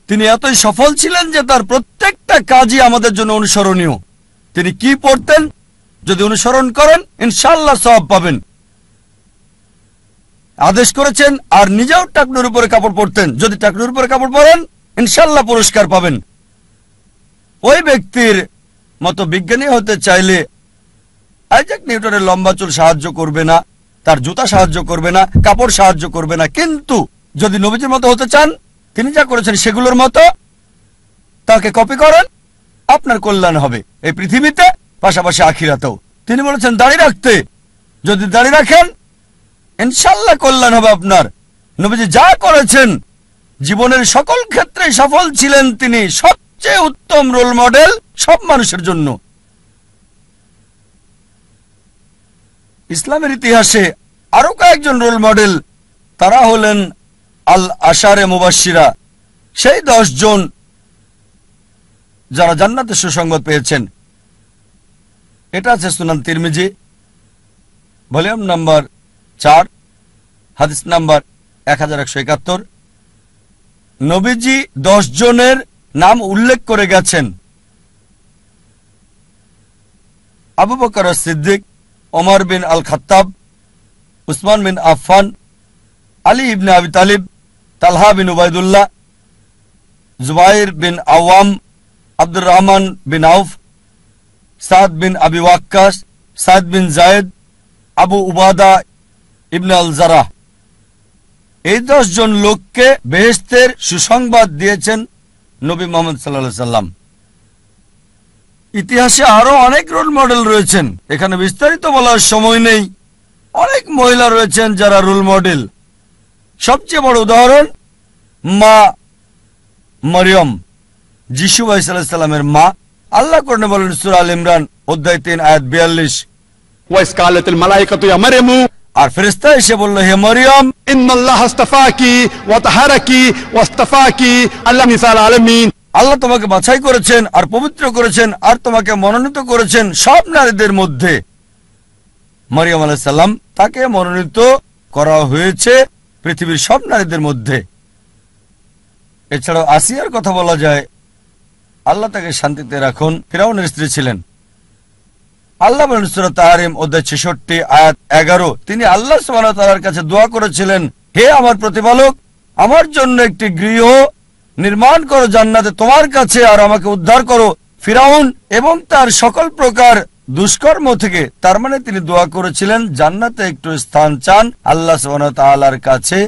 Speaker 2: তিনি এতই সফল ছিলেন যে তার প্রত্যেকটা কাজই আমাদের জন্য অনুসরণীয়। তিনি কি পড়তেন, যদি অনুসরণ করেন ইনশাআল্লাহ সওয়াব পাবেন। আদেশ করেছেন আর নিজেও টাকনুর উপরে কাপড় পরতেন, যদি টাকনুর উপরে কাপড় পরেন ইনশাআল্লাহ পুরস্কার পাবেন। ওই ব্যক্তির মতো বিজ্ঞানী হতে চাইলে আইজাক নিউটনের লম্বা চুল সাহায্য করবে না, তার জুতা সাহায্য করবে না, কাপড় সাহায্য করবে না। কিন্তু যদি নবীজির মতো হতে চান, তিনি যা করেছেন সেগুলোর মতো তাকে কপি করেন, আপনার কল্যাণ হবে এই পৃথিবীতে, পাশাপাশি আখিরাতেও। তিনি বলেছেন দাড়ি রাখতে, যদি দাড়ি রাখেন ইনশাআল্লাহ কল্যাণ হবে আপনার। নবীজি যা করেছেন, জীবনের সকল ক্ষেত্রে সফল ছিলেন, তিনি সবচেয়ে উত্তম রোল মডেল সব মানুষের জন্য। ইসলামের ইতিহাসে আরো কয়েকজন রোল মডেল, তারা হলেন আল আশারে মুবাশশিরা, সেই 10 জন যারা জান্নাতে সুসংবাদ পেয়েছেন। এটা আছে সুনান তিরমিজি ভলিউম নাম্বার 4 হাদিস নাম্বার 1171। নবীজি 10 জনের নাম উল্লেখ করে গেছেন, আবু বকর সিদ্দিক, ওমর বিন আল খাত্তাব, উসমান বিন আফফান, আলী ইবনে আবি তালিব, তালহা বিন উবাইদুল্লাহ, জুবাইর বিন আওয়াম, আব্দুর রহমান বিন আউফ, সাদ বিন আবি ওয়াক্কাস, সাদ বিন জায়েদ, আবু উবাদা ইবনে আল জারাহ। এই 10 জন লোককে বেহেশতের সুসংবাদ দিয়েছেন নবী মুহাম্মদ সাল্লাল্লাহু আলাইহি সাল্লাম। ইতিহাসে আরো অনেক রোল মডেল রয়েছেন, এখানে বিস্তারিত বলার সময় নেই। অনেক মহিলা রয়েছেন যারা রোল মডেল। সবচেয়ে বড় উদাহরণ মা মরিয়ম, যিশু আলাইহিস সালামের মা, আল্লাহ কোরআনে বলেন সূরা আল ইমরান অধ্যায় 3 আয়াত 42,
Speaker 1: وإذ قالت الملائكة يا مريم
Speaker 2: আর ফেরেশতা এসে বলল, হে মরিয়ম,
Speaker 1: إن الله اصطفاكِ وطهركِ واصطفاكِ على نساء العالمين।
Speaker 2: আল্লাহ তোমাকে বাছাই করেছেন আর পবিত্র করেছেন আর তোমাকে মনোনীত করেছেন সব নারীদের মধ্যে। মরিয়ম আলাইহিস সালাম তাকে মনোনীত করা হয়েছে পৃথিবীর সব নারীদের মধ্যে। এছাড়াও আসিয়ার কথা বলা যায়, আল্লাহ তাকে শান্তিতে রাখুন, ফিরাউনের স্ত্রী ছিলেন। আল্লাহ বলেন সূরা তাহরিম অধ্যায় 66 আয়াত 11, তিনি আল্লাহ সুবহানাহু ওয়া তাআলার কাছে দোয়া করেছিলেন, হে আমার প্রতিপালক, আমার জন্য একটি গৃহ নির্মাণ করো জান্নাতে তোমার কাছে, আর আমাকে উদ্ধার করো ফিরাউন এবং তার সকল প্রকার দুষ্কর্ম থেকে। তার মানে তিনি দোয়া করেছিলেন জান্নাতে একটু স্থান চান আল্লাহ সুবহানাহু ওয়া তাআলার কাছে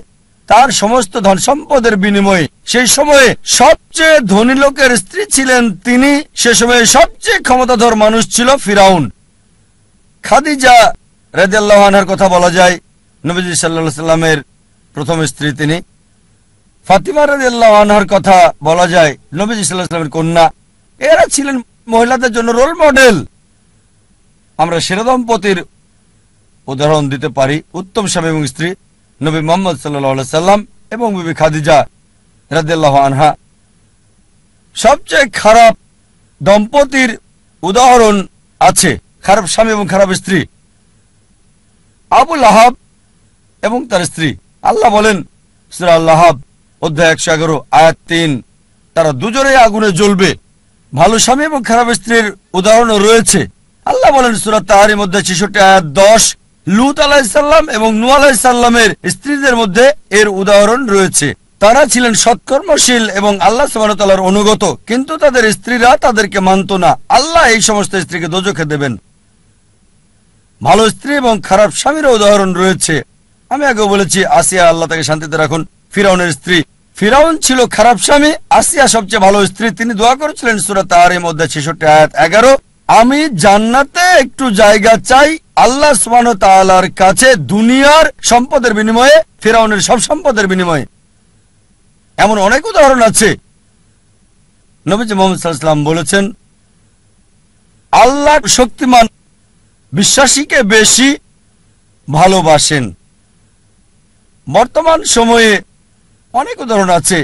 Speaker 2: তার সমস্ত ধন সম্পদের বিনিময়ে। সেই সময়ে সবচেয়ে ধনী লোকের স্ত্রী ছিলেন তিনি, সে সময়ে সবচেয়ে ক্ষমতাধর মানুষ ছিল ফিরাউন। খাদিজা রাদিয়াল্লাহু আনহার কথা বলা যায়, নবীজি সাল্লাল্লাহু আলাইহি সাল্লামের প্রথম স্ত্রী তিনি। ফাতিমা রাদিয়াল্লাহু আনহার কথা বলা যায়, নবীজি সাল্লাল্লাহু আলাইহি সাল্লামের কন্যা। এরা ছিলেন মহিলাদের জন্য রোল মডেল। আমরা সেরা দম্পতির উদাহরণ দিতে পারি, উত্তম স্বামী এবং স্ত্রী নবী মুহাম্মদ সাল্লাল্লাহু আলাইহি সাল্লাম এবং বিবি খাদিজা রাদিয়াল্লাহু আনহা। সবচেয়ে খারাপ দম্পতির উদাহরণ আছে, খারাপ স্বামী এবং খারাপ স্ত্রী, আবু লাহাব এবং তার স্ত্রী। আল্লাহ বলেন সূরা আল-লাহাব অধ্যায় 111 আয়াত 3, তারা দুজনেই আগুনে জ্বলবে। ভালো স্বামী এবং খারাপ স্ত্রীর উদাহরণও রয়েছে। আল্লাহ বলেন সূরা তাহরিম অধ্যায় 66 আয়াত 10, লূত আলাইহিস সালাম এবং নূহ আলাইহিস সালামের স্ত্রীদের মধ্যে এর উদাহরণ রয়েছে। তারা ছিলেন সৎকর্মশীল এবং আল্লাহ সুবহানাহু ওয়া তাআলার অনুগত, কিন্তু তাদের স্ত্রীরা তাদেরকে মানত না। আল্লাহ এই সমস্ত স্ত্রীকে দোজখে দেবেন। ভালো স্ত্রী এবং খারাপ স্বামীর উদাহরণ রয়েছে। আমি আগে বলেছি আসিয়া, আল্লাহ তাকে শান্তিতে রাখুন, ফিরাউনের স্ত্রী। ফিরাউন ছিল খারাপ স্বামী, আসিয়া সবচেয়ে ভালো স্ত্রী। তিনি দোয়া করেছিলেন সূরা তাহরিম অধ্যায় 66 আয়াত 11, আমি জান্নাতে একটু জায়গা চাই আল্লাহ সুবহানাহু ওয়া তাআলার কাছে দুনিয়ার সম্পদের বিনিময়ে, ফিরাউনের সব সম্পদের বিনিময়ে। এমন অনেক উদাহরণ আছে। নবীজি মুহাম্মদ সাল্লাল্লাহু আলাইহি ওয়াসাল্লাম বলেছেন, আল্লাহ শক্তিমান বিশ্বাসীকে বেশি ভালোবাসেন। বর্তমান সময়ে অনেক উদাহরণ আছে।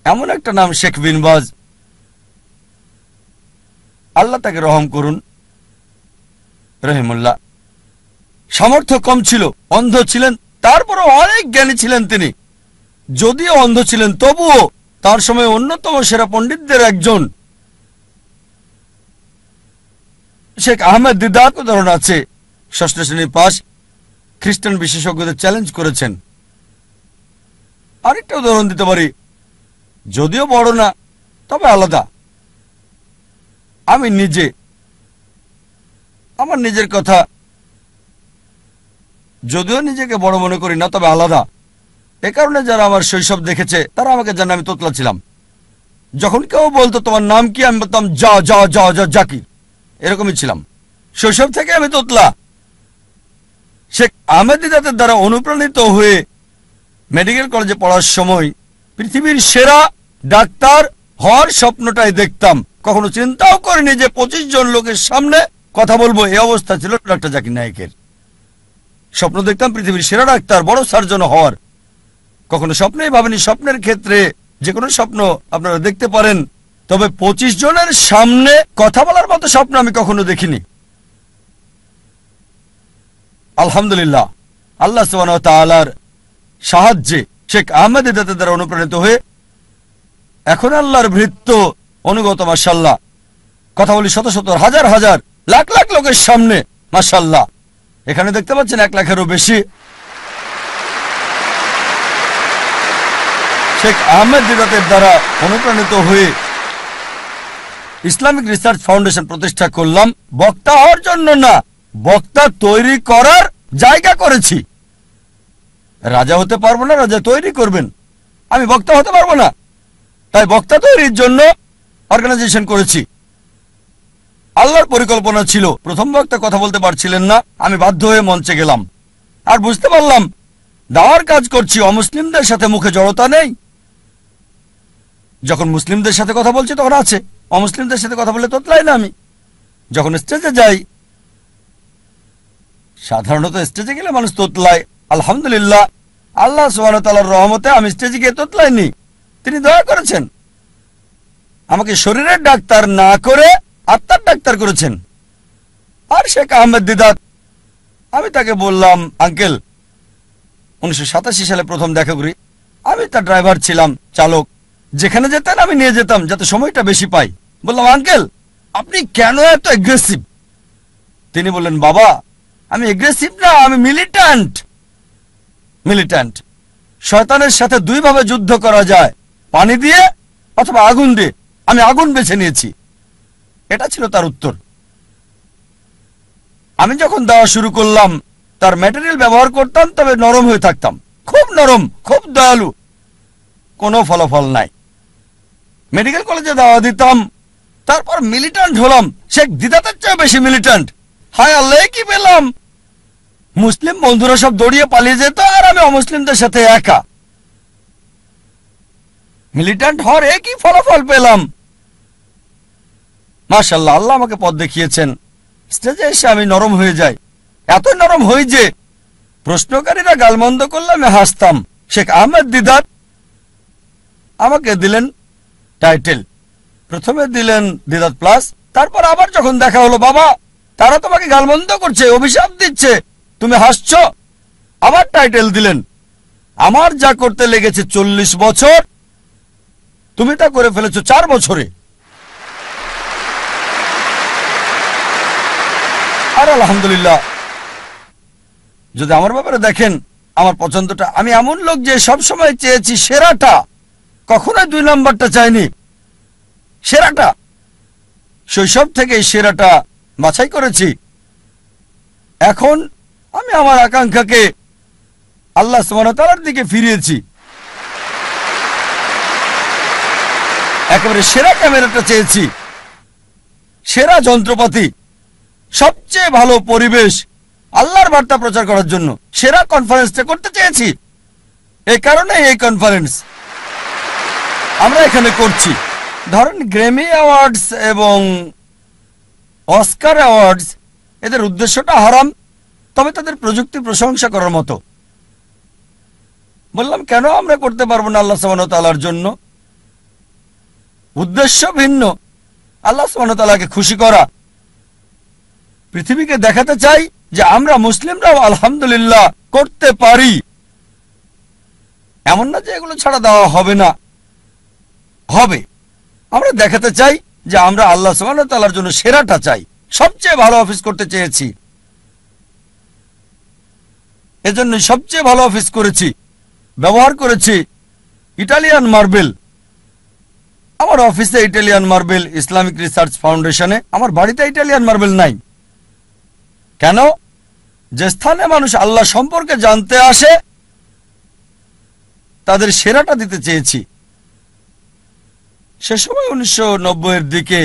Speaker 2: এমন একটা নাম শেখ বিন বাজ, আল্লাহ তাকে রহম করুন, রহিমুল্লাহ। সামর্থ্য কম ছিল, অন্ধ ছিলেন, তারপরও অনেক জ্ঞানী ছিলেন তিনি। যদিও অন্ধ ছিলেন তবুও তার সময় অন্যতম সেরা পণ্ডিতদের একজন। শেখ আহমেদ দিদার উদাহরণ আছে, ষষ্ঠ শ্রেণী পাস, খ্রিস্টান বিশেষজ্ঞদের চ্যালেঞ্জ করেছেন। আরেকটা উদাহরণ দিতে পারি, যদিও বড় না তবে আলাদা। আমি নিজে আমার নিজের কথা, যদিও নিজেকে বড় মনে করি না তবে আলাদা। এ কারণে যারা আমার শৈশব দেখেছে তারা আমাকে জানে আমি তোতলা ছিলাম। যখন কেউ বলতো তোমার নাম কি, আমি বলতাম যা যা যা যা জাকির, এরকমই ছিলাম। শৈশব থেকে আমি তোতলা। শেখ আহমেদ দিদাতের দ্বারা অনুপ্রাণিত হয়ে মেডিকেল কলেজে পড়ার সময় পৃথিবীর সেরা ডাক্তার হওয়ার স্বপ্নটাই দেখতাম। কখনো চিন্তাও করিনি যে 25 জন লোকের সামনে কথা বলবো। এই অবস্থা ছিল ডক্টর জাকির নায়েকের। স্বপ্ন দেখতাম পৃথিবীর সেরা ডাক্তার, বড় সার্জন হওয়ার। কখনো স্বপ্নেই ভাবিনি। স্বপ্নের ক্ষেত্রে যে কোনো স্বপ্ন আপনারা দেখতে পারেন, তবে 25 জনের সামনে কথা বলার মতো স্বপ্ন আমি কখনো দেখিনি। আলহামদুলিল্লাহ, আল্লাহ সুবহানাহু ওয়া তাআলার সাহায্যে শেখ আহমেদ দিদাতের দ্বারা অনুপ্রাণিত হয়ে এখন আল্লাহর ভৃত্য অনুগত, মাশাআল্লাহ। কথা বলি শত শত হাজার হাজার লাখ লাখ লোকের সামনে, মাশাআল্লাহ। এখানে দেখতে পাচ্ছেন 1 লাখেরও বেশি। শেখ আহমেদ দিদাতের দ্বারা অনুপ্রাণিত হয়ে ইসলামিক রিসার্চ ফাউন্ডেশন প্রতিষ্ঠা করলাম। বক্তা হওয়ার জন্য না, বক্তা তৈরি করার জায়গা করেছি। রাজা হতে পারবো না, রাজা তৈরি করবেন। আমি বক্তা হতে পারবো না, তাই বক্তা তৈরির জন্য অর্গানাইজেশন করেছি। আল্লাহর পরিকল্পনা ছিল, প্রথম বক্তা কথা বলতে পারছিলেন না, আমি বাধ্য হয়ে মঞ্চে গেলাম। আর বুঝতে পারলাম দাওয়ার কাজ করছি, অমুসলিমদের সাথে মুখে জড়তা নেই। যখন মুসলিমদের সাথে কথা বলছি তখন আছে, অমুসলিমদের সাথে কথা বললে তোতলাই না আমি। যখন স্টেজে যাই, সাধারণত স্টেজে গেলে মানুষ তোতলায়, আলহামদুলিল্লাহ আল্লাহ সুবহানাহু ওয়া তাআলার রহমতে আমি স্টেজে গিয়ে তোতলাইনি। তিনি দয়া করেছেন, আমাকে শরীরের ডাক্তার না করে আত্মার ডাক্তার করেছেন। আর শেখ আহমেদ দিদাত, আমি তাকে বললাম, আঙ্কেল 1987 সালে প্রথম দেখা করি, আমি তার ড্রাইভার ছিলাম, চালক, যেখানে যেতেন আমি নিয়ে যেতাম যাতে সময়টা বেশি পাই। বললাম, আঙ্কেল আপনি কেন এত এগ্রেসিভ? তিনি বললেন, বাবা আমি এগ্রেসিভ না, আমি মিলিট্যান্ট। শয়তানের সাথে দুইভাবে যুদ্ধ করা যায়, পানি দিয়ে অথবা আগুন দিয়ে। আমি আগুন বেছে নিয়েছি। এটা ছিল তার উত্তর। আমি যখন দেওয়া শুরু করলাম, তার ম্যাটেরিয়াল ব্যবহার করতাম, তবে নরম হয়ে থাকতাম, খুব নরম, খুব দয়ালু, কোনো ফলাফল নাই। মেডিকেল কলেজে দাওয়া দিতাম, তারপর মিলিট্যান্ট হলাম, শেখ দিদাতের চেয়ে বেশি মিলিট্যান্ট। হায় আল্লাহ, কি পেলাম! মুসলিম বন্ধুরা সব দৌড়িয়ে পালিয়ে যেত, আর আমি অমুসলিমদের সাথে একা। মিলিট্যান্ট হওয়ার একই ফলাফল পেলাম। মাশাআল্লাহ, আল্লাহ আমাকে পথ দেখিয়েছেন। স্টেজে এসে আমি নরম হয়ে যাই, এত নরম হই যে প্রশ্নকারীরা গালমন্দ করলে আমি হাসতাম। শেখ আহমেদ দিদাত আমাকে দিলেন টাইটেল, প্রথমে দিলেন দিদাত প্লাস, তারপর আবার যখন দেখা হলো, বাবা তারা তোমাকে গালমন্দ করছে, অভিশাপ দিচ্ছে, তুমি হাসছো, আবার টাইটেল দিলেন। আমার যা করতে লেগেছে 40 বছর, তুমি তা করে ফেলেছো 4 বছরে। আর আলহামদুলিল্লাহ, যদি আমার ব্যাপারে দেখেন, আমার পছন্দটা, আমি এমন লোক যে সব সময় চেয়েছি সেরাটা, কখনোই 2 নম্বরটা চাইনি, সেরাটা। শৈশব থেকে সেরাটা বাছাই করেছি। এখন আমি আমার আকাঙ্ক্ষাকে আল্লাহ সুবহানাহু ওয়া তাআলার দিকে ফিরিয়েছি। একেবারে সেরা ক্যামেরাটা চেয়েছি, সেরা যন্ত্রপাতি, সবচেয়ে ভালো পরিবেশ, আল্লাহর বার্তা প্রচার করার জন্য সেরা কনফারেন্সটা করতে চেয়েছি। এই কারণে এই কনফারেন্স আমরা এখানে করছি। ধরেন গ্র্যামি অ্যাওয়ার্ডস এবং অস্কার অ্যাওয়ার্ডস, এদের উদ্দেশ্যটা হারাম, তবে তাদের প্রযুক্তি প্রশংসা করার মতো। বললাম, কেন আমরা করতে পারবো না আল্লাহ সুবহানাহু ওয়া তাআলার জন্য? উদ্দেশ্য ভিন্ন, আল্লাহ সুবহানাহু ওয়া তাআলাকে খুশি করা। পৃথিবীকে দেখাতে চাই যে আমরা মুসলিমরাও আলহামদুলিল্লাহ করতে পারি। এমন না যে এগুলো ছাড়া দেওয়া হবে না, হবে। আমরা দেখাতে চাই যে আমরা আল্লাহ সুবহানাহু ওয়া তাআলার জন্য সেরাটা চাই, সবচেয়ে ভালো অফিস করতে চেয়েছি। এজন্য সবচেয়ে ভালো অফিস করেছি, ব্যবহার করেছি ইটালিয়ান মার্বেল। আমার অফিসে ইটালিয়ান মার্বেল, ইসলামিক রিসার্চ ফাউন্ডেশনে আমার বাড়িতে ইটালিয়ান মার্বেল নাই। কেন? যে স্থানে মানুষ আল্লাহ সম্পর্কে জানতে আসে, তাদের সেরাটা দিতে চেয়েছি। সে সময় 1990-এর দিকে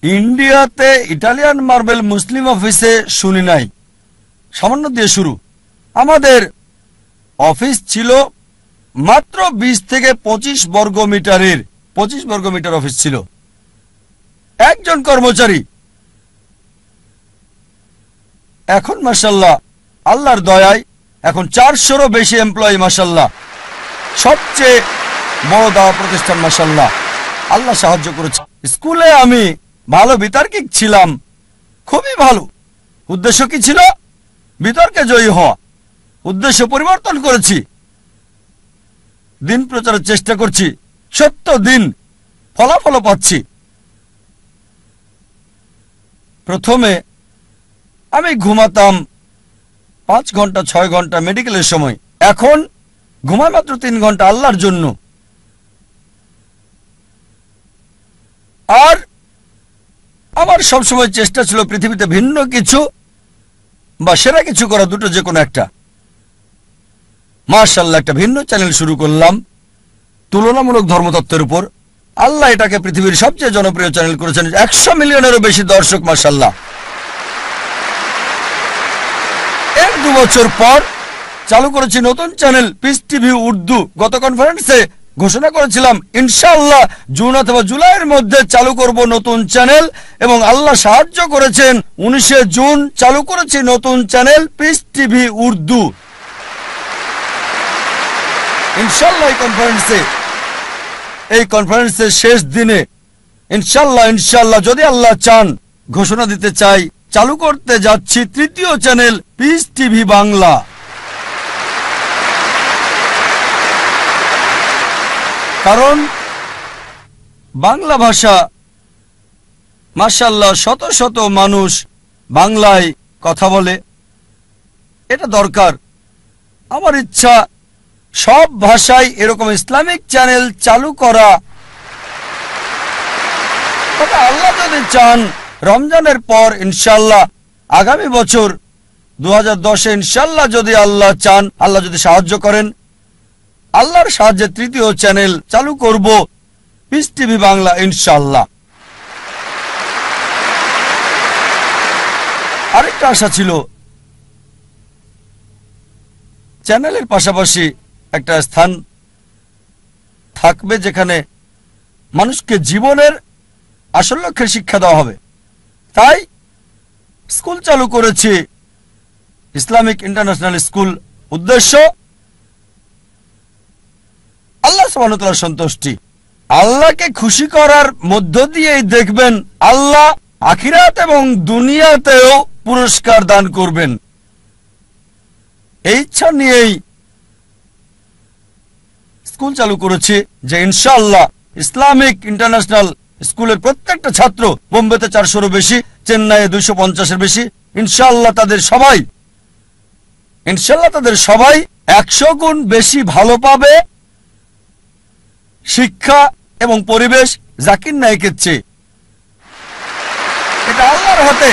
Speaker 2: ইন্ডিয়াতে ইটালিয়ান মার্বেল মুসলিম অফিসে শুনি নাই, সামান্য দিয়ে শুরু। আমাদের অফিস ছিল মাত্র 20 থেকে 25 বর্গ মিটারের, 25 বর্গ মিটার অফিস ছিল, একজন কর্মচারী। এখন মাশাআল্লাহ আল্লাহর দয়ায় এখন 400-রও বেশি এমপ্লয়ি, মাশাআল্লাহ, সবচেয়ে বড় দাওয়া প্রতিষ্ঠান, মাশাআল্লাহ, আল্লাহ সাহায্য করেছে। স্কুলে আমি ভালো বিতার্কিক ছিলাম, খুবই ভালো। উদ্দেশ্য কি ছিল? বিতর্কে জয়ী হওয়া। উদ্দেশ্য পরিবর্তন করেছি, দিন প্রচারের চেষ্টা করছি, সত্য দিন, ফলাফল পাচ্ছি। প্রথমে আমি ঘুমাতাম 5 ঘন্টা 6 ঘন্টা মেডিকেলের সময়, এখন ঘুমাই মাত্র 3 ঘন্টা আল্লাহর জন্য। আর আমার সবসময় চেষ্টা ছিল পৃথিবীতে ভিন্ন কিছু বা সেরা কিছু করা, দুটো যে কোনো একটা। মাশাআল্লাহ, একটা ভিন্ন চ্যানেল শুরু করলাম তুলনামূলক ধর্মতত্ত্বের উপর। আল্লাহ এটাকে পৃথিবীর সবচেয়ে জনপ্রিয় চ্যানেল করেছেন, 100 মিলিয়নেরও বেশি দর্শক, মাশাআল্লাহ। 1-2 বছর পর চালু করেছি নতুন চ্যানেল পিস টিভি উর্দু। গত কনফারেন্সে ঘোষণা করেছিলাম ইনশাআল্লাহ জুন অথবা জুলাইয়ের মধ্যে চালু করব নতুন চ্যানেল, এবং আল্লাহ সাহায্য করেছেন। 19 জুন চালু করেছি নতুন চ্যানেল পিস টিভি উর্দু। ইনশাআল্লাহ এই কনফারেন্সের শেষ দিনে ইনশাআল্লাহ যদি আল্লাহ চান, ঘোষণা দিতে চাই চালু করতে যাচ্ছি 3য় চ্যানেল পিস টিভি বাংলা। কারণ বাংলা ভাষা মাশাআল্লাহ শত শত মানুষ বাংলায় কথা বলে, এটা দরকার। আমার ইচ্ছা সব ভাষায় এরকম ইসলামিক চ্যানেল চালু করা। তবে আল্লাহ যদি চান রমজানের পর ইনশাআল্লাহ আগামী বছর 2010-এ ইনশাআল্লাহ যদি আল্লাহ চান, আল্লাহ যদি সাহায্য করেন, আল্লাহর সাহায্যে 3য় চ্যানেল চালু করব পিস টিভি বাংলা ইনশাআল্লাহ। আরেকটা আশা ছিল চ্যানেলের পাশাপাশি একটা স্থান থাকবে যেখানে মানুষকে জীবনের আসল লক্ষ্যের শিক্ষা দেওয়া হবে। তাই স্কুল চালু করেছি, ইসলামিক ইন্টারন্যাশনাল স্কুল। উদ্দেশ্য আল্লাহ সুবহানাহু ওয়া তাআলার সন্তুষ্টি। আল্লাহকে খুশি করার মধ্য দিয়েই দেখবেন আল্লাহ আখিরাত এবং দুনিয়াতেও পুরস্কার দান করবেন। এই ইচ্ছা নিয়েই স্কুল চালু করেছি যে ইনশাআল্লাহ ইসলামিক ইন্টারন্যাশনাল স্কুলের প্রত্যেকটা ছাত্র, বোম্বেতে 400-এরও বেশি, চেন্নাইয়ে 250-এর বেশি, ইনশাআল্লাহ তাদের সবাই 100 গুণ বেশি ভালো পাবে শিক্ষা এবং পরিবেশ জাকির নায়েকের চেয়ে। এটা আল্লাহর হাতে।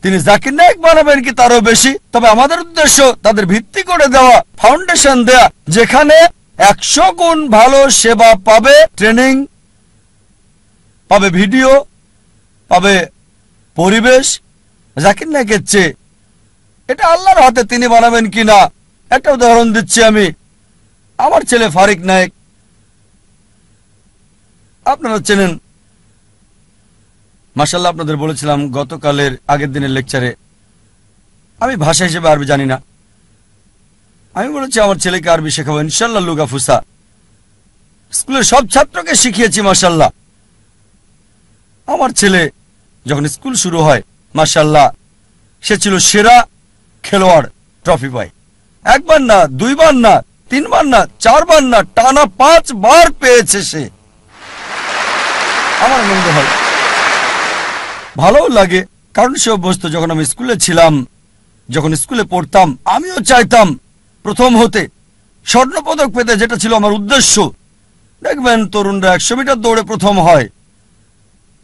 Speaker 2: তিনি জাকির নায়েক বানাবেন কি তারও বেশি। তবে আমাদের উদ্দেশ্য তাদের ভিত্তি করে দেওয়া, ফাউন্ডেশন দেয়া, যেখানে 100 গুণ ভালো সেবা পাবে, ট্রেনিং পাবে, ভিডিও পাবে, পরিবেশ জাকির নায়েকের চেয়ে। এটা আল্লাহর হাতে, তিনি বানাবেন কিনা। একটা উদাহরণ দিচ্ছি আমি। আমার ছেলে ফারিক নায়েক, আপনারা চেনেন মাশাআল্লাহ। আপনাদের বলেছিলাম গতকালের আগের দিনের লেকচারে, আমি ভাষা হিসেবে আরবি জানি না। আমি বলেছি আমার ছেলেকে আরবি শেখাবো ইনশাআল্লাহ। লুগা ফুসা স্কুলের সব ছাত্রকে শিখিয়েছি মাশাআল্লাহ। আমার ছেলে যখন স্কুল শুরু হয় মাশাআল্লাহ সে ছিল সেরা খেলোয়াড়, ট্রফি পায়। একবার না, দুইবার না, 3 বার না, 4 বার না, টানা 5 বার পেয়েছে সে। আমার আনন্দ হয়, ভালোও লাগে, কারণ সে অভ্যস্ত। যখন আমি স্কুলে ছিলাম, যখন স্কুলে পড়তাম, আমিও চাইতাম প্রথম হতে, স্বর্ণপদক পেতে, যেটা ছিল আমার উদ্দেশ্য। দেখবেন তরুণরা 100 মিটার দৌড়ে প্রথম হয়,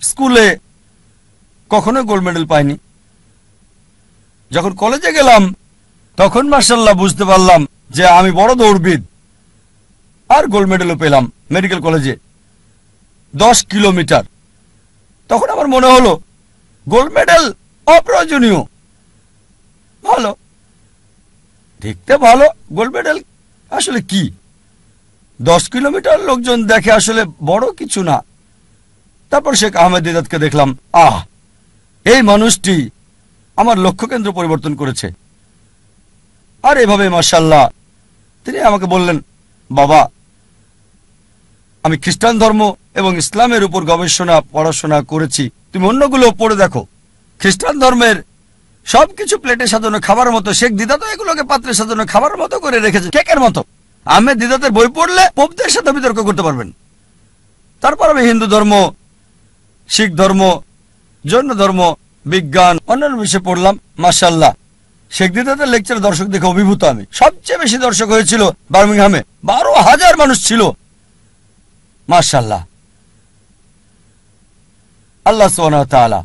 Speaker 2: স্কুলে কখনো গোল্ড মেডেল পায়নি। যখন কলেজে গেলাম তখন মাশাআল্লাহ বুঝতে পারলাম যে আমি বড় দৌড়বিদ, আর গোল্ড মেডেলও পেলাম মেডিকেল কলেজে 10 কিলোমিটার। তখন আমার মনে হলো গোল্ড মেডেল অপ্রয়োজনীয়। ভালো, দেখতে ভালো, গোল্ড মেডেল আসলে কি? 10 কিলোমিটার লোকজন দেখে, আসলে বড় কিছু না। তারপর শেখ আহমেদ দিদাতকে দেখলাম, এই মানুষটি আমার লক্ষ্যকেন্দ্র পরিবর্তন করেছে। আর এভাবে মাশাআল্লাহ তিনি আমাকে বললেন, বাবা আমি খ্রিস্টান ধর্ম এবং ইসলামের উপর গবেষণা পড়াশোনা করেছি, তুমি অন্যগুলো পড়ে দেখো। খ্রিস্টান ধর্মের সবকিছু প্লেটে সাজানো খাবার মতো, শেখ দিদাত এগুলোকে পাত্রে সাজানো খাবার মতো করে রেখেছে, কেকের মতো। আহমেদ দিদাতের বই পড়লে পোপদের সাথে বিতর্ক করতে পারবেন। তারপর আমি হিন্দু ধর্ম, শিখ ধর্ম, জৈন ধর্ম, বিজ্ঞান, অন্যান্য বিষয়ে পড়লাম। মাশাআল্লাহ শেখ দিদাতের লেকচার দর্শক দেখে অভিভূত আমি। সবচেয়ে বেশি দর্শক হয়েছিল বার্মিংহামে, 12,000 মানুষ ছিল। মাশাআল্লাহ, আল্লাহ সুবহানাহু ওয়া তাআলা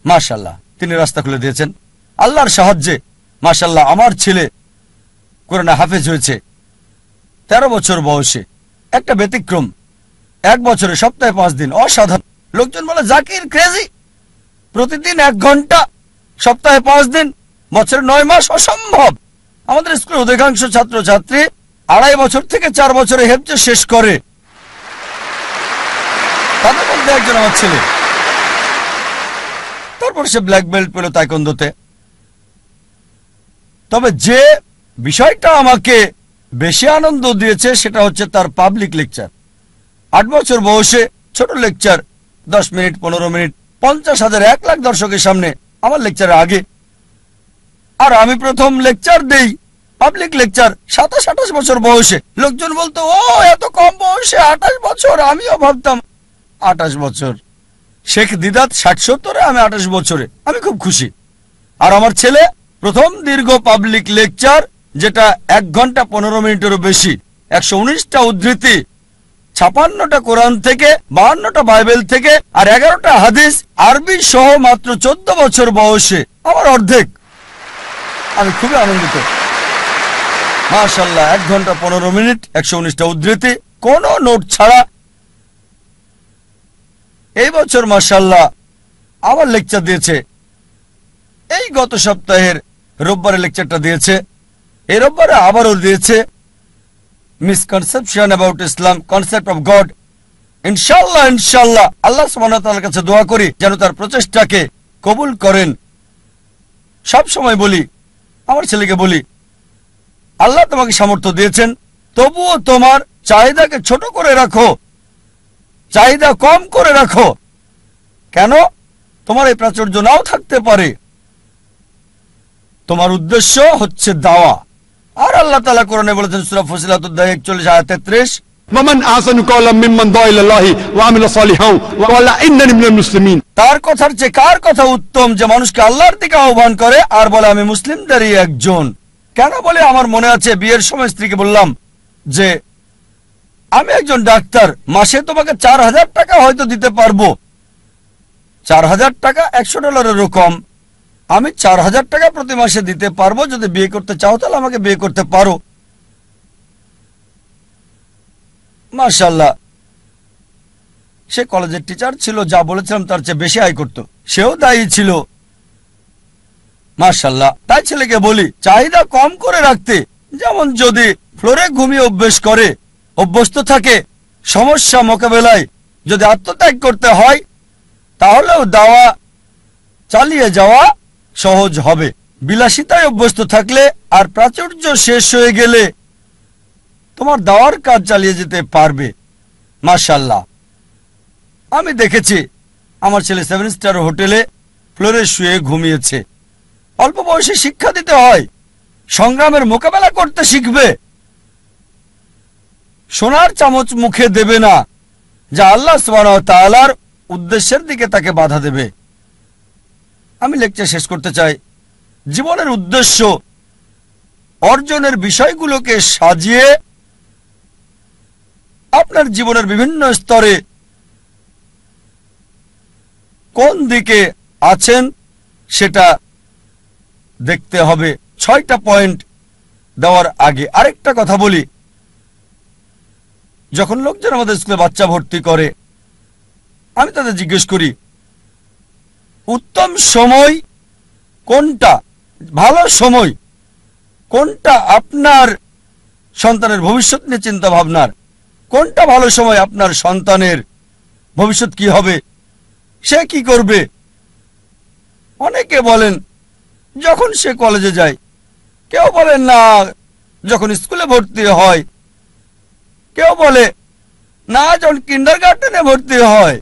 Speaker 2: মাশাআল্লাহ তিনি রাস্তা খুলে দিয়েছেন। আল্লাহর সাহায্যে মাশাআল্লাহ আমার ছেলে কোরআনে হাফেজ হয়েছে 13 বছর বয়সে। একটা ব্যতিক্রম, 1 বছরে সপ্তাহে 5 দিন, অসাধারণ। লোকজন বলে জাকির ক্রেজি, প্রতিদিন 1 ঘন্টা, সপ্তাহে 5 দিন, বছরে 9 মাস, অসম্ভব। আমাদের স্কুলের অধিকাংশ ছাত্র ছাত্রী 2.5 বছর থেকে 4 বছরে হেফজ শেষ করে, তাদের মধ্যে একজন আমার ছেলে। তারপর সে ব্ল্যাক বেল্ট পেল তাইকোন্ডোতে। তবে যে বিষয়টা আমাকে বেশি আনন্দ দিয়েছে সেটা হচ্ছে তার পাবলিক লেকচার। 8 বছর বয়সে ছোট লেকচার, 10 মিনিট 15 মিনিট, 50,000 1 লাখ দর্শকের সামনে আমার লেকচারের আগে। আর আমি প্রথম লেকচার দেই, পাবলিক লেকচার, 27-28 বছর বয়সে। লোকজন বলতো, ও এত কম বয়সে 28 বছর। আমিও ভাবতাম 28 বছর। শেখ দিদাত 60-70-এ, আমি 28 বছরে। আমি খুব খুশি। আর আমার ছেলে প্রথম দীর্ঘ পাবলিক লেকচার, যেটা 1 ঘন্টা 15 মিনিটেরও বেশি, 119টা উদ্ধৃতি, 56টা কোরআন থেকে, 52টা বাইবেল থেকে, আর 11টা হাদিস আরবি সহ, মাত্র 14 বছর বয়সে। আমার অর্ধেক। আমি খুবই আনন্দিত। মাশাআল্লাহ, 1 ঘন্টা 15 মিনিট, 119টা উদ্ধৃতি, কোনো নোট ছাড়া। এই বছর মাশাআল্লাহ আবার লেকচার দিয়েছে। এই গত সপ্তাহের রোববারে লেকচারটা দিয়েছে, এই রোববারে আবারও দিয়েছে। Misconception about Islam, concept of god. ইনশাআল্লাহ ইনশাআল্লাহ আল্লাহ সুবহানাহু ওয়া তাআলার কাছে দোয়া করি যেন তার প্রচেষ্টাকে কবুল করেন। সব সময় বলি, আমার ছেলেকে বলি, আল্লাহ তোমাকে সামর্থ্য দিয়েছেন, তবুও তোমার চাহিদাকে ছোট করে রাখো, চাহিদা কম করে রাখো। কেন? তোমার এই প্রাচুর্য নাও থাকতে পারে। তোমার উদ্দেশ্য হচ্ছে দাওয়া। আর আল্লাহ তাআলা কোরআনে বলেছেন, সূরা ফুসিলাত 41 আয়াত 33,
Speaker 1: ومن أحسن قولا ممن دعا إلى الله وعمل صالحا وقال إنني من المسلمين।
Speaker 2: তার কথার চেয়ে কার কথা উত্তম, যে মানুষকে আল্লাহর দিকে আহ্বান করে আর বলে আমি মুসলিমদেরই একজন। কেন বলে, আমার মনে আছে বিয়ের সময় স্ত্রীকে বললাম যে আমি একজন ডাক্তার, মাসে তোমাকে 4,000 টাকা হয়তো দিতে পারবো। 4,000 টাকা $100 কম। আমি 4,000 টাকা প্রতি মাসে দিতে পারবো। যদি বিয়ে করতে চাও তাহলে আমাকে বিয়ে করতে পারো। মাশাআল্লাহ, সে কলেজের টিচার ছিল, যা বলেছিলাম তার চেয়ে বেশি আয় করত। সেও দায়ী ছিল। মাশাআল্লাহ, তাই ছেলেকে বলি চাহিদা কম করে রাখতে। যেমন যদি ফ্লোরে ঘুমিয়ে অভ্যস্ত থাকে, সমস্যা মোকাবেলায় যদি আত্মত্যাগ করতে হয়, তাহলেও দাওয়া চালিয়ে যাওয়া সহজ হবে। বিলাসিতায় অভ্যস্ত থাকলে আর প্রাচুর্য শেষ হয়ে গেলে তোমার দাওয়ার কাজ চালিয়ে যেতে পারবে। মাশাআল্লাহ, আমি দেখেছি আমার ছেলে 7 স্টার হোটেলে ফ্লোরে শুয়ে ঘুমিয়েছে। অল্প বয়সে শিক্ষা দিতে হয়, সংগ্রামের মোকাবেলা করতে শিখবে। সোনার চামচ মুখে দেবে না, যা আল্লাহ সুবহানাহু ওয়া তাআলার উদ্দেশ্যের দিকে তাকে বাধা দেবে। আমি লেকচার শেষ করতে চাই। জীবনের উদ্দেশ্য অর্জনের বিষয়গুলোকে সাজিয়ে আপনার জীবনের বিভিন্ন স্তরে কোন দিকে আছেন সেটা দেখতে হবে। 6টা পয়েন্ট দেওয়ার আগে আরেকটা কথা বলি। যখন লোকজন আমাদের স্কুলে বাচ্চা ভর্তি করে, আমি তাদের জিজ্ঞেস করি উত্তম সময় কোনটা, ভালো সময় কোনটা আপনার সন্তানের ভবিষ্যৎ নিয়ে চিন্তা ভাবনার, কোনটা ভালো সময় আপনার সন্তানের ভবিষ্যৎ কি হবে, সে কি করবে। অনেকে বলেন যখন সে কলেজে যায়, কেউ বলেন না যখন স্কুলে ভর্তি হয়, কেউ বলে না যখন কিন্ডারগার্টেনে ভর্তি হয়।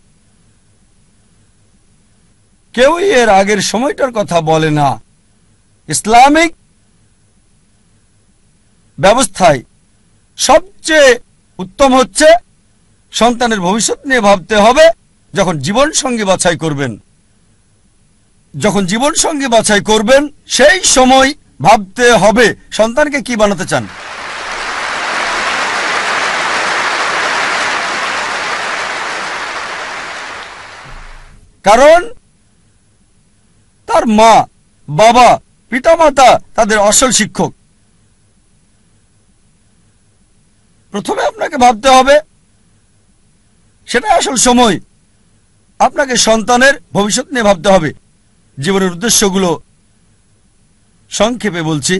Speaker 2: কেউই এর আগের সময়টার কথা বলে না। ইসলামিক ব্যবস্থায় সবচেয়ে উত্তম হচ্ছে সন্তানের ভবিষ্যৎ নিয়ে ভাবতে হবে যখন জীবন সঙ্গী বাছাই করবেন। যখন জীবন সঙ্গী বাছাই করবেন সেই সময় ভাবতে হবে সন্তানকে কি বানাতে চান। কারণ তার মা বাবা পিতামাতা তাদের আসল শিক্ষক। প্রথমে আপনাকে ভাবতে হবে, সেটা আসল সময়, আপনাকে সন্তানের ভবিষ্যৎ নিয়ে ভাবতে হবে। জীবনের উদ্দেশ্যগুলো সংক্ষেপে বলছি,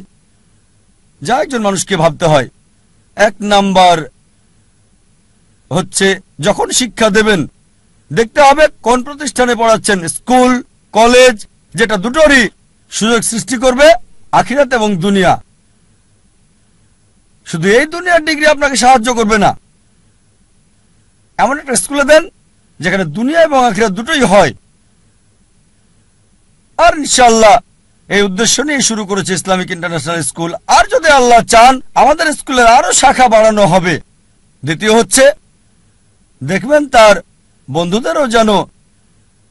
Speaker 2: যা একজন মানুষকে ভাবতে হয়। এক নাম্বার হচ্ছে যখন শিক্ষা দেবেন দেখতে হবে কোন প্রতিষ্ঠানে পড়াচ্ছেন, স্কুল, কলেজ, যেটা দুটোরই সুযোগ সৃষ্টি করবে আখিরাত এবং দুনিয়া। শুধু এই দুনিয়ার ডিগ্রি আপনাকে সাহায্য করবে না, এমন একটা স্কুলে দেন যেখানে দুনিয়া এবং আখিরাত দুটোই হয়। আর ইনশাআল্লাহ এই উদ্দেশ্য নিয়ে শুরু করেছে ইসলামিক ইন্টারন্যাশনাল স্কুল। আর যদি আল্লাহ চান আমাদের স্কুলের আরো শাখা বাড়ানো হবে। দ্বিতীয় হচ্ছে দেখবেন তার বন্ধুদেরও যেন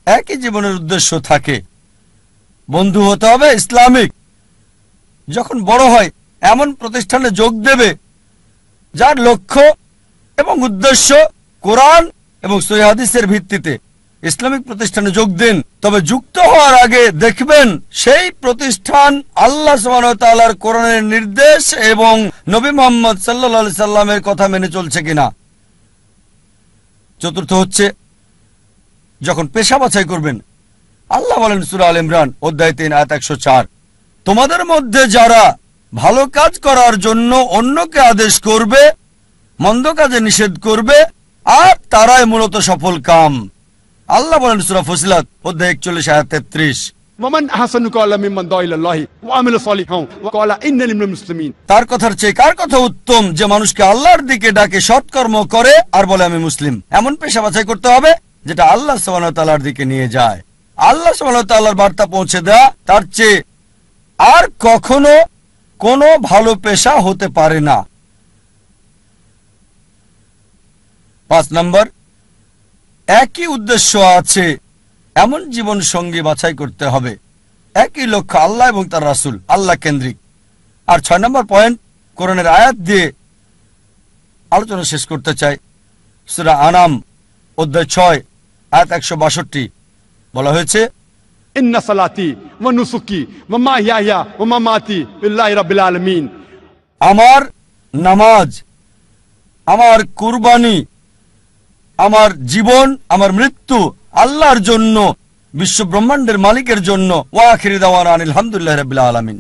Speaker 2: একই জীবনের উদ্দেশ্য থাকে। বন্ধু হতে হবে ইসলামিক। যখন বড় হয় এমন প্রতিষ্ঠানে যোগ দেবে যার লক্ষ্য এবং উদ্দেশ্য কোরআন এবং সহিহ হাদিসের ভিত্তিতে। ইসলামিক প্রতিষ্ঠানে যোগ দিন, তবে যুক্ত হওয়ার আগে দেখবেন সেই প্রতিষ্ঠান আল্লাহ সুবহানাহু ওয়া তাআলার কোরআনের নির্দেশ এবং নবী মুহাম্মদ সাল্লাল্লাহু আলাইহি সাল্লামের কথা মেনে চলছে কিনা। চতুর্থ হচ্ছে যখন পেশা বাছাই করবেন, আল্লাহ বলেন সূরা আল ইমরান অধ্যায় 3 আয়াত 104, তোমাদের মধ্যে যারা ভালো কাজ করার জন্য অন্যকে আদেশ করবে, মন্দ কাজে নিষেধ করবে, আর তারাই মূলত সফল কাম। আল্লাহ বলেন সূরা ফুসিলাত অধ্যায় 41 আয়াত 33,
Speaker 1: ওয়ামান আহসানু ক্বালা মিম্মান দাআ ইলাল্লাহি ওয়া আমিলা সালিহান ওয়া ক্বালা ইন্নানি মিনাল মুসলিমিন।
Speaker 2: তার কথার চেয়ে কার কথা উত্তম যে মানুষকে আল্লাহর দিকে ডাকে, সৎকর্ম করে আর বলে আমি মুসলিম। এমন পেশা বাছাই করতে হবে যেটা আল্লাহ সুবহানাহু ওয়া তাআলার দিকে নিয়ে যায়। আল্লাহ সুবহানাহু ওয়া তাআলার বার্তা পৌঁছে দেওয়া তার চেয়ে আর কখনো কোনো ভালো পেশা হতে পারে না। 5 নম্বর, একই উদ্দেশ্য আছে এমন জীবন সঙ্গী বাছাই করতে হবে, একই লক্ষ্য আল্লাহ এবং তার রাসূল, আল্লাহ কেন্দ্রিক। আর 6 নম্বর পয়েন্ট কোরআনের আয়াত দিয়ে আলোচনা শেষ করতে চাই। সূরা আনাম অধ্যায় 6 আয়াত 162 বলা হয়েছে,
Speaker 1: ইন্না সালাতি ওয়া নুসুকি ওয়া মাহইয়ায়া ওয়া মামাতি লিল্লাহি রাব্বিল আলামিন।
Speaker 2: আমার নামাজ, আমার কুরবানি, আমার জীবন, আমার মৃত্যু আল্লাহর জন্য, বিশ্ব ব্রহ্মাণ্ডের মালিকের জন্য। ওয়া আখিরু দাওয়ানা আলহামদুলিল্লাহি রাব্বিল আলামিন।